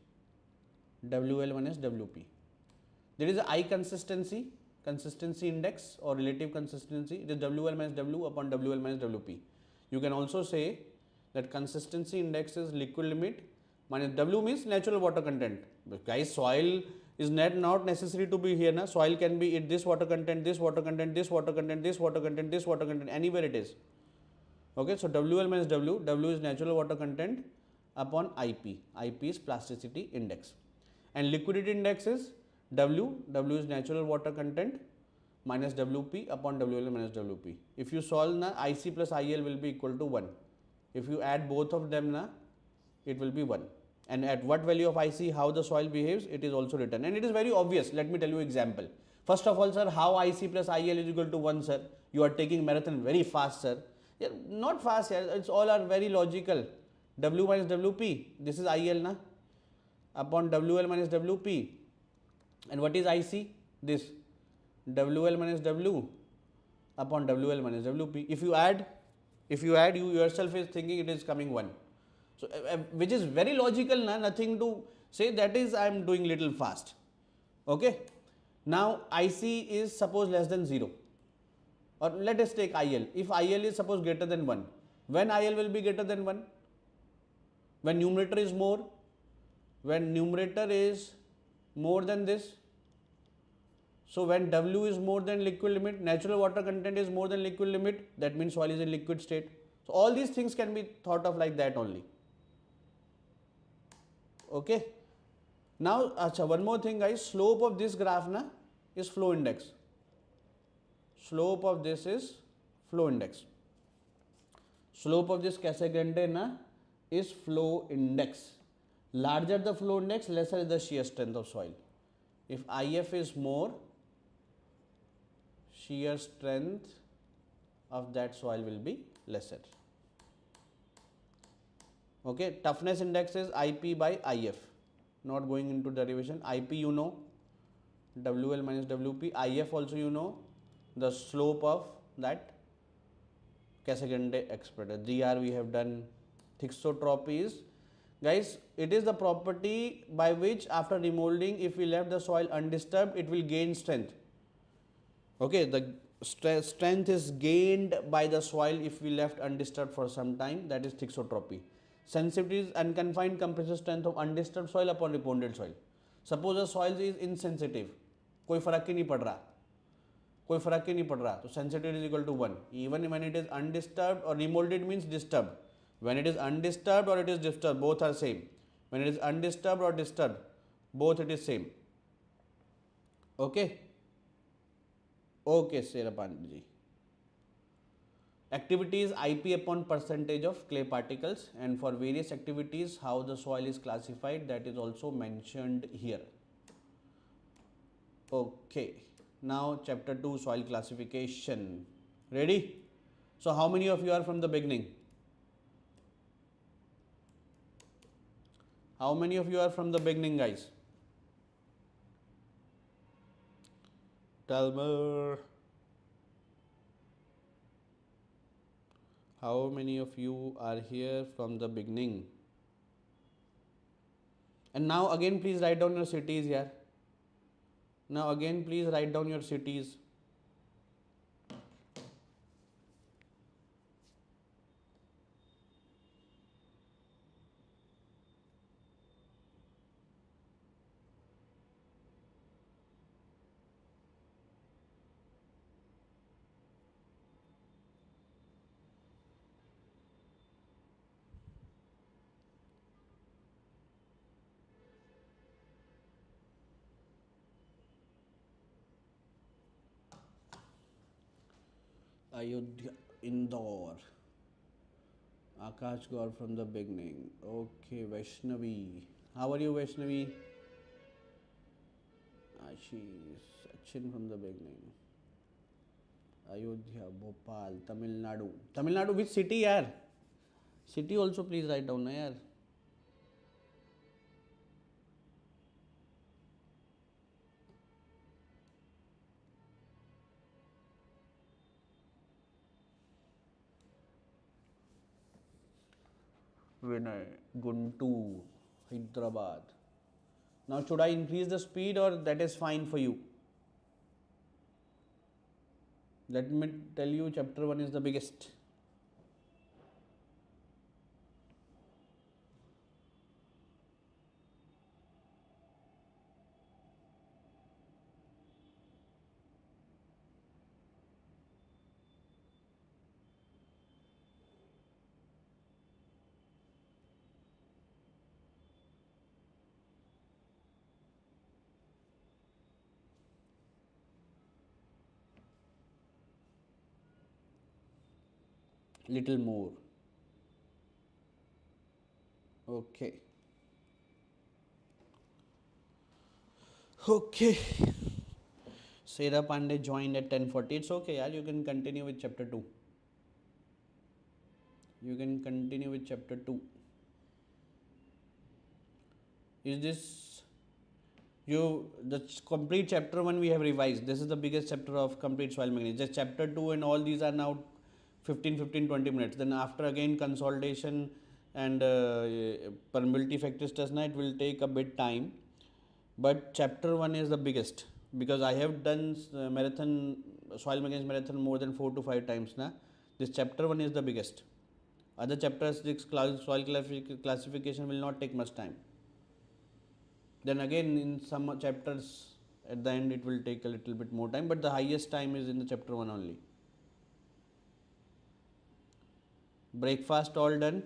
WL minus WP. There is a I consistency index or relative consistency, it is WL minus W upon WL minus WP. You can also say that consistency index is liquid limit minus W means natural water content. But guys, soil is not necessary to be here. Na? Soil can be this water content, this water content, this water content, this water content, this water content, anywhere it is. Okay, so WL minus W is natural water content upon IP. IP is plasticity index. And liquidity index is W is natural water content minus WP upon WL minus WP. If you solve na, IC plus IL will be equal to 1. If you add both of them na, it will be 1. And at what value of IC, how the soil behaves, it is also written. And it is very obvious. Let me tell you example. First of all, sir, how IC plus IL is equal to 1, sir? You are taking marathon very fast, sir. Yeah, not fast, yeah. It's all are very logical. W minus WP, this is IL na, upon WL minus WP. And what is IC? This WL minus W upon WL minus WP. If you add, you yourself is thinking it is coming 1. So, which is very logical, na? Nothing to say, that is I am doing little fast. Okay. Now, IC is suppose less than 0. Or let us take IL. If IL is suppose greater than 1. When IL will be greater than 1? When numerator is more? When numerator is more than this? So, when W is more than liquid limit, natural water content is more than liquid limit, that means soil is in liquid state. So, all these things can be thought of like that only. Okay. Now, one more thing guys, slope of this graph na, is flow index. Slope of this is flow index. Slope of this Casagrande na is flow index. Larger the flow index, lesser is the shear strength of soil. If IF is more, shear strength of that soil will be lesser. Okay, toughness index is IP by IF. Not going into derivation. IP you know, WL minus WP. IF also you know, the slope of that Casagrande expression. GR we have done. Thixotropy is, guys, it is the property by which after remolding, if we left the soil undisturbed, it will gain strength. Okay, the strength is gained by the soil if we left undisturbed for some time, that is thixotropy. Sensitivity is unconfined compressive strength of undisturbed soil upon repondered soil. Suppose the soil is insensitive, कोई फर्क ही नहीं पड़ रहा, तो sensitivity is equal to 1. Even when it is undisturbed or remolded means disturbed. When it is undisturbed or it is disturbed, both are same. When it is undisturbed or disturbed, both it is same. Okay. Okay, Serapandi. Activities IP upon percentage of clay particles, and for various activities how the soil is classified, that is also mentioned here. Okay. Now chapter 2 soil classification. Ready? So how many of you are from the beginning? How many of you are from the beginning, guys? Tell me. How many of you are here from the beginning? And now again please write down your cities here. Now again please write down your cities. Ayodhya, Indore. Akash Gaur from the beginning. Okay, Vaishnavi. How are you, Vaishnavi? Ashish, Sachin from the beginning. Ayodhya, Bhopal, Tamil Nadu. Tamil Nadu, which city, yaar? City also please write down, na, yaar. Vinay, Guntur, Hyderabad. Now, should I increase the speed or that is fine for you? Let me tell you, chapter 1 is the biggest. Little more. Okay. Okay. Sera Pandey joined at 10:40. It's okay, yaar. You can continue with chapter 2. You can continue with chapter 2. Is this you the complete chapter 1 we have revised? This is the biggest chapter of complete soil mechanics. Just chapter 2 and all these are now 15, 20 minutes. Then after again consolidation and permeability factors test, it will take a bit time. But chapter 1 is the biggest because I have done marathon soil mechanics marathon more than 4 to 5 times now. This chapter 1 is the biggest. Other chapters, soil classification will not take much time. Then again in some chapters at the end it will take a little bit more time, but the highest time is in the chapter 1 only. Breakfast all done?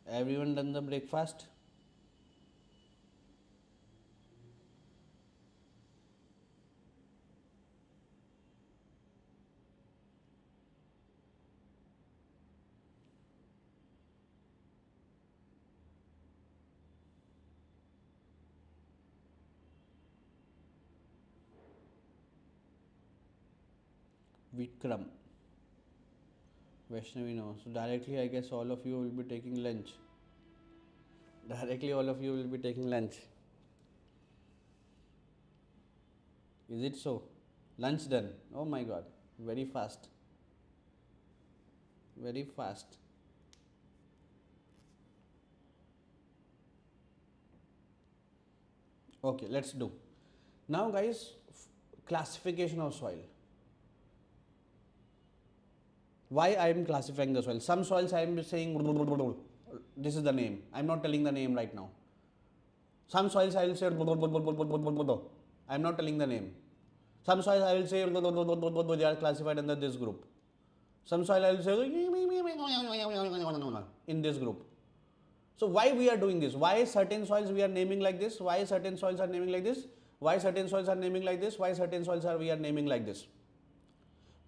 Everyone done the breakfast? Vikram. Vaishnavi no. So directly I guess all of you will be taking lunch. Directly all of you will be taking lunch. Is it so? Lunch done. Oh my god. Very fast. Very fast. Okay, let's do. Now guys, classification of soil. Why I am classifying the soil? Some soils I am saying this is the name. I am not telling the name right now. Some soils I will say I am not telling the name. Some soils I will say they are classified under this group. Some soil I will say in this group. So why we are doing this? Why certain soils we are naming like this? Why certain soils are naming like this? Why certain soils are naming like this? Why certain soils are we are naming like this?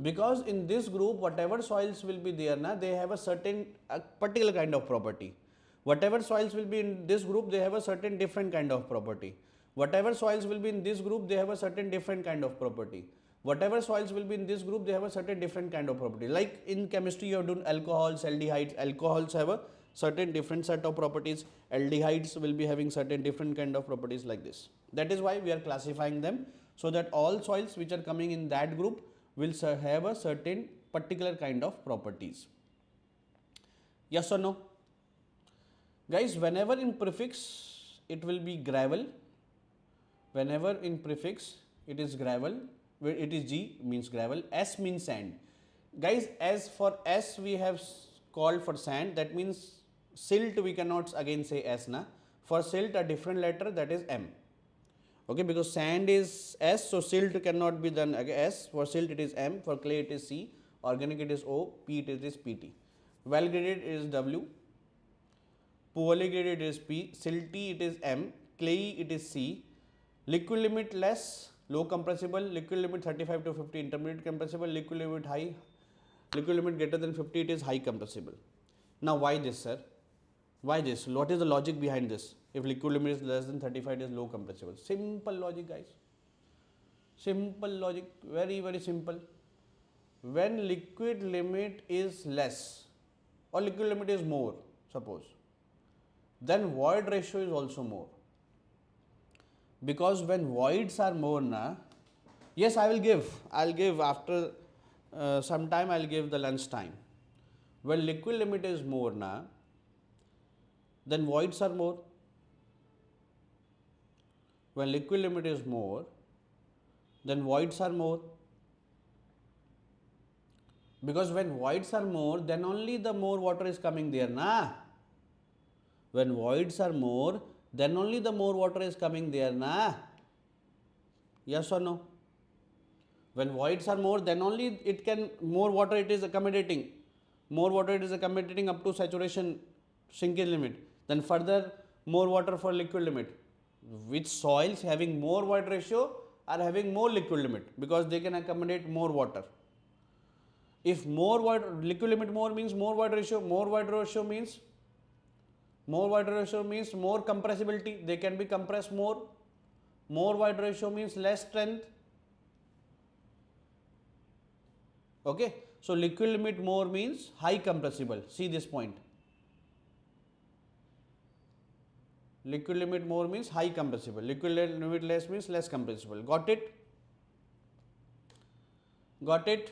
Because in this group, whatever soils will be there, na, they have a certain particular kind of property. Whatever soils will be in this group, they have a certain different kind of property. Whatever soils will be in this group, they have a certain different kind of property. Whatever soils will be in this group, they have a certain different kind of property. Like in chemistry, you have done alcohols, aldehydes. Alcohols have a certain different set of properties. Aldehydes will be having certain different kind of properties like this. That is why we are classifying them, so that all soils which are coming in that group will have a certain particular kind of properties. Yes or no? Guys, whenever in prefix it will be gravel, whenever in prefix it is gravel, where it is G means gravel, S means sand. Guys, as for S we have called for sand, that means silt we cannot again say S na. For silt a different letter, that is M. Okay, because sand is S, so silt cannot be done S. For silt it is M, for clay it is C, organic it is O, peat it is PT. Well graded it is W, poorly graded it is P, silty it is M, clayey it is C, liquid limit less, low compressible, liquid limit 35 to 50 intermediate compressible, liquid limit high, liquid limit greater than 50 it is high compressible. Now why this, sir? Why this? What is the logic behind this? If liquid limit is less than 35, it is low compressible. Simple logic, guys. Simple logic, very, very simple. When liquid limit is less or liquid limit is more, suppose, then void ratio is also more. Because when voids are more, na, yes, I'll give after some time, I'll give the lunch time. When liquid limit is more, na, then voids are more. When liquid limit is more, then voids are more. Because when voids are more, then only the more water is coming there, na. When voids are more, then only the more water is coming there, na. Yes or no? When voids are more, then only it can, more water it is accommodating. More water it is accommodating up to saturation shrinkage limit. Then further more water for liquid limit. Which soils having more void ratio are having more liquid limit, because they can accommodate more water. If more void, liquid limit more means more void ratio, more void ratio means more compressibility, they can be compressed more. More void ratio means less strength. Okay, so liquid limit more means high compressible. See this point. Liquid limit more means high compressible. Liquid limit less means less compressible. Got it? Got it?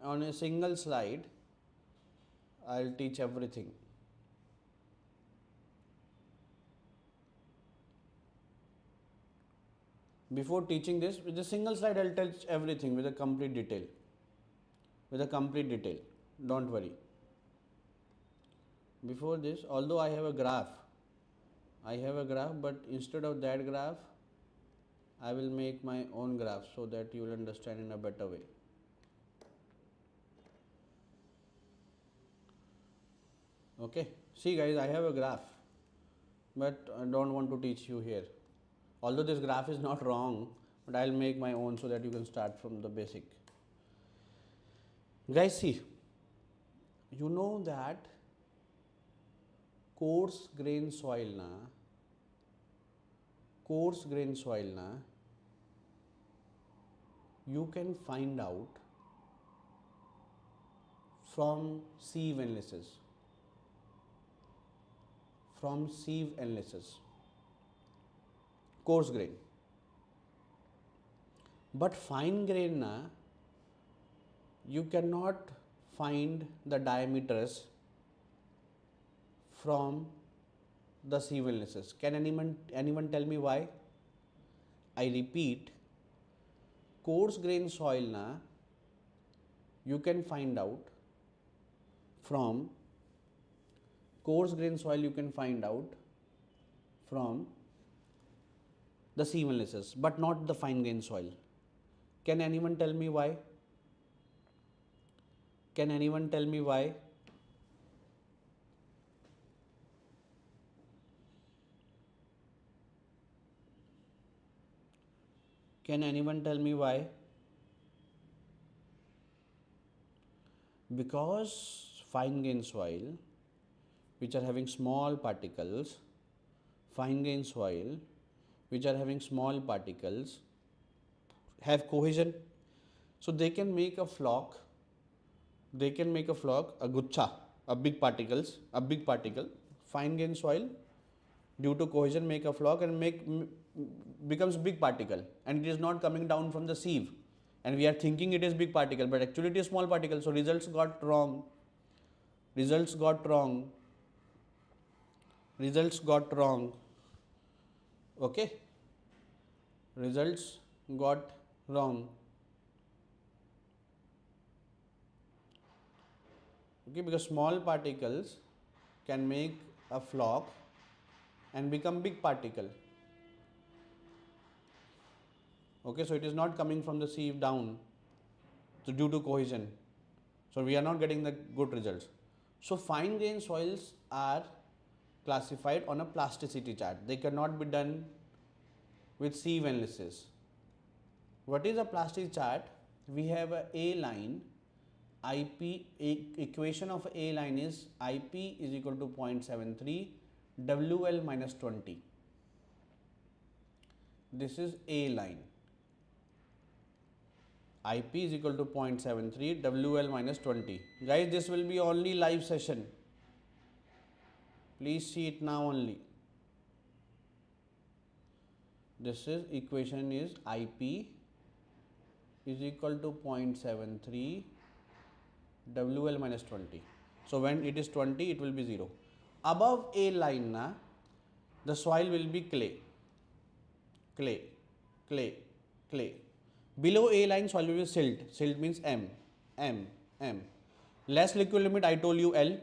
On a single slide, I'll teach everything. Before teaching this, with a single slide, I'll touch everything with a complete detail. Don't worry. Before this, although I have a graph, but instead of that graph, I will make my own graph so that you will understand in a better way. Okay, see guys, I have a graph, but I don't want to teach you here. Although this graph is not wrong, but I'll make my own so that you can start from the basic. Guys, see, you know that coarse grain soil na, you can find out from sieve analysis. Coarse grain. But fine grain na, you cannot find the diameters from the sieve analysis. Can anyone tell me why? I repeat, coarse grain soil na, you can find out from the sieve analysis, but not the fine grain soil. Can anyone tell me why? Can anyone tell me why? Because fine grain soil, which are having small particles, fine grain soil, which are having small particles, have cohesion. So they can make a flock, a gucha, a big particle, fine grain soil, due to cohesion make a flock and becomes big particle, and it is not coming down from the sieve, and we are thinking it is big particle, but actually it is small particle. So results got wrong. Okay, results got wrong. Okay, because small particles can make a flock and become big particle. Okay, so it is not coming from the sieve down, so due to cohesion, so we are not getting the good results. So fine grain soils are classified on a plasticity chart. They cannot be done with sieve analysis. What is a plasticity chart? We have a line, IP, equation of a line is IP is equal to 0.73 WL minus 20. This is a line. IP is equal to 0.73 WL minus 20. Guys, this will be only live session. Please see it now only. This is equation is IP is equal to 0.73 WL minus 20. So when it is 20, it will be 0. Above a line, the soil will be clay. Below a line, soil will be silt. Silt means M. Less liquid limit, I told you L.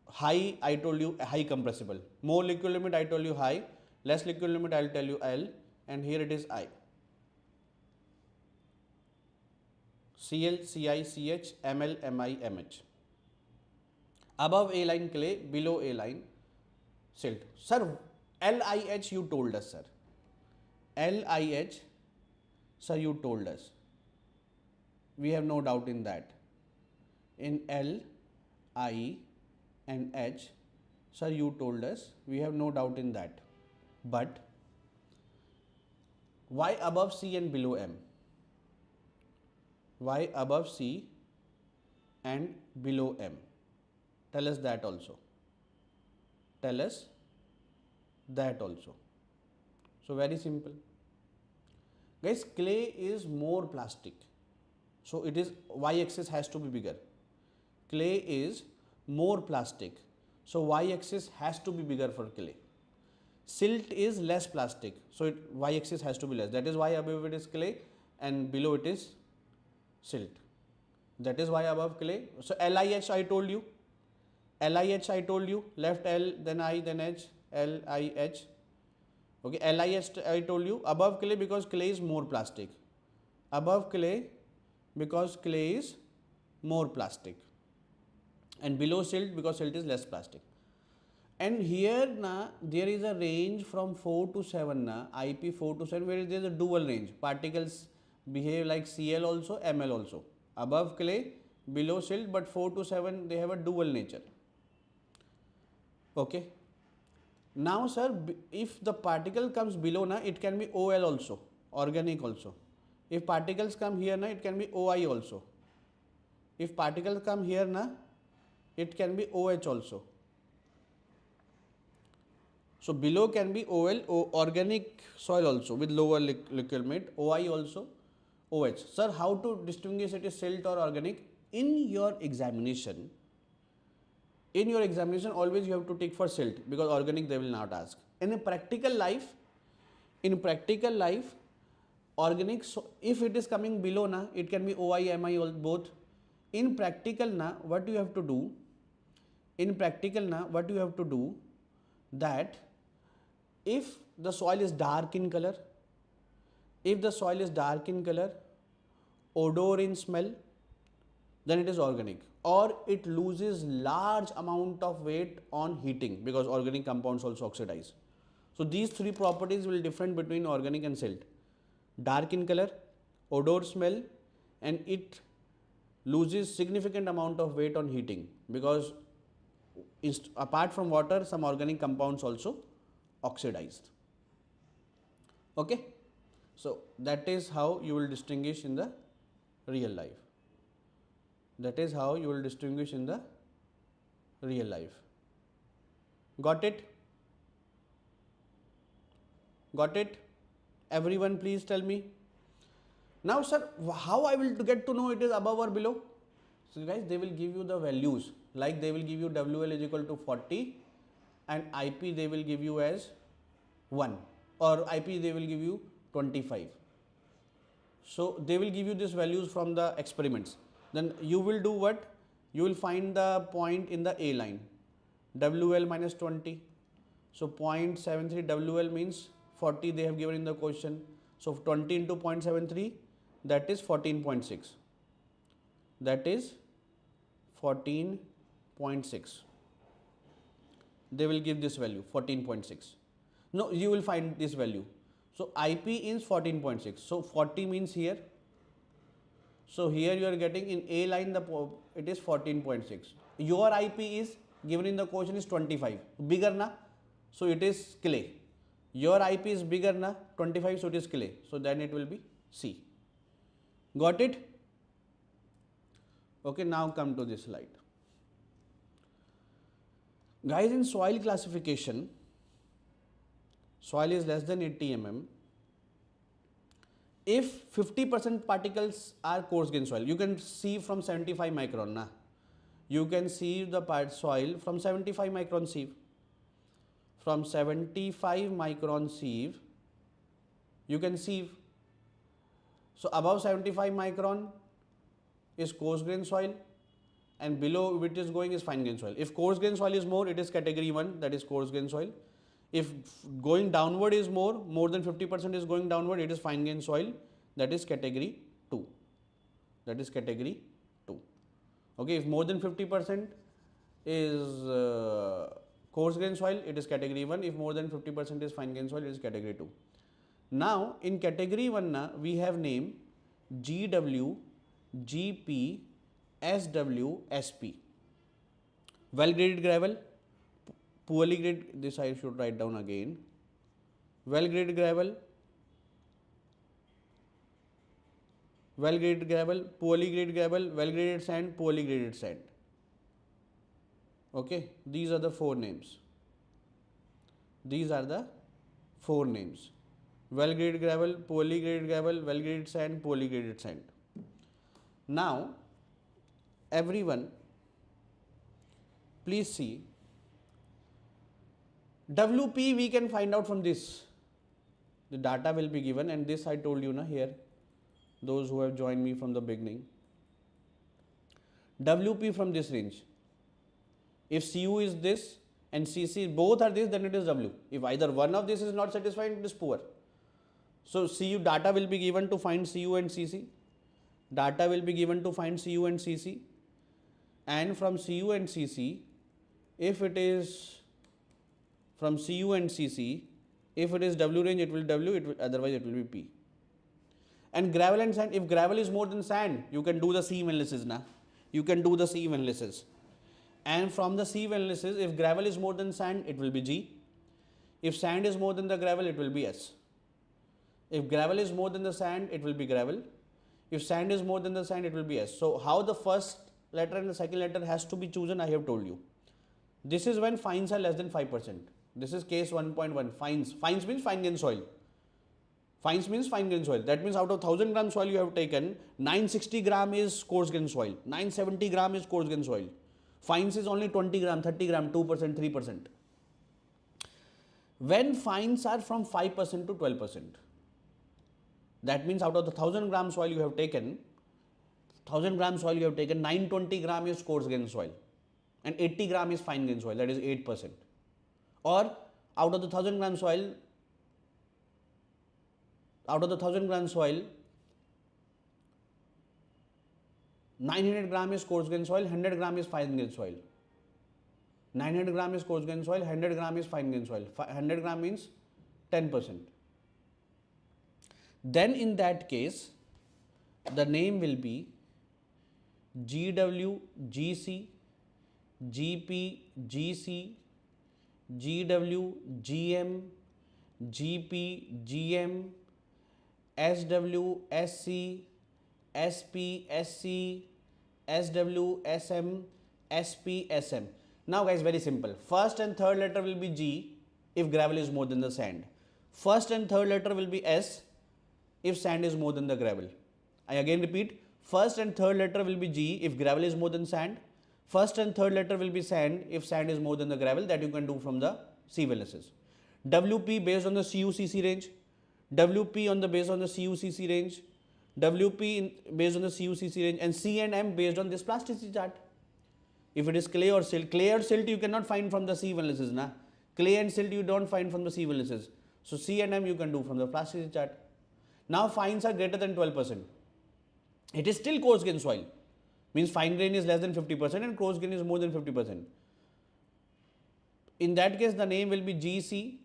High, I told you high compressible. More liquid limit, I told you high. Less liquid limit, I will tell you L. And here it is I. Cl, Ci, Ch, Ml, Mi, Mh. Above a line clay, below a line silt. Sir, LIH you told us, sir. LIH, sir, you told us. We have no doubt in that. In L, I and H, sir, you told us. We have no doubt in that. But why above C and below M? Why above C and below M? Tell us that also. So very simple. Guys, clay is more plastic. So it is y-axis has to be bigger. Clay is more plastic. So y-axis has to be bigger for clay. Silt is less plastic. So y-axis has to be less. That is why above it is clay and below it is silt. That is why above clay. So LIH I told you. Left L, then I, then H. LIH. Okay, LIH I told you. Above clay because clay is more plastic. Above clay because clay is more plastic. And below silt because silt is less plastic. And here there is a range from 4 to 7 IP 4 to 7 where there is a dual range. Particles behave like Cl also, Ml also. Above clay, below silt, but 4 to 7 they have a dual nature. Okay. Now sir, if the particle comes below it can be OL also, organic also. If particles come here it can be OI also. If particles come here it can be OH also. So below can be OL, organic soil also with lower liquid limit, OI also, OH. Sir, how to distinguish it is silt or organic? In your examination, always you have to take for silt because organic they will not ask. In practical life, organic, so if it is coming below it can be OI, MI both. In practical what you have to do? That if the soil is dark in color, odor in smell, then it is organic, or it loses large amount of weight on heating because organic compounds also oxidize. So these three properties will different between organic and silt. dark in color, odor, smell, and it loses significant amount of weight on heating, because apart from water, some organic compounds also oxidized. Okay, so that is how you will distinguish in the real life. That is how you will distinguish in the real life. Got it? Got it? Everyone please tell me. Now sir, how I will get to know it is above or below? So guys, they will give you the values, like they will give you WL is equal to 40 and IP they will give you as 1, or IP they will give you 25. So they will give you these values from the experiments. Then you will do what? You will find the point in the A line, WL minus 20. So 0.73 WL means 40 they have given in the question. So 20 into 0.73, that is 14.6. That is 14.6. They will give this value 14.6. No, you will find this value. So IP is 14.6. So 40 means here. So here you are getting in A line it is 14.6. Your IP is given in the question is 25. Bigger na? So it is clay. Your IP is bigger na? 25, so it is clay. So then it will be C. Got it? Okay, now come to this slide. Guys, in soil classification, soil is less than 80 mm. If 50% particles are coarse grain soil, you can see from 75 micron. Na? You can see the soil from 75 micron sieve. From 75 micron sieve, you can sieve. So above 75 micron is coarse grain soil, and below which is going is fine grain soil. If coarse grain soil is more, it is category 1, that is coarse grain soil. If going downward is more than 50% is going downward, it is fine grain soil, that is category 2. That is category 2. Okay, if more than 50% is coarse grain soil, it is category 1. If more than 50% is fine grain soil, it is category 2. Now, in category 1, we have name GW, GP, SW, SP. Well graded gravel, poorly graded, this I should write down again. Well graded gravel, poorly graded gravel, well graded sand, poorly graded sand. Okay, these are the 4 names. These are the 4 names. Well graded gravel, poorly graded gravel, well graded sand, poorly graded sand. Now, everyone, please see. WP we can find out from this. The data will be given, and this I told you na here, those who have joined me from the beginning. WP from this range. If CU is this and CC both are this, then it is W. If either one of this is not satisfied, it is poor. So CU data will be given to find CU and CC. Data will be given to find CU and CC. And from CU and CC, if it is from CU and CC, if it is W range, it will W, otherwise it will be P. And gravel and sand, if gravel is more than sand, you can do the sieve analysis na. You can do the sieve analysis. And from the sieve analysis, if gravel is more than sand, it will be G. If sand is more than the gravel, it will be S. If gravel is more than the sand, it will be gravel. If sand is more than the sand, it will be S. So how the first letter and the second letter has to be chosen, I have told you. This is when fines are less than 5%. This is case 1.1, fines. Fines means fine grain soil. Fines means fine grain soil. That means out of 1000 gram soil you have taken, 960 gram is coarse grain soil. 970 gram is coarse grain soil. Fines is only 20 gram, 30 gram, 2%, 3%. When fines are from 5% to 12%, that means out of the 1000 gram soil you have taken, 920 gram is coarse grain soil and 80 gram is fine grain soil, that is 8%. Or out of the 1000 gram soil, 900 gram is coarse grain soil, 100 gram is fine grain soil. 900 gram is coarse grain soil, 100 gram is fine grain soil. 100 gram means 10%. then in that case the name will be GW, GC, GP, GC, GW, GM, GP, GM, SW, SC, SP, SC, SW, SM, SP, SM. Now guys, very simple. First and third letter will be G if gravel is more than the sand. First and third letter will be S if sand is more than the gravel. I again repeat, first and third letter will be G if gravel is more than sand. First and third letter will be sand if sand is more than the gravel. That you can do from the C analysis. WP based on the CUCC range. WP on the based on the CUCC range. WP based on the CUCC range, and C and M based on this plasticity chart. If it is clay or silt you cannot find from the C analysis. Na? Clay and silt you don't find from the C analysis. So C and M you can do from the plasticity chart. Now fines are greater than 12%. It is still coarse grain soil. Means fine grain is less than 50% and coarse grain is more than 50%. In that case the name will be GC,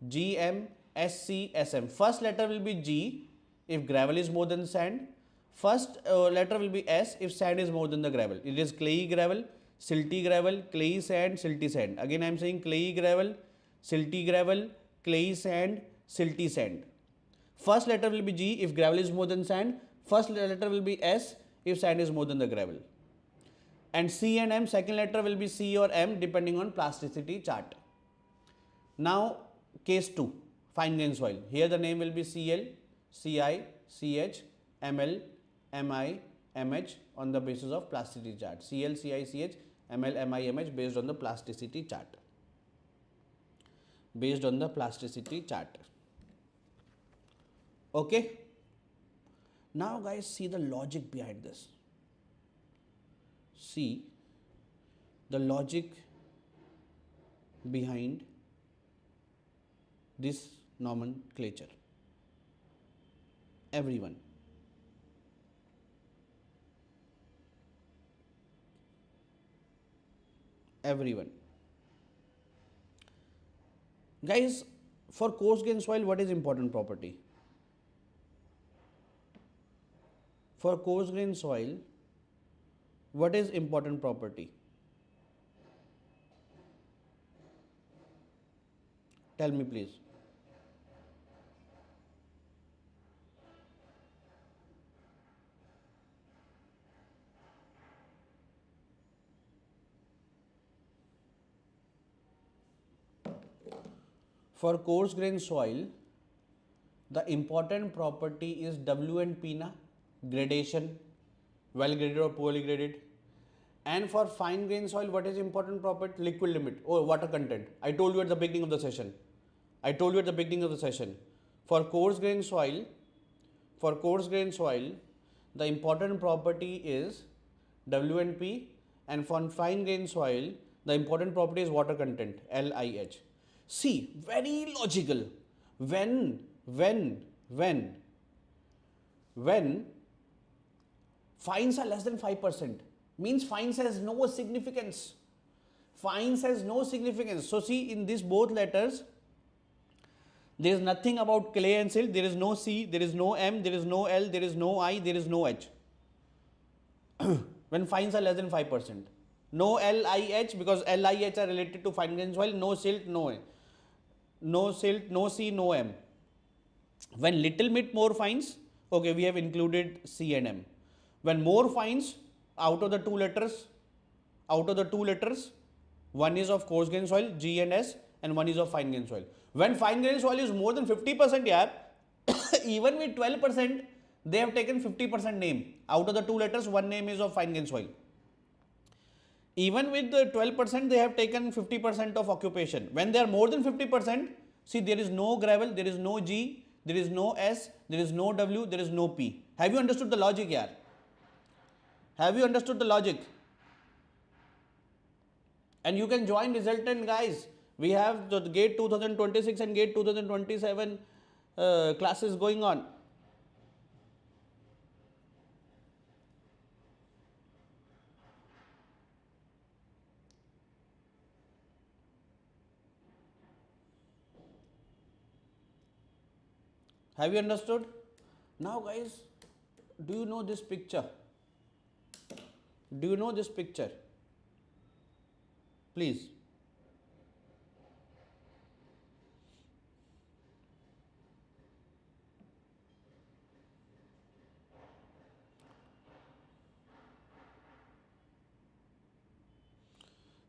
GM, SC, SM. First letter will be G if gravel is more than sand. First letter will be S if sand is more than the gravel. It is clayey gravel, silty gravel, clayey sand, silty sand. Again I am saying clayey gravel, silty gravel, clayey sand, silty sand. First letter will be G if gravel is more than sand. First letter will be S if sand is more than the gravel. And C and M, second letter will be C or M depending on plasticity chart. Now case 2, fine grain soil. Here the name will be CL, CI, CH, ML, MI, MH on the basis of plasticity chart. CL, CI, CH, ML, MI, MH based on the plasticity chart. Based on the plasticity chart. Okay. Now guys, see the logic behind this. See the logic behind this nomenclature. Everyone. Guys, for coarse grain soil, what is important property? For coarse grain soil, what is important property? Tell me please. For coarse grain soil, the important property is W and P na, gradation, well graded or poorly graded. And for fine grain soil, what is important property? Liquid limit or water content. I told you at the beginning of the session. For coarse grain soil, the important property is W and P, and for fine grain soil, the important property is water content, LIH. See, very logical. When fines are less than 5%, means fines has no significance. So see, in these both letters, there is nothing about clay and silt. There is no C, there is no M, there is no L, there is no I, there is no H. When fines are less than 5%. No LIH, because LIH are related to fine grain soil. No silt, no A. No silt, no C, no M. When little bit more fines, okay, we have included C and M. When more fines, out of the two letters, one is of coarse grain soil, G and S, and one is of fine grain soil. When fine grain soil is more than 50%, yeah, even with 12%, they have taken 50% name. Out of the two letters, one name is of fine grain soil. Even with the 12%, they have taken 50% of occupation. When they are more than 50%, see, there is no gravel, there is no G, there is no S, there is no W, there is no P. Have you understood the logic here? Have you understood the logic? And you can join resultant, guys. We have the GATE 2026 and GATE 2027 classes going on. Have you understood? Now guys, do you know this picture? Do you know this picture? Please.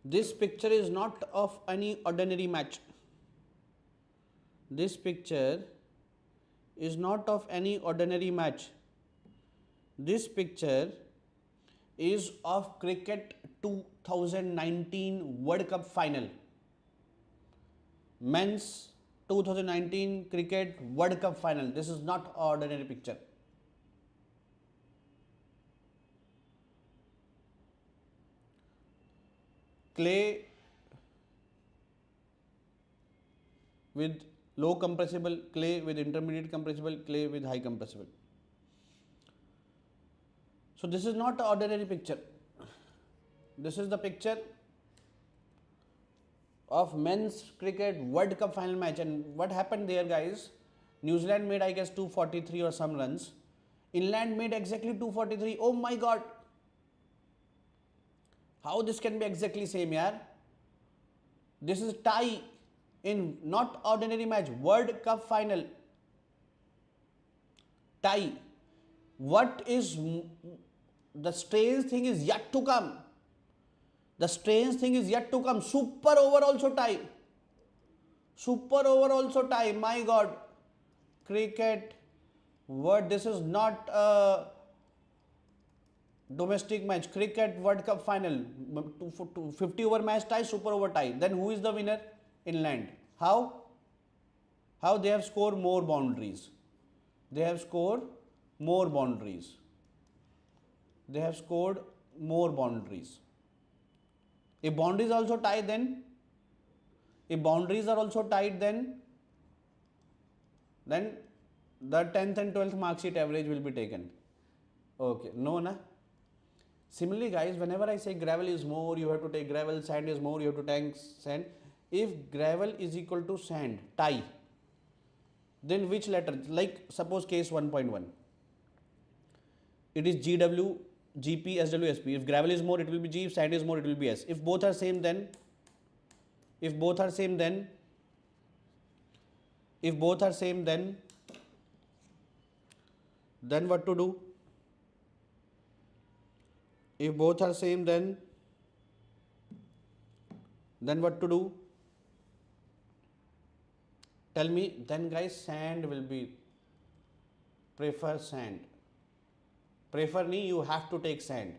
This picture is not of any ordinary match. This picture is not of any ordinary match. This picture is of cricket 2019 World Cup final. Men's 2019 cricket World Cup final. This is not ordinary picture. Clay with low compressible, clay with intermediate compressible, clay with high compressible. So this is not an ordinary picture. This is the picture of men's cricket World Cup final match. And what happened there, guys? New Zealand made, I guess, 243 or some runs. England made exactly 243. Oh my God. How this can be exactly same, yaar? This is tie in not ordinary match, World Cup final. Tie. What is the strange thing is yet to come. The strange thing is yet to come. Super over also tie. Super over also tie. My God. Cricket. What? This is not a domestic match. Cricket World Cup final. 50 over match tie, super over tie. Then who is the winner? England. How? How they have scored more boundaries. They have scored more boundaries. They have scored more boundaries. If boundaries also tied, then if boundaries are also tied, then the 10th and 12th mark sheet average will be taken. Okay, no, na. Similarly, guys, whenever I say gravel is more, you have to take gravel, sand is more, you have to take sand. If gravel is equal to sand, tie, then which letter? Like suppose case 1.1. It is GW, GP, SW, SP. If gravel is more, it will be G. If sand is more, it will be S. If both are same, then if both are same, then what to do? If both are same, then what to do? Tell me. Then guys, sand will be, prefer sand. Prefer me, you have to take sand.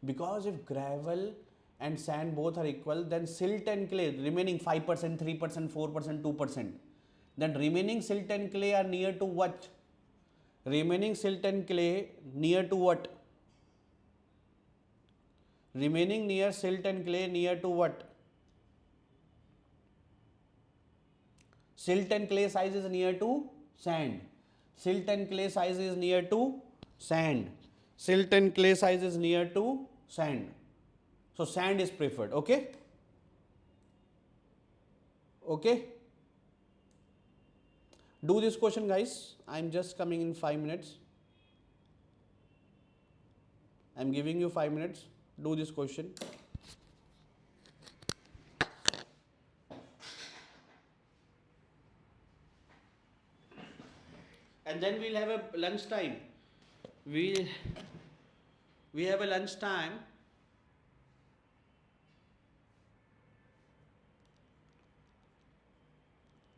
Because if gravel and sand both are equal, then silt and clay remaining 5%, 3%, 4%, 2%. Then remaining silt and clay are near to what? Remaining silt and clay near to what? Remaining near silt and clay near to what? Silt and clay size is near to sand. Silt and clay size is near to sand. Silt and clay size is near to sand. So sand is preferred. Okay? Okay? Do this question, guys. I'm just coming in 5 minutes. I'm giving you 5 minutes. Do this question. And then we'll have a lunch time. We have a lunch time.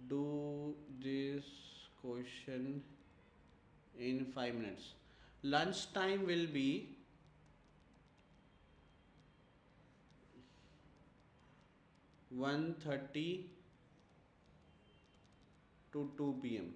Do this question in 5 minutes. Lunch time will be 1:30 to 2 p.m.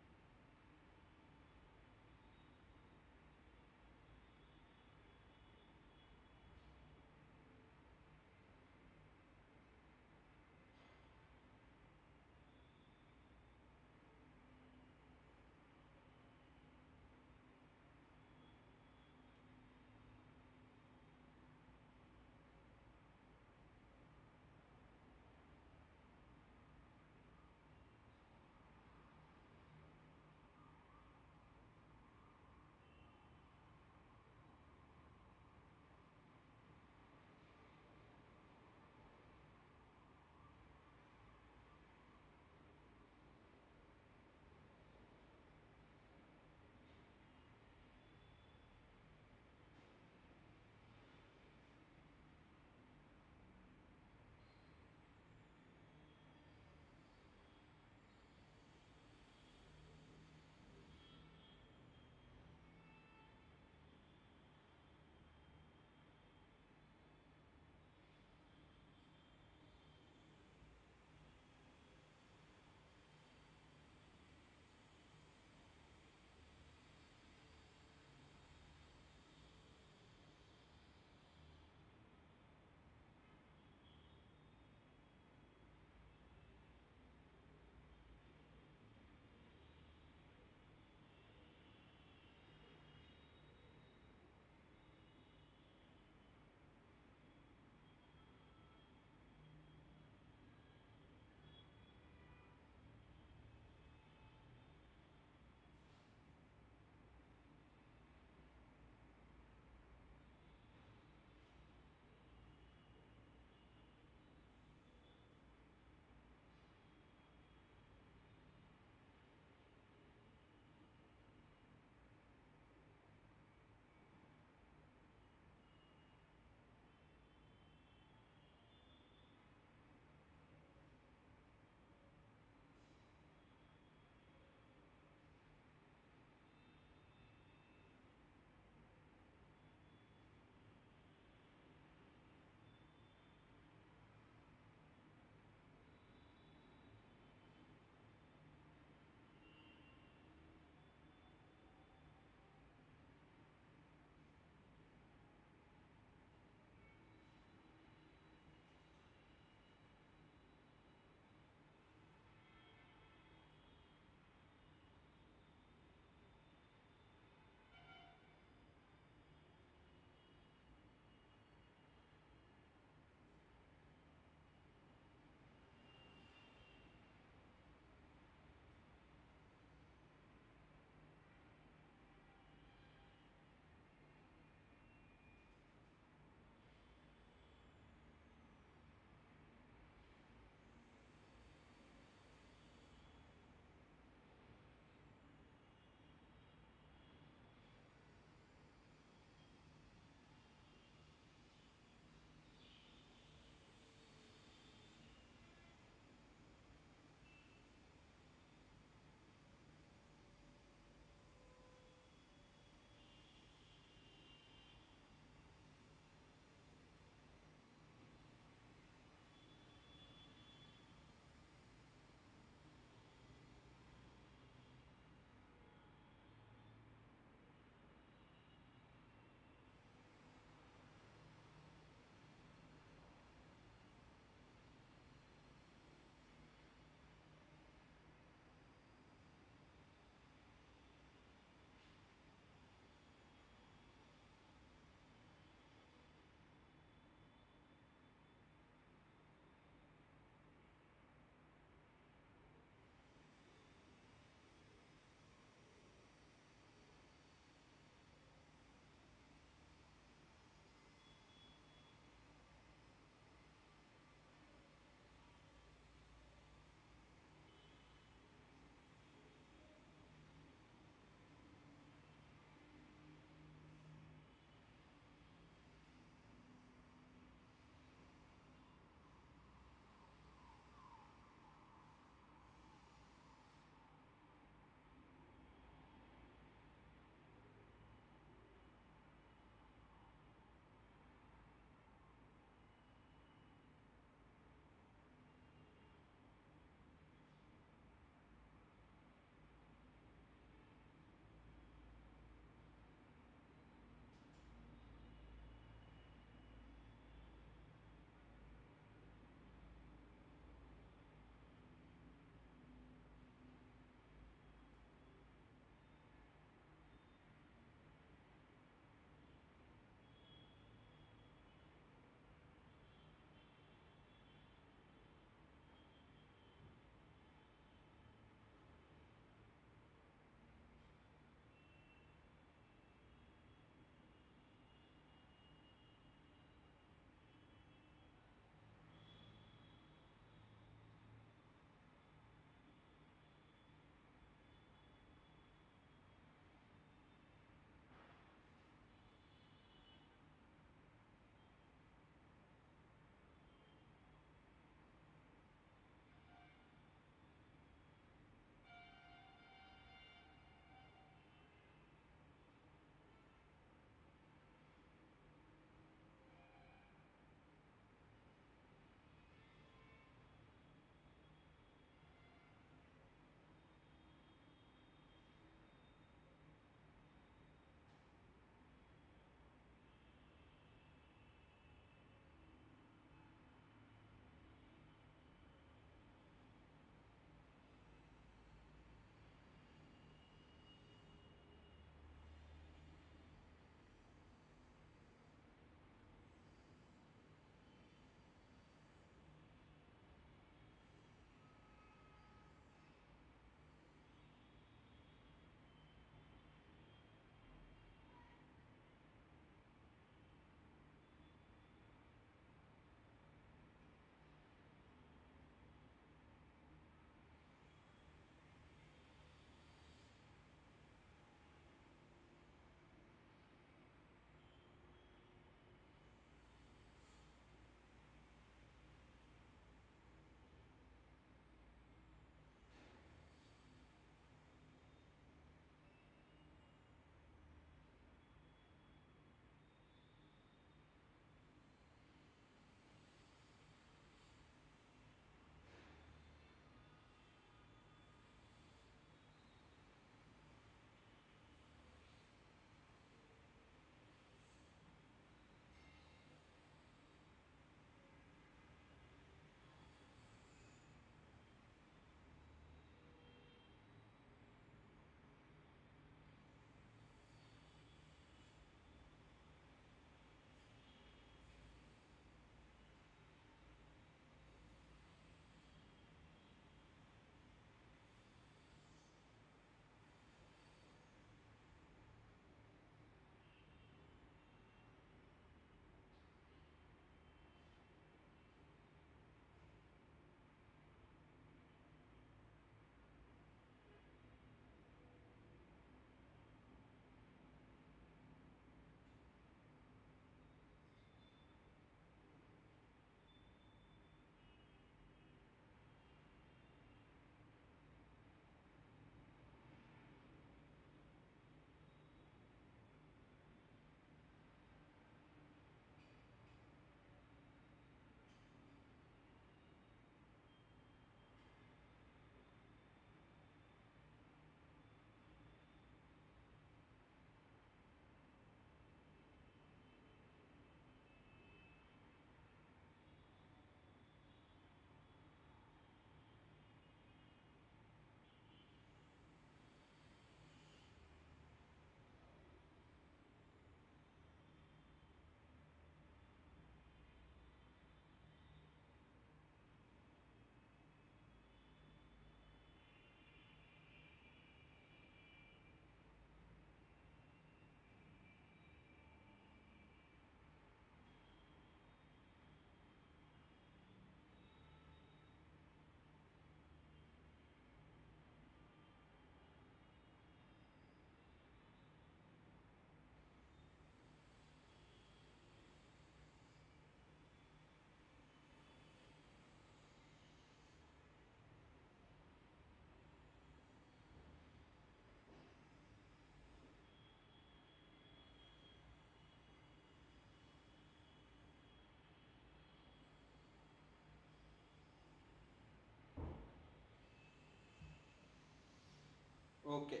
Okay.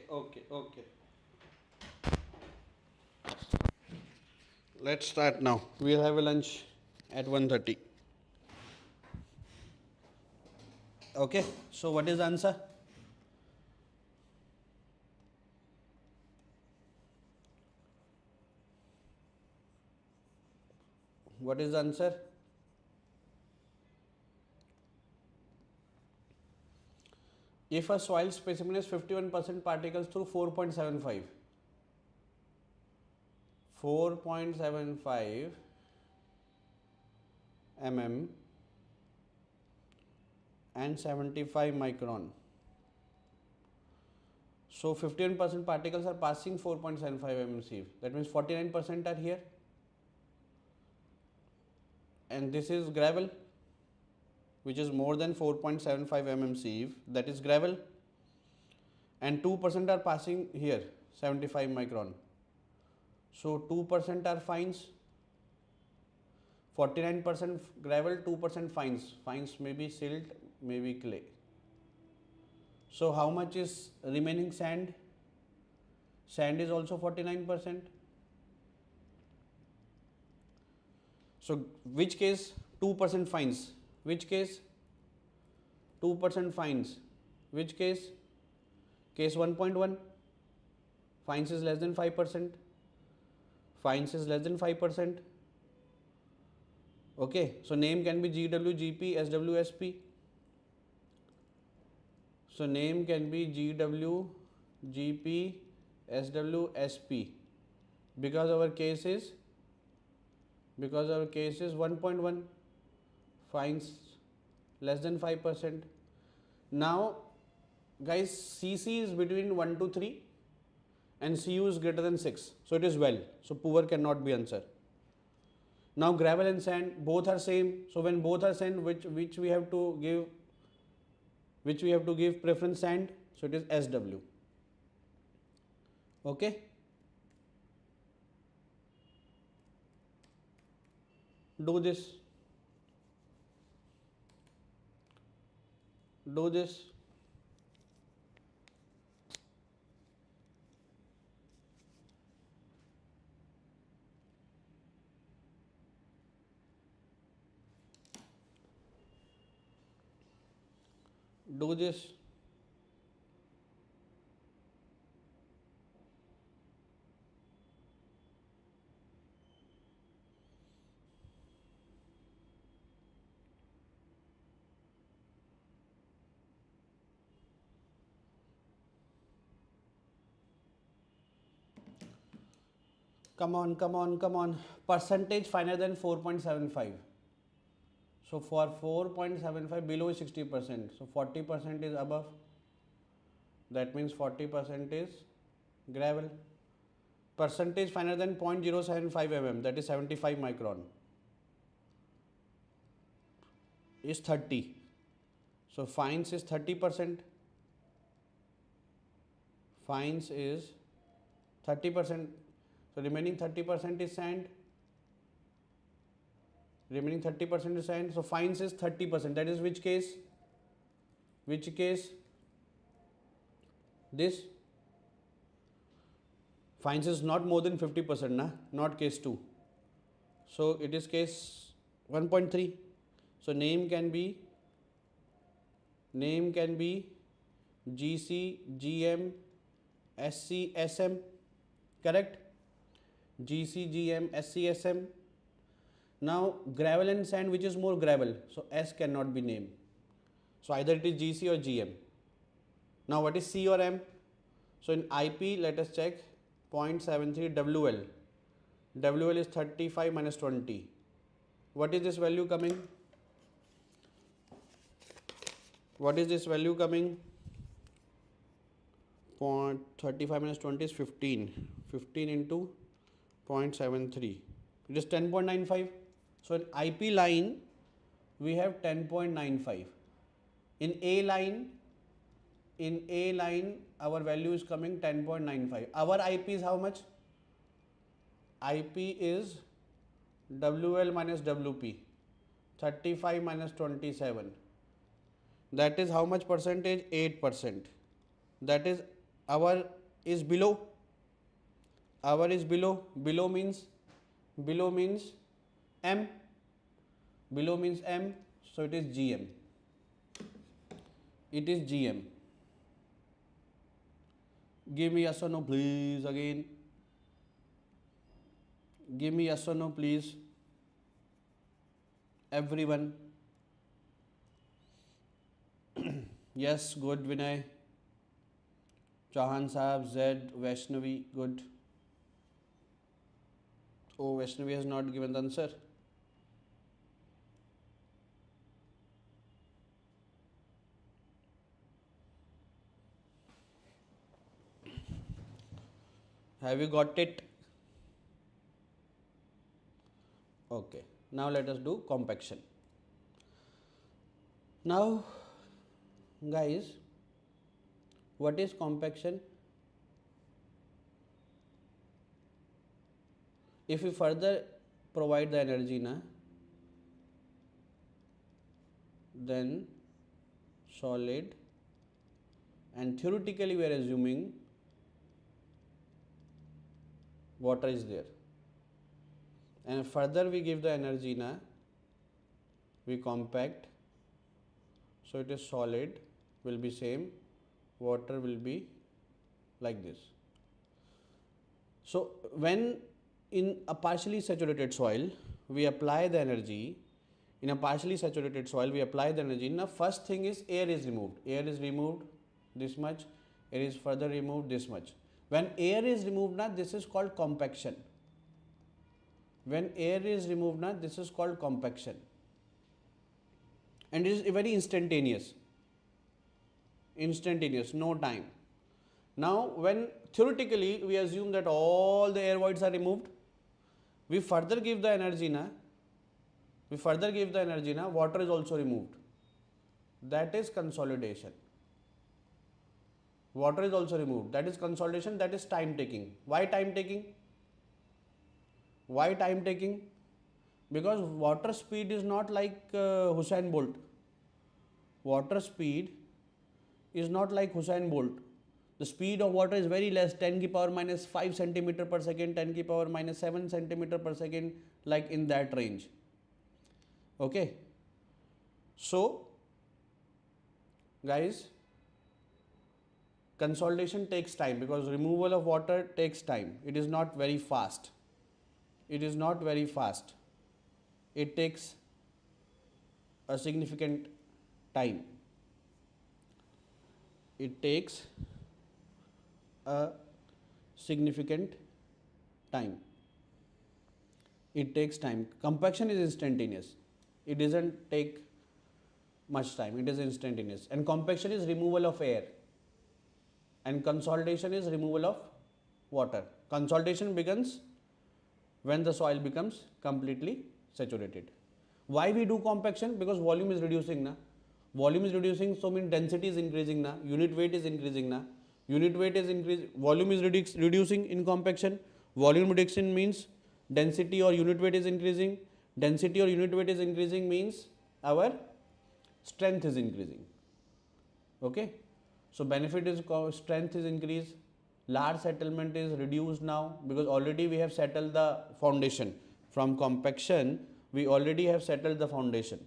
Let's start now. We'll have a lunch at 1:30. Okay. So what is the answer? What is the answer? If a soil specimen is 51% particles through 4.75 mm and 75 micron. So 51% particles are passing 4.75 mm sieve. That means 49% are here. And this is gravel, which is more than 4.75 mm sieve. That is gravel. And 2% are passing here, 75 micron. So 2% are fines. 49% gravel, 2% fines. Fines may be silt, maybe clay. So how much is remaining sand? Sand is also 49%. So which case 2% fines? Which case 2% fines? Which case? Case 1.1. Fines is less than 5%. Fines is less than 5%. Okay, so name can be GW, GP, SW, SP. So name can be GW, GP, SW, SP. Because our case is 1.1, fines less than 5%. Now guys, CC is between 1 to 3 and CU is greater than 6. So it is well. So poor cannot be answer. Now gravel and sand both are same. So when both are same, which we have to give preference sand. So it is SW. Okay. Do this. Do this. Do this. Come on. Percentage finer than 4.75. So for 4.75 below is 60%. So 40% is above. That means 40% is gravel. Percentage finer than 0.075 mm, that is 75 micron, is 30. So fines is 30%. Fines is 30%. So remaining 30% is sand. So fines is 30%. That is which case? Which case? This. Fines is not more than 50%, na? Not case 2. So it is case 1.3. So name can be GC, GM, SC, SM. Correct? GC, GM, SC, SM. Now gravel and sand, which is more gravel? So S cannot be named. So either it is GC or GM. Now what is C or M? So in IP, let us check 0.73 WL. WL is 35 minus 20. What is this value coming? What is this value coming? 0.35 minus 20 is 15. 15 into 0.73. It is 10.95. So in IP line, we have 10.95. In A line, our value is coming 10.95. Our IP is how much? IP is WL minus WP. 35 minus 27. That is how much percentage? 8%. That is Our is below. Our is below. Below means M. Below means M. So it is GM. It is GM. Give me yes or no, please. Again. Give me yes or no, please. Everyone. Yes, good, Vinay. Chauhan Saab, Z, Vaishnavi, good. Oh, Vaishnavi has not given the answer. Have you got it? Okay. Now let us do compaction. Now, guys, what is compaction? If we further provide the energy, then solid, and theoretically we are assuming water is there, and further we give the energy, we compact, so it is solid, will be same, water will be like this. So when in a partially saturated soil we apply the energy, in a partially saturated soil we apply the energy, now first thing is air is removed this much, air is further removed this much. When air is removed, this is called compaction. When air is removed, this is called compaction, and it is very instantaneous, no time. Now when theoretically we assume that all the air voids are removed, we further give the energy, water is also removed. That is consolidation. Water is also removed. That is consolidation. That is time taking. Why time taking? Why time taking? Because water speed is not like Usain Bolt. Water speed is not like Usain Bolt. The speed of water is very less, 10 ki power minus 5 centimeter per second, 10 ki power minus 7 centimeter per second, like in that range. Okay. So, guys, consolidation takes time because removal of water takes time. It is not very fast. It takes a significant time. It takes a significant time. It takes time. Compaction is instantaneous. It doesn't take much time. It is instantaneous. And compaction is removal of air. And consolidation is removal of water. Consolidation begins when the soil becomes completely saturated. Why we do compaction? Because volume is reducing. Volume is reducing, so means density is increasing. Unit weight is increasing. Volume is reducing in compaction. Volume reduction means density or unit weight is increasing. Density or unit weight is increasing means our strength is increasing. Okay. So benefit is strength is increased. Large settlement is reduced now because already we have settled the foundation. From compaction, we already have settled the foundation.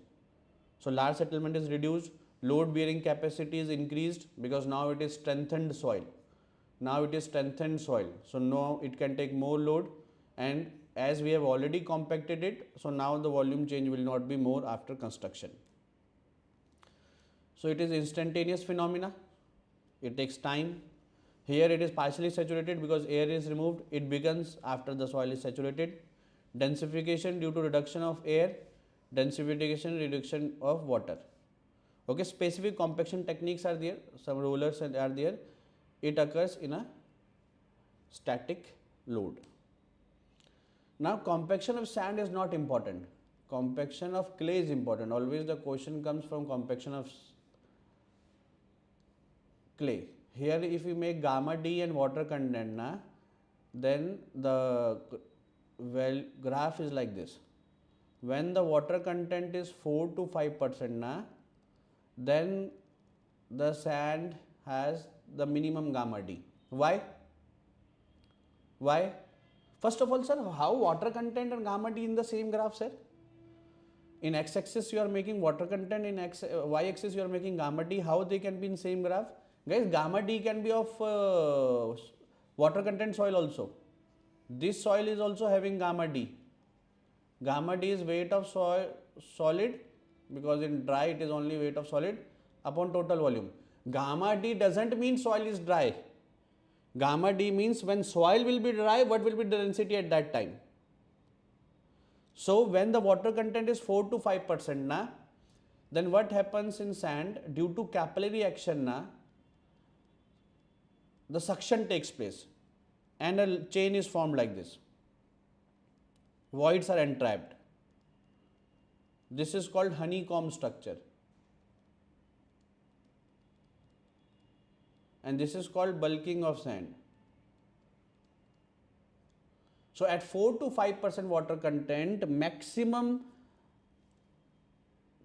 So large settlement is reduced. Load bearing capacity is increased because now it is strengthened soil. So now it can take more load, and as we have already compacted it, so now the volume change will not be more after construction. So it is instantaneous phenomena. It takes time. Here it is partially saturated because air is removed. It begins after the soil is saturated. Densification due to reduction of air. Densification, reduction of water. Okay, specific compaction techniques are there. Some rollers are there. It occurs in a static load. Now, compaction of sand is not important. Compaction of clay is important. Always the question comes from compaction of clay. Here if we make gamma D and water content, then the graph is like this. When the water content is 4 to 5%, then the sand has the minimum gamma D. Why? Why? First of all, sir, how water content and gamma D in the same graph, sir? In x-axis you are making water content, in y-axis you are making gamma D. How they can be in same graph? Guys, gamma D can be of water content soil also. This soil is also having gamma D. Gamma D is weight of soil solid, because in dry it is only weight of solid upon total volume. Gamma D doesn't mean soil is dry. Gamma D means when soil will be dry, what will be the density at that time? So when the water content is 4 to 5% na, then what happens in sand? Due to capillary action na, the suction takes place and a chain is formed like this. Voids are entrapped. This is called honeycomb structure. And this is called bulking of sand. So at 4 to 5% water content, maximum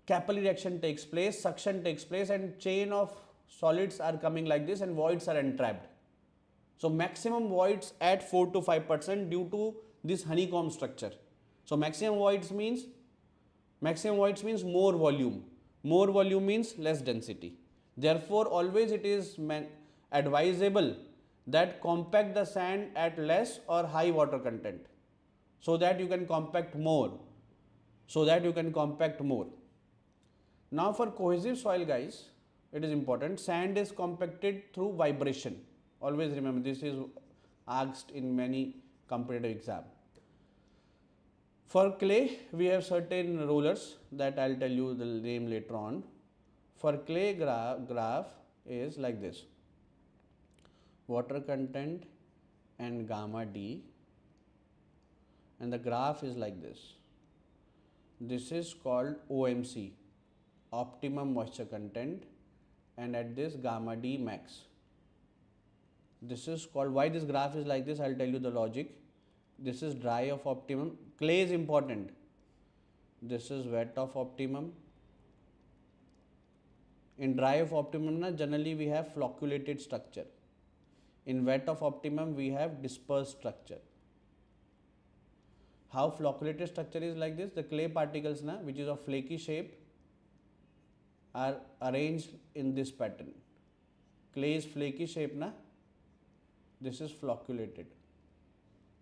capillary action takes place, suction takes place, and chain of solids are coming like this and voids are entrapped. So maximum voids at 4 to 5% due to this honeycomb structure. So maximum voids means more volume. More volume means less density. Therefore, always it is advisable that compact the sand at less or high water content, so that you can compact more. Now for cohesive soil, guys, it is important. Sand is compacted through vibration. Always remember, this is asked in many competitive exam. For clay, we have certain rulers that I'll tell you the name later on. For clay graph is like this. Water content and gamma D, and the graph is like this. This is called OMC, optimum moisture content, and at this gamma D max. This is called, why this graph is like this, I'll tell you the logic. This is dry of optimum. Clay is important. This is wet of optimum. In dry of optimum, generally we have flocculated structure. In wet of optimum, we have dispersed structure. How flocculated structure is like this? The clay particles, which is of flaky shape, are arranged in this pattern. Clay is flaky shape, this is flocculated.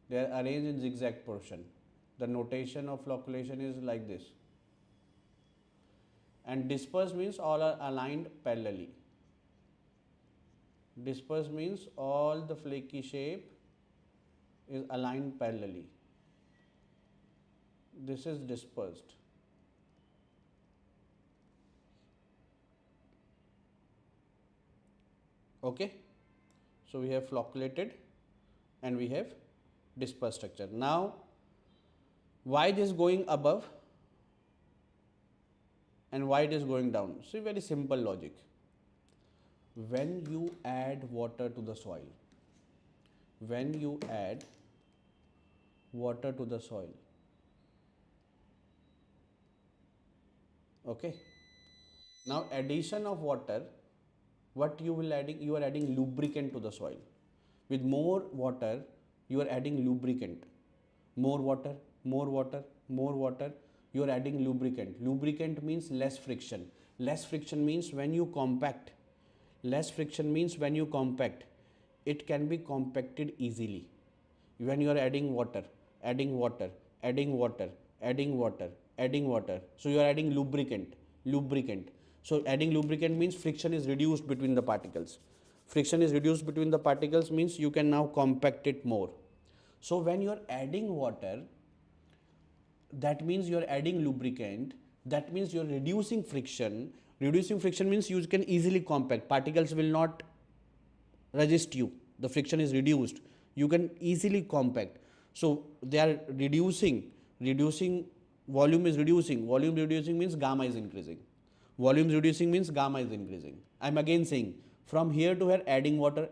They are arranged in zigzag portion. The notation of flocculation is like this. And dispersed means all are aligned parallelly. Dispersed means all the flaky shape is aligned parallelly. This is dispersed. Okay. So we have flocculated and we have dispersed structure. Now, why this going above and why it is going down? See, very simple logic. When you add water to the soil, okay. Now addition of water, what you will adding? You are adding lubricant to the soil. With more water, you are adding lubricant. More water, you are adding lubricant. Lubricant means less friction. Less friction means when you compact. It can be compacted easily. When you are adding water. So you are adding lubricant. So adding lubricant means friction is reduced between the particles. Friction is reduced between the particles means you can now compact it more. So when you are adding water, that means you are adding lubricant, that means you are reducing friction. Reducing friction means you can easily compact. Particles will not resist you. The friction is reduced. You can easily compact. So they are reducing, volume is reducing. Volume reducing means gamma is increasing. Volume reducing means gamma is increasing. I am again saying, from here to here, adding water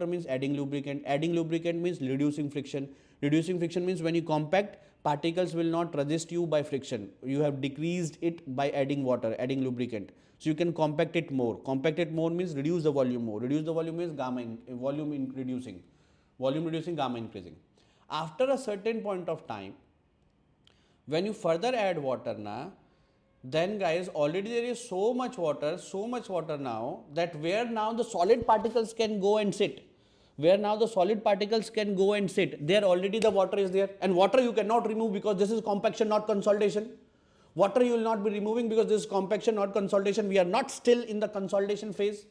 means adding lubricant. Adding lubricant means reducing friction. Reducing friction means when you compact, particles will not resist you by friction. You have decreased it by adding water, adding lubricant. So you can compact it more. Compact it more means reduce the volume more. Reduce the volume means reducing. Volume reducing, gamma increasing. After a certain point of time, when you further add water now, then guys, already there is so much water now, that where now the solid particles can go and sit. Where now the solid particles can go and sit, there already the water is there, and water you cannot remove because this is compaction, not consolidation. Water you will not be removing because this is compaction, not consolidation. We are not still in the consolidation phase.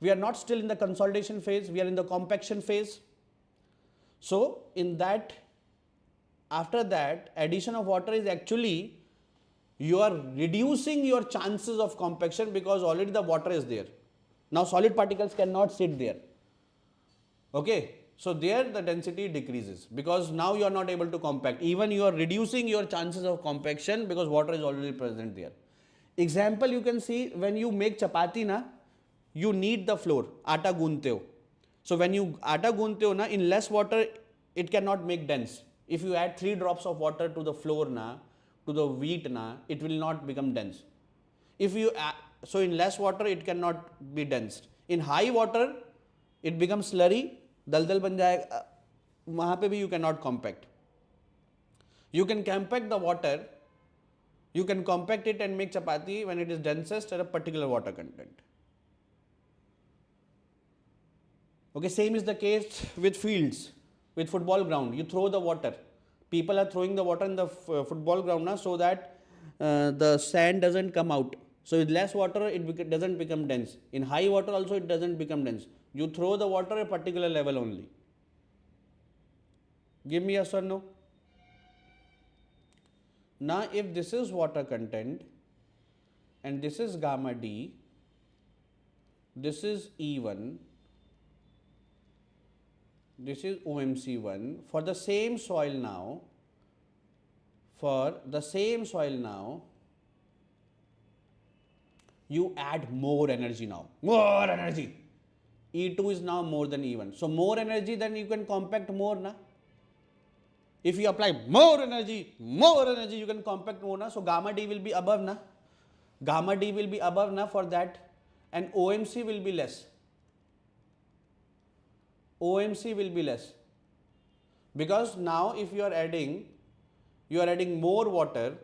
We are not still in the consolidation phase. We are in the compaction phase. So in that, after that, addition of water is actually, you are reducing your chances of compaction because already the water is there. Now solid particles cannot sit there. Okay. So there the density decreases because now you are not able to compact. Even you are reducing your chances of compaction because water is already present there. Example you can see, when you make chapati na, you knead the flour, atta gunte ho. So when you atta gunte ho na, in less water it cannot make dense. If you add 3 drops of water to the flour na, to the wheat na, it will not become dense. If you add, so in less water it cannot be dense. In high water it becomes slurry, दलदल बन जाएगा, वहाँ पे भी you cannot compact. You can compact the water, you can compact it and make chapati when it is densest at a particular water content. Okay, same is the case with fields, with football ground. You throw the water. People are throwing the water in the football ground now so that the sand doesn't come out. So with less water it doesn't become dense. In high water also it doesn't become dense. You throw the water at a particular level only. Give me yes or no. Now if this is water content and this is gamma D, this is E1, this is OMC1, for the same soil now, you add more energy now, more energy. E2 is now more than E1. So more energy, then you can compact more na. If you apply more energy, you can compact more na. So gamma D will be above na. Gamma D will be above na for that, and OMC will be less. OMC will be less. Because now if you are adding more water,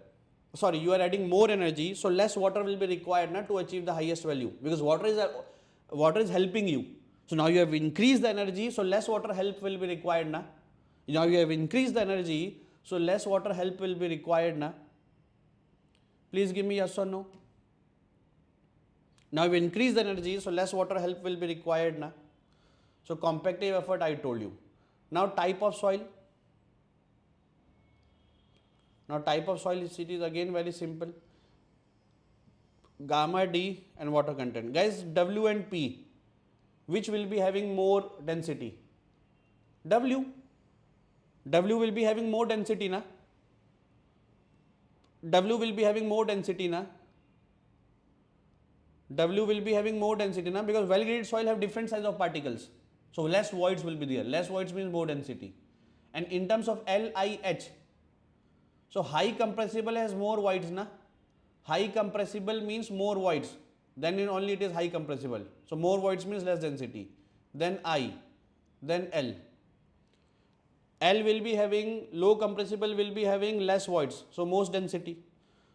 sorry, you are adding more energy, so less water will be required na to achieve the highest value, because water is helping you. So now you have increased the energy, so less water help will be required na. Now you have increased the energy, so less water help will be required na. Please give me yes or no. Now you increase the energy, so less water help will be required na. So compactive effort I told you. Now type of soil. Now type of soil, it is again very simple. Gamma D and water content. Guys, W and P, which will be having more density? W. W will be having more density na. W will be having more density na. W will be having more density na, because well-graded soil have different size of particles. So less voids will be there. Less voids means more density. And in terms of LIH, so high compressible has more voids na. High compressible means more voids. Then only it is high compressible. So more voids means less density. Then I, then L. L will be having, low compressible will be having less voids. So most density.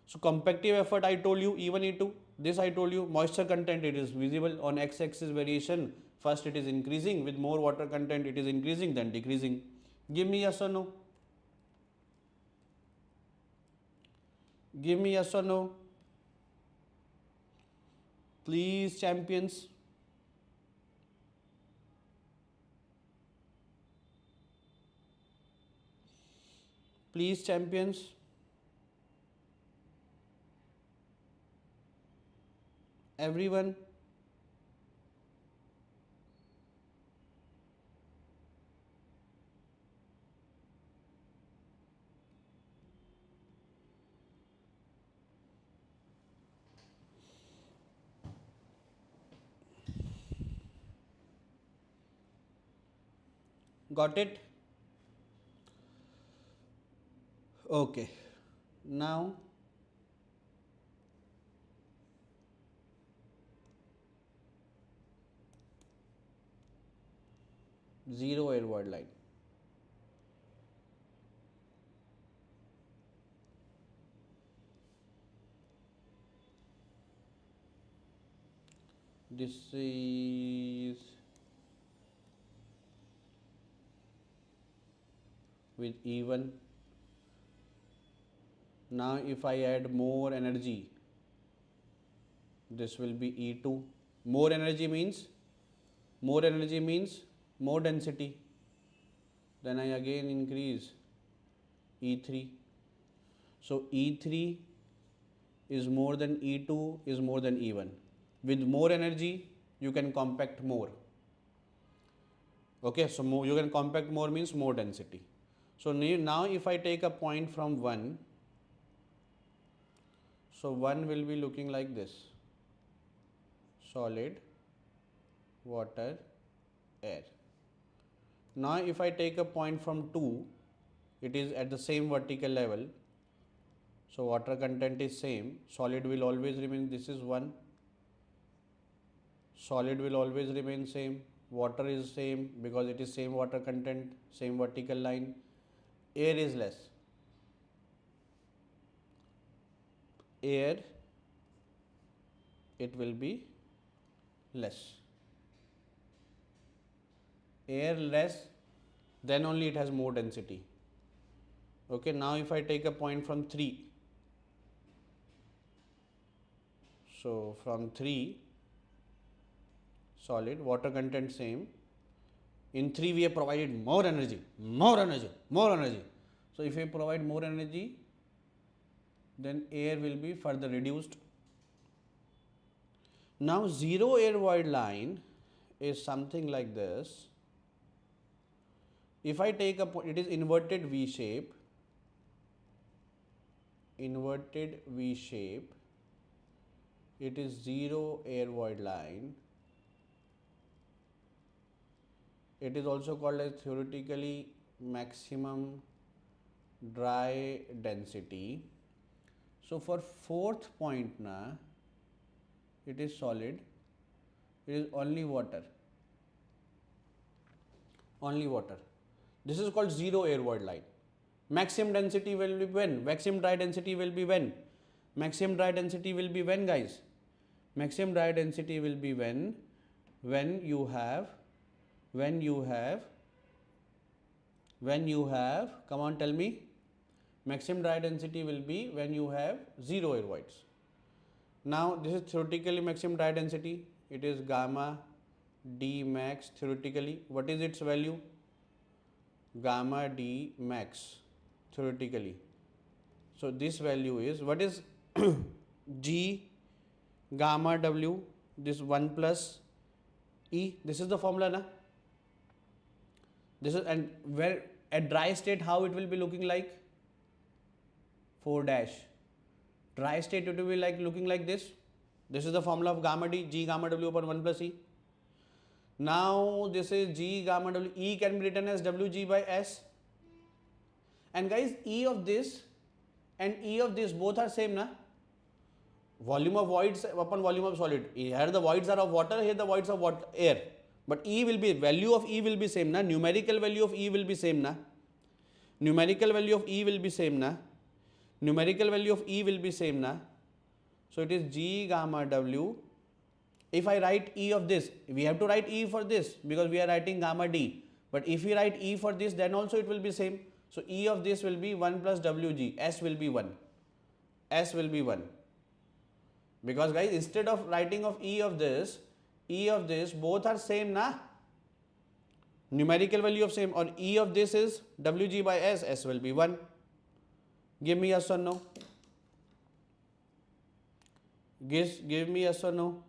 So compactive effort I told you, E1, E2. This I told you, moisture content, it is visible on x-axis variation. First it is increasing, with more water content it is increasing, then decreasing. Give me yes or no. Give me yes or no. Please, champions. Please, champions. Everyone. Got it? Okay. Now zero air void line. This is with E1. Now if I add more energy, this will be E2. More energy means more density. Then I again increase E3. So E3 is more than E2 is more than E1. With more energy, you can compact more. Okay, so more, you can compact more means more density. So now if I take a point from 1, so 1 will be looking like this: solid, water, air. Now if I take a point from 2, it is at the same vertical level. So water content is same, solid will always remain, this is 1. Solid will always remain same, water is same because it is same water content, same vertical line. Air is less. Air, it will be less. Air less, then only it has more density. Okay, now if I take a point from 3, so from 3, solid, water content same. In 3 we have provided more energy. So if we provide more energy, then air will be further reduced. Now zero air void line is something like this. If I take a point, it is inverted V shape. It is zero air void line. It is also called as theoretically maximum dry density. So for fourth point na, it is solid, it is only water. This is called zero air void line. Maximum density will be when? Maximum dry density will be when? Maximum dry density will be when, guys? Maximum dry density will be when you have, come on, tell me. Maximum dry density will be when you have zero air voids. Now this is theoretically maximum dry density. It is gamma D max theoretically. What is its value? Gamma D max theoretically. So this value is, what is G gamma W? This 1 plus E. This is the formula, na? This is, and where at dry state how it will be looking like? 4 dash. Dry state it will be like looking like this. This is the formula of gamma D, G gamma W upon 1 plus E. Now this is G gamma W. E can be written as WG by S. And guys, E of this and E of this both are same, na? Volume of voids upon volume of solid. Here the voids are of water, here the voids of water, air. But E will be, value of E will be same, na? Numerical value of E will be same, na? Numerical value of E will be same, na? Numerical value of E will be same, na? So it is G gamma W. If I write E of this, we have to write E for this because we are writing gamma D. But if we write E for this, then also it will be same. So E of this will be 1 plus WG. S will be 1. S will be 1. Because guys, instead of writing of E of this, both are same, na? Numerical value of same, or E of this is WG by S. S will be 1. Give me yes or no. Give me yes or no.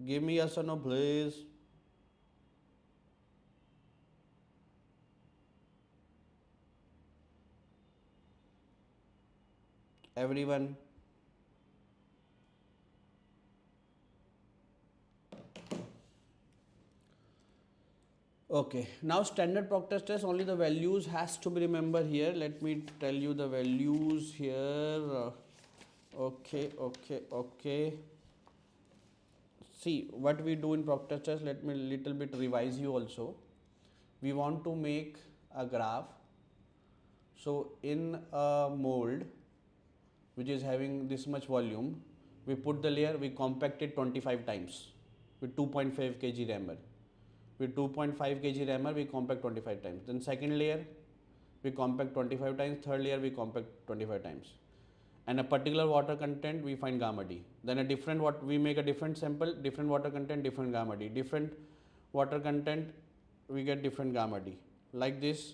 Give me yes or no, please. Everyone. Okay, now standard Proctor's test, only the values has to be remembered here. Let me tell you the values here. Okay. see what we do in proctor test. Let me little bit revise you also. We want to make a graph. So in a mold which is having this much volume, we put the layer, we compact it 25 times with 2.5 kg rammer. With 2.5 kg rammer, we compact 25 times. Then second layer, we compact 25 times. Third layer, we compact 25 times. And a particular water content, we find gamma D. Then a different we make a different sample, different water content, different gamma D. Different water content, we get different gamma D. Like this,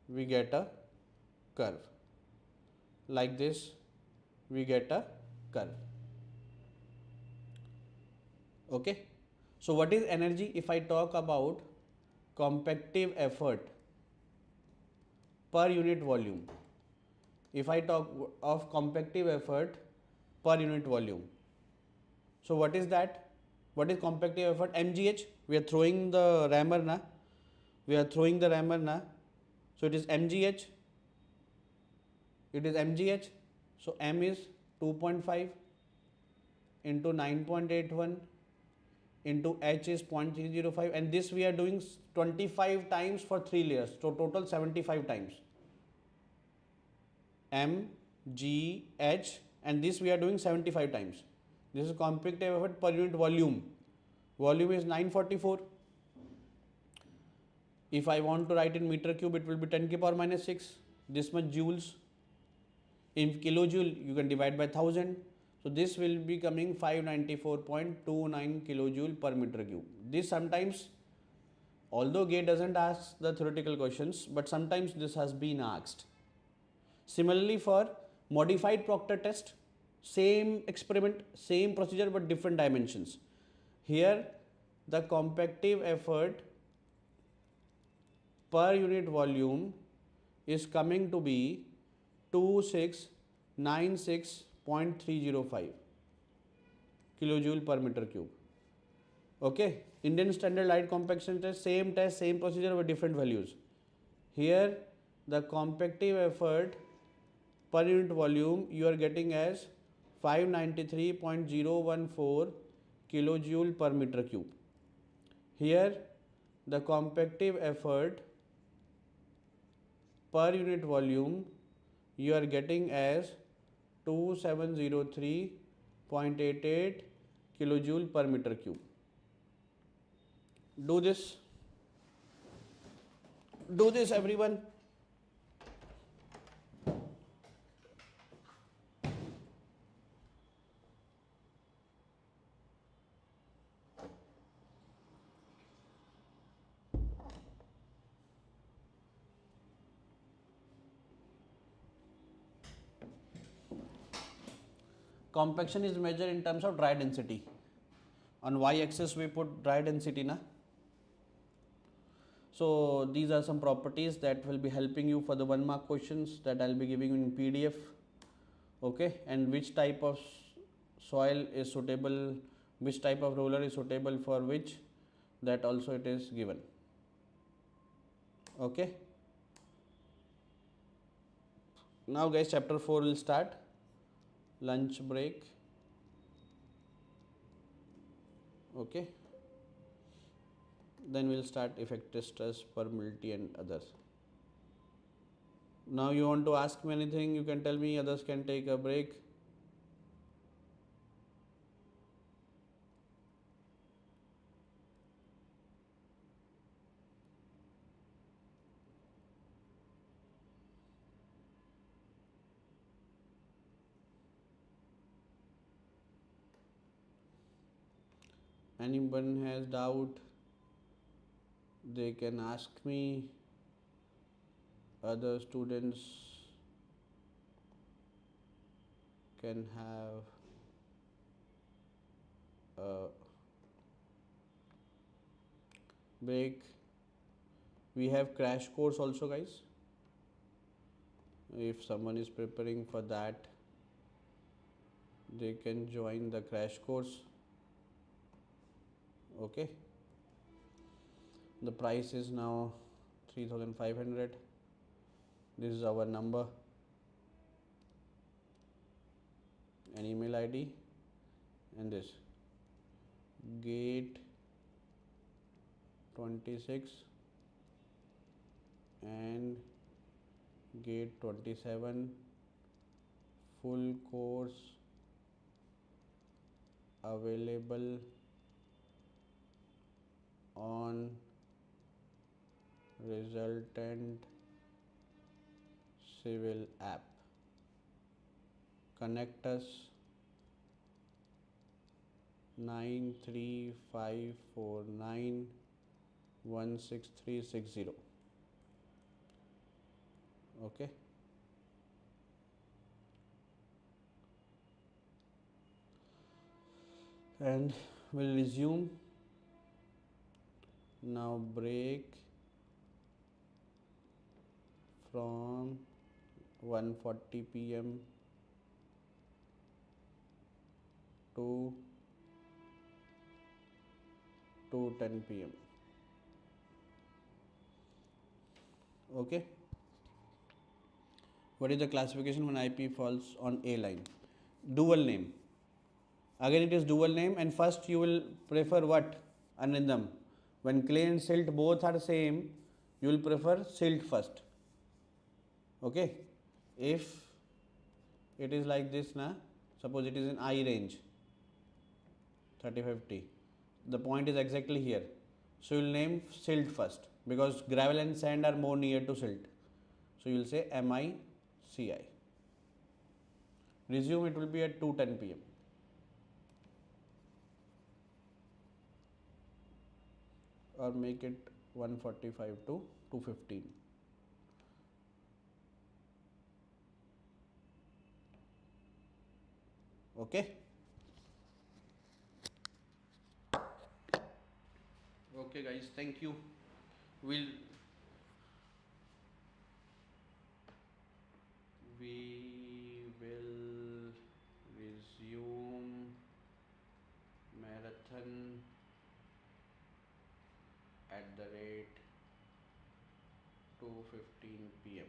we get a curve. Like this, we get a curve. Okay. So what is energy? If I talk about compactive effort per unit volume, if I talk of compactive effort per unit volume, so what is that? What is compactive effort? mgh. We are throwing the rammer na. So it is mgh. So m is 2.5 into 9.81 into h is 0.305, and this we are doing 25 times for 3 layers, so total 75 times. M, G, H, and this we are doing 75 times. This is compactive effort per unit volume. Volume is 944. If I want to write in meter cube, it will be 10 to the power minus 6. This much joules. In kilojoule, you can divide by 1000. So this will be coming 594.29 kilojoule per meter cube. This sometimes, although GATE doesn't ask the theoretical questions, but sometimes this has been asked. Similarly, for modified proctor test, same experiment, same procedure, but different dimensions. Here, the compactive effort per unit volume is coming to be 2696.305 kilojoule per meter cube. Okay, Indian Standard Light Compaction test, same procedure with different values. Here, the compactive effort per unit volume you are getting as 593.014 kilojoule per meter cube. Here, the compactive effort per unit volume you are getting as 2703.88 kilojoule per meter cube. Do this everyone. Compaction is measured in terms of dry density. On y-axis we put dry density na. So these are some properties that will be helping you for the 1 mark questions that I'll be giving you in PDF. Okay, and which type of soil is suitable, which type of roller is suitable for which, that also it is given. Okay. Now guys, chapter 4 will start. Lunch break. Okay. Then we'll start effective stress, permeability and others. Now you want to ask me anything, you can tell me, others can take a break. Anyone has doubt, they can ask me. Other students can have a break. We have crash course also guys. If someone is preparing for that, they can join the crash course. Okay, the price is now 3500. This is our number and email ID and this. gate 26 and gate 27 full course available on resultant civil app. Connect us 93549 16360. Okay. And we'll resume. Now break from 1:40 p.m. to 2:10 p.m. Okay. What is the classification when IP falls on A line? Dual name. Again it is dual name, and first you will prefer what? An rhythm. When clay and silt both are same, you will prefer silt first. Okay. If it is like this na, suppose it is in I range 30-50, the point is exactly here, so you will name silt first because gravel and sand are more near to silt, so you will say MICI. Resume, it will be at 2:10 p.m. or make it 1:45 to 2:15. Okay. Okay guys, thank you. We'll we will resume marathon at the rate 2:15 p.m.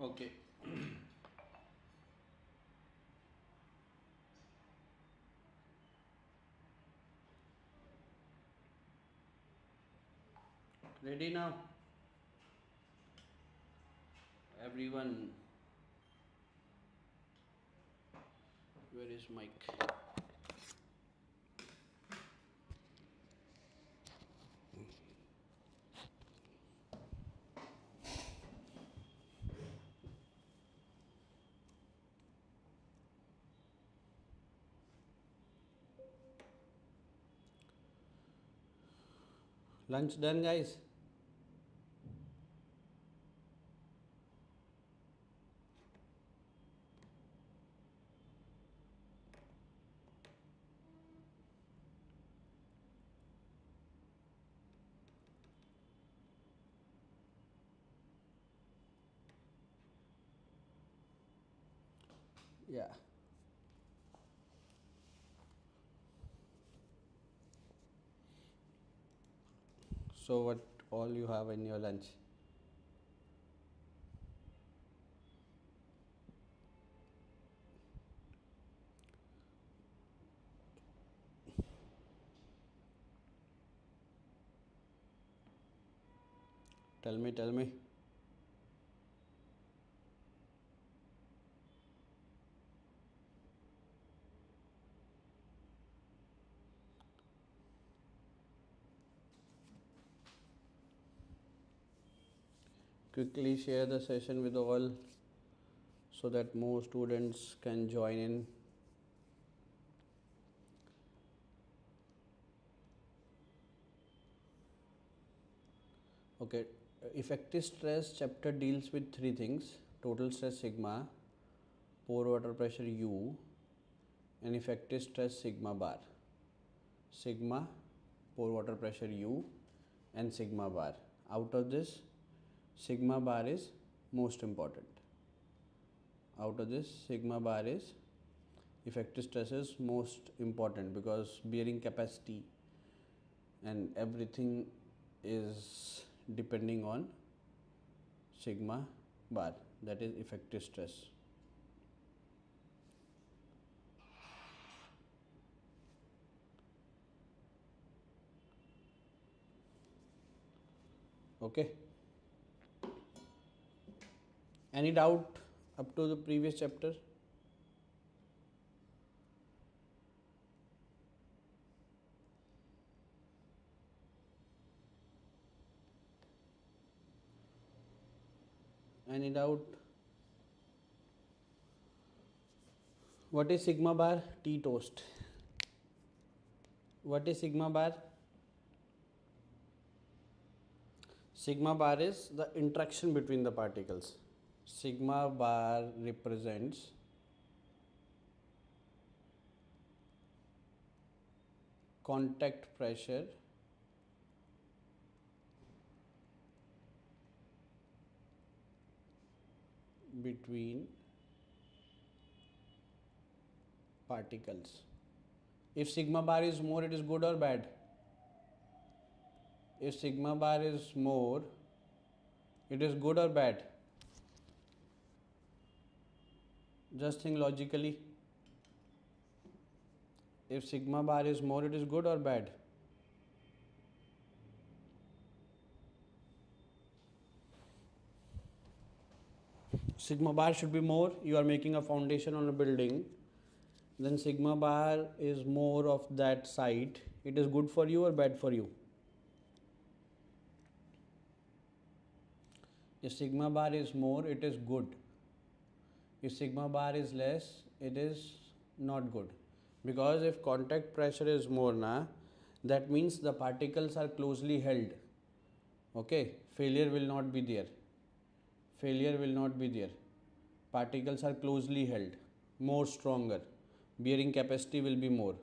Okay. Ready now? Everyone, where is mic? Lunch done, guys? Yeah. So what all you have in your lunch? Tell me, tell me. Quickly share the session with all so that more students can join in. Okay, effective stress chapter deals with three things: total stress sigma, pore water pressure U, and effective stress sigma bar. Sigma, pore water pressure U, and sigma bar. Out of this, sigma bar is most important. Out of this, sigma bar is effective stress is most important because bearing capacity and everything is depending on sigma bar, that is effective stress. Okay, any doubt up to the previous chapter? Any doubt? What is sigma bar? Tea toast. What is sigma bar? Sigma bar is the interaction between the particles. Sigma bar represents contact pressure between particles. If sigma bar is more, it is good or bad? If sigma bar is more, it is good or bad? Just think logically. If sigma bar is more, it is good or bad? Sigma bar should be more. You are making a foundation on a building, then sigma bar is more of that site. It is good for you or bad for you? If sigma bar is more, it is good. If sigma bar is less, it is not good. Because if contact pressure is more, that means the particles are closely held. Okay, failure will not be there. Failure will not be there. Particles are closely held, more stronger. Bearing capacity will be more.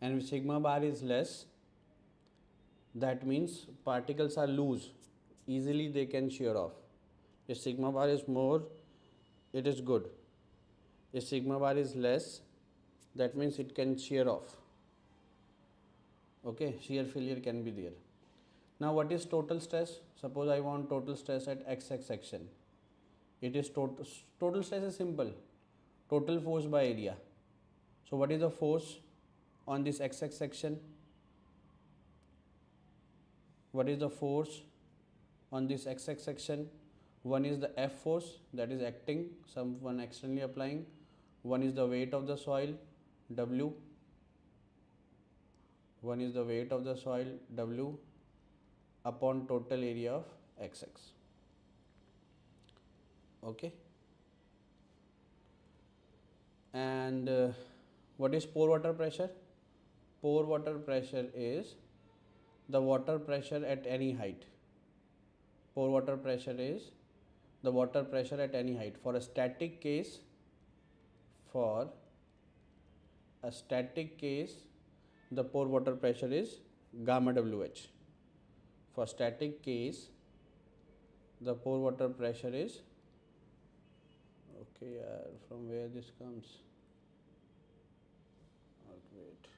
And if sigma bar is less, that means particles are loose. Easily they can shear off. If sigma bar is more, it is good. If sigma bar is less, that means it can shear off. Okay, shear failure can be there. Now what is total stress? Suppose I want total stress at XX section. It is total stress is simple. Total force by area. So what is the force on this XX section? What is the force on this XX section? One is the F force, that is acting, someone externally applying. One is the weight of the soil, W. One is the weight of the soil, W, upon total area of XX. Okay. And what is pore water pressure? Pore water pressure is the water pressure at any height. Pore water pressure is the water pressure at any height. For a static case, the pore water pressure is gamma WH. For static case, the pore water pressure is, okay, from where this comes? Wait.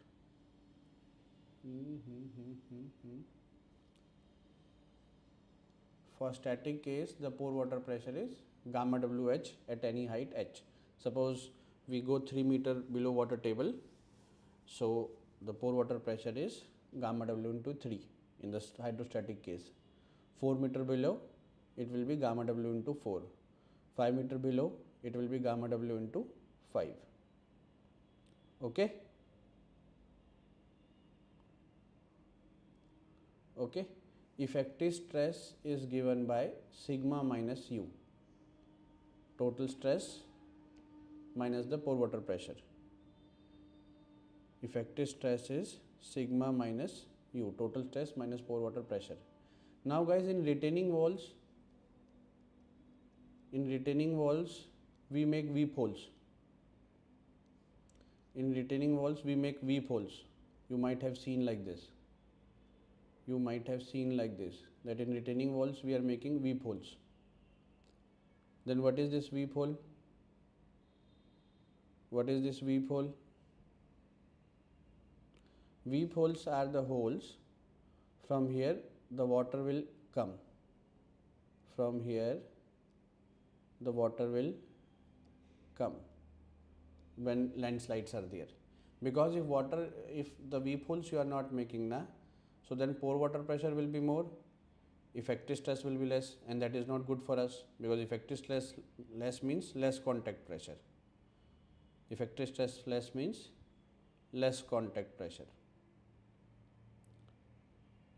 For static case, the pore water pressure is gamma WH at any height H. Suppose we go 3 meter below water table, so the pore water pressure is gamma W into 3 in the hydrostatic case. 4 meter below, it will be gamma W into 4. 5 meter below, it will be gamma W into 5. Okay? Okay? Effective stress is given by sigma minus U. Total stress minus the pore water pressure. Effective stress is sigma minus U. Total stress minus pore water pressure. Now guys, in retaining walls, we make weep holes. In retaining walls, we make weep holes. You might have seen like this. That in retaining walls, we are making weep holes. Then what is this weep hole? What is this weep hole? Weep holes are the holes. From here, the water will come. From here, the water will come when landslides are there. Because if the weep holes you are not making na, so then pore water pressure will be more, effective stress will be less, and that is not good for us, because effective stress less means less contact pressure. Effective stress less means less contact pressure.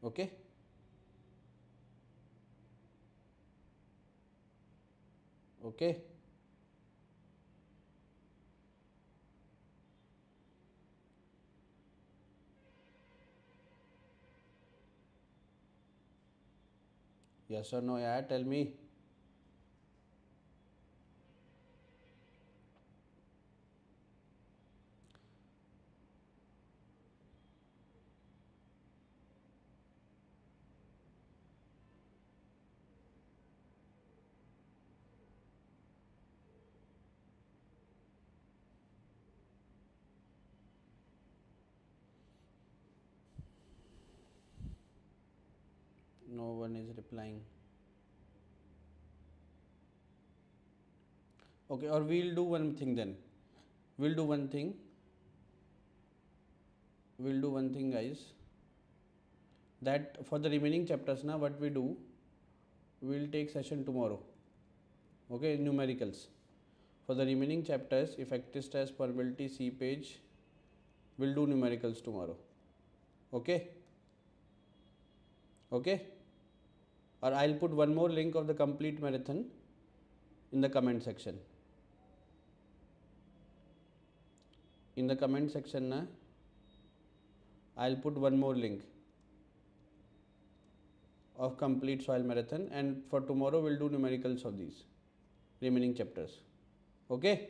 Okay? Okay? Yes or no, yeah? Tell me. No one is replying. Okay, or we'll do one thing then. We'll do one thing, guys. That for the remaining chapters, now what we do, we'll take session tomorrow. Okay, numericals. For the remaining chapters, effective stress, permeability, seepage, we'll do numericals tomorrow. Okay? Okay? Or I'll put one more link of the complete marathon in the comment section. In the comment section, na, I'll put one more link of complete soil marathon, and for tomorrow we'll do numericals of these remaining chapters. Okay?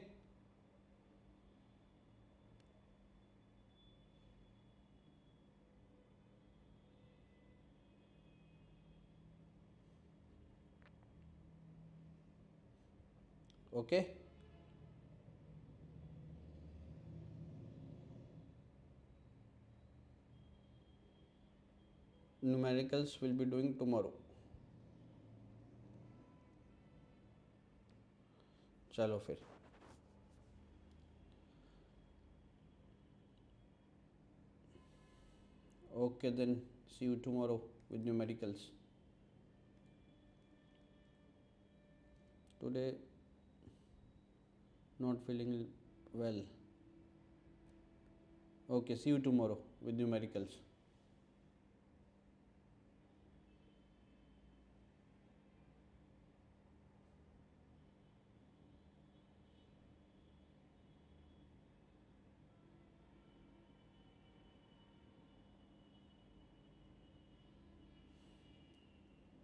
Okay? Numericals will be doing tomorrow. चलो फिर okay, then see you tomorrow with numericals. Today not feeling well. Okay, see you tomorrow with numericals.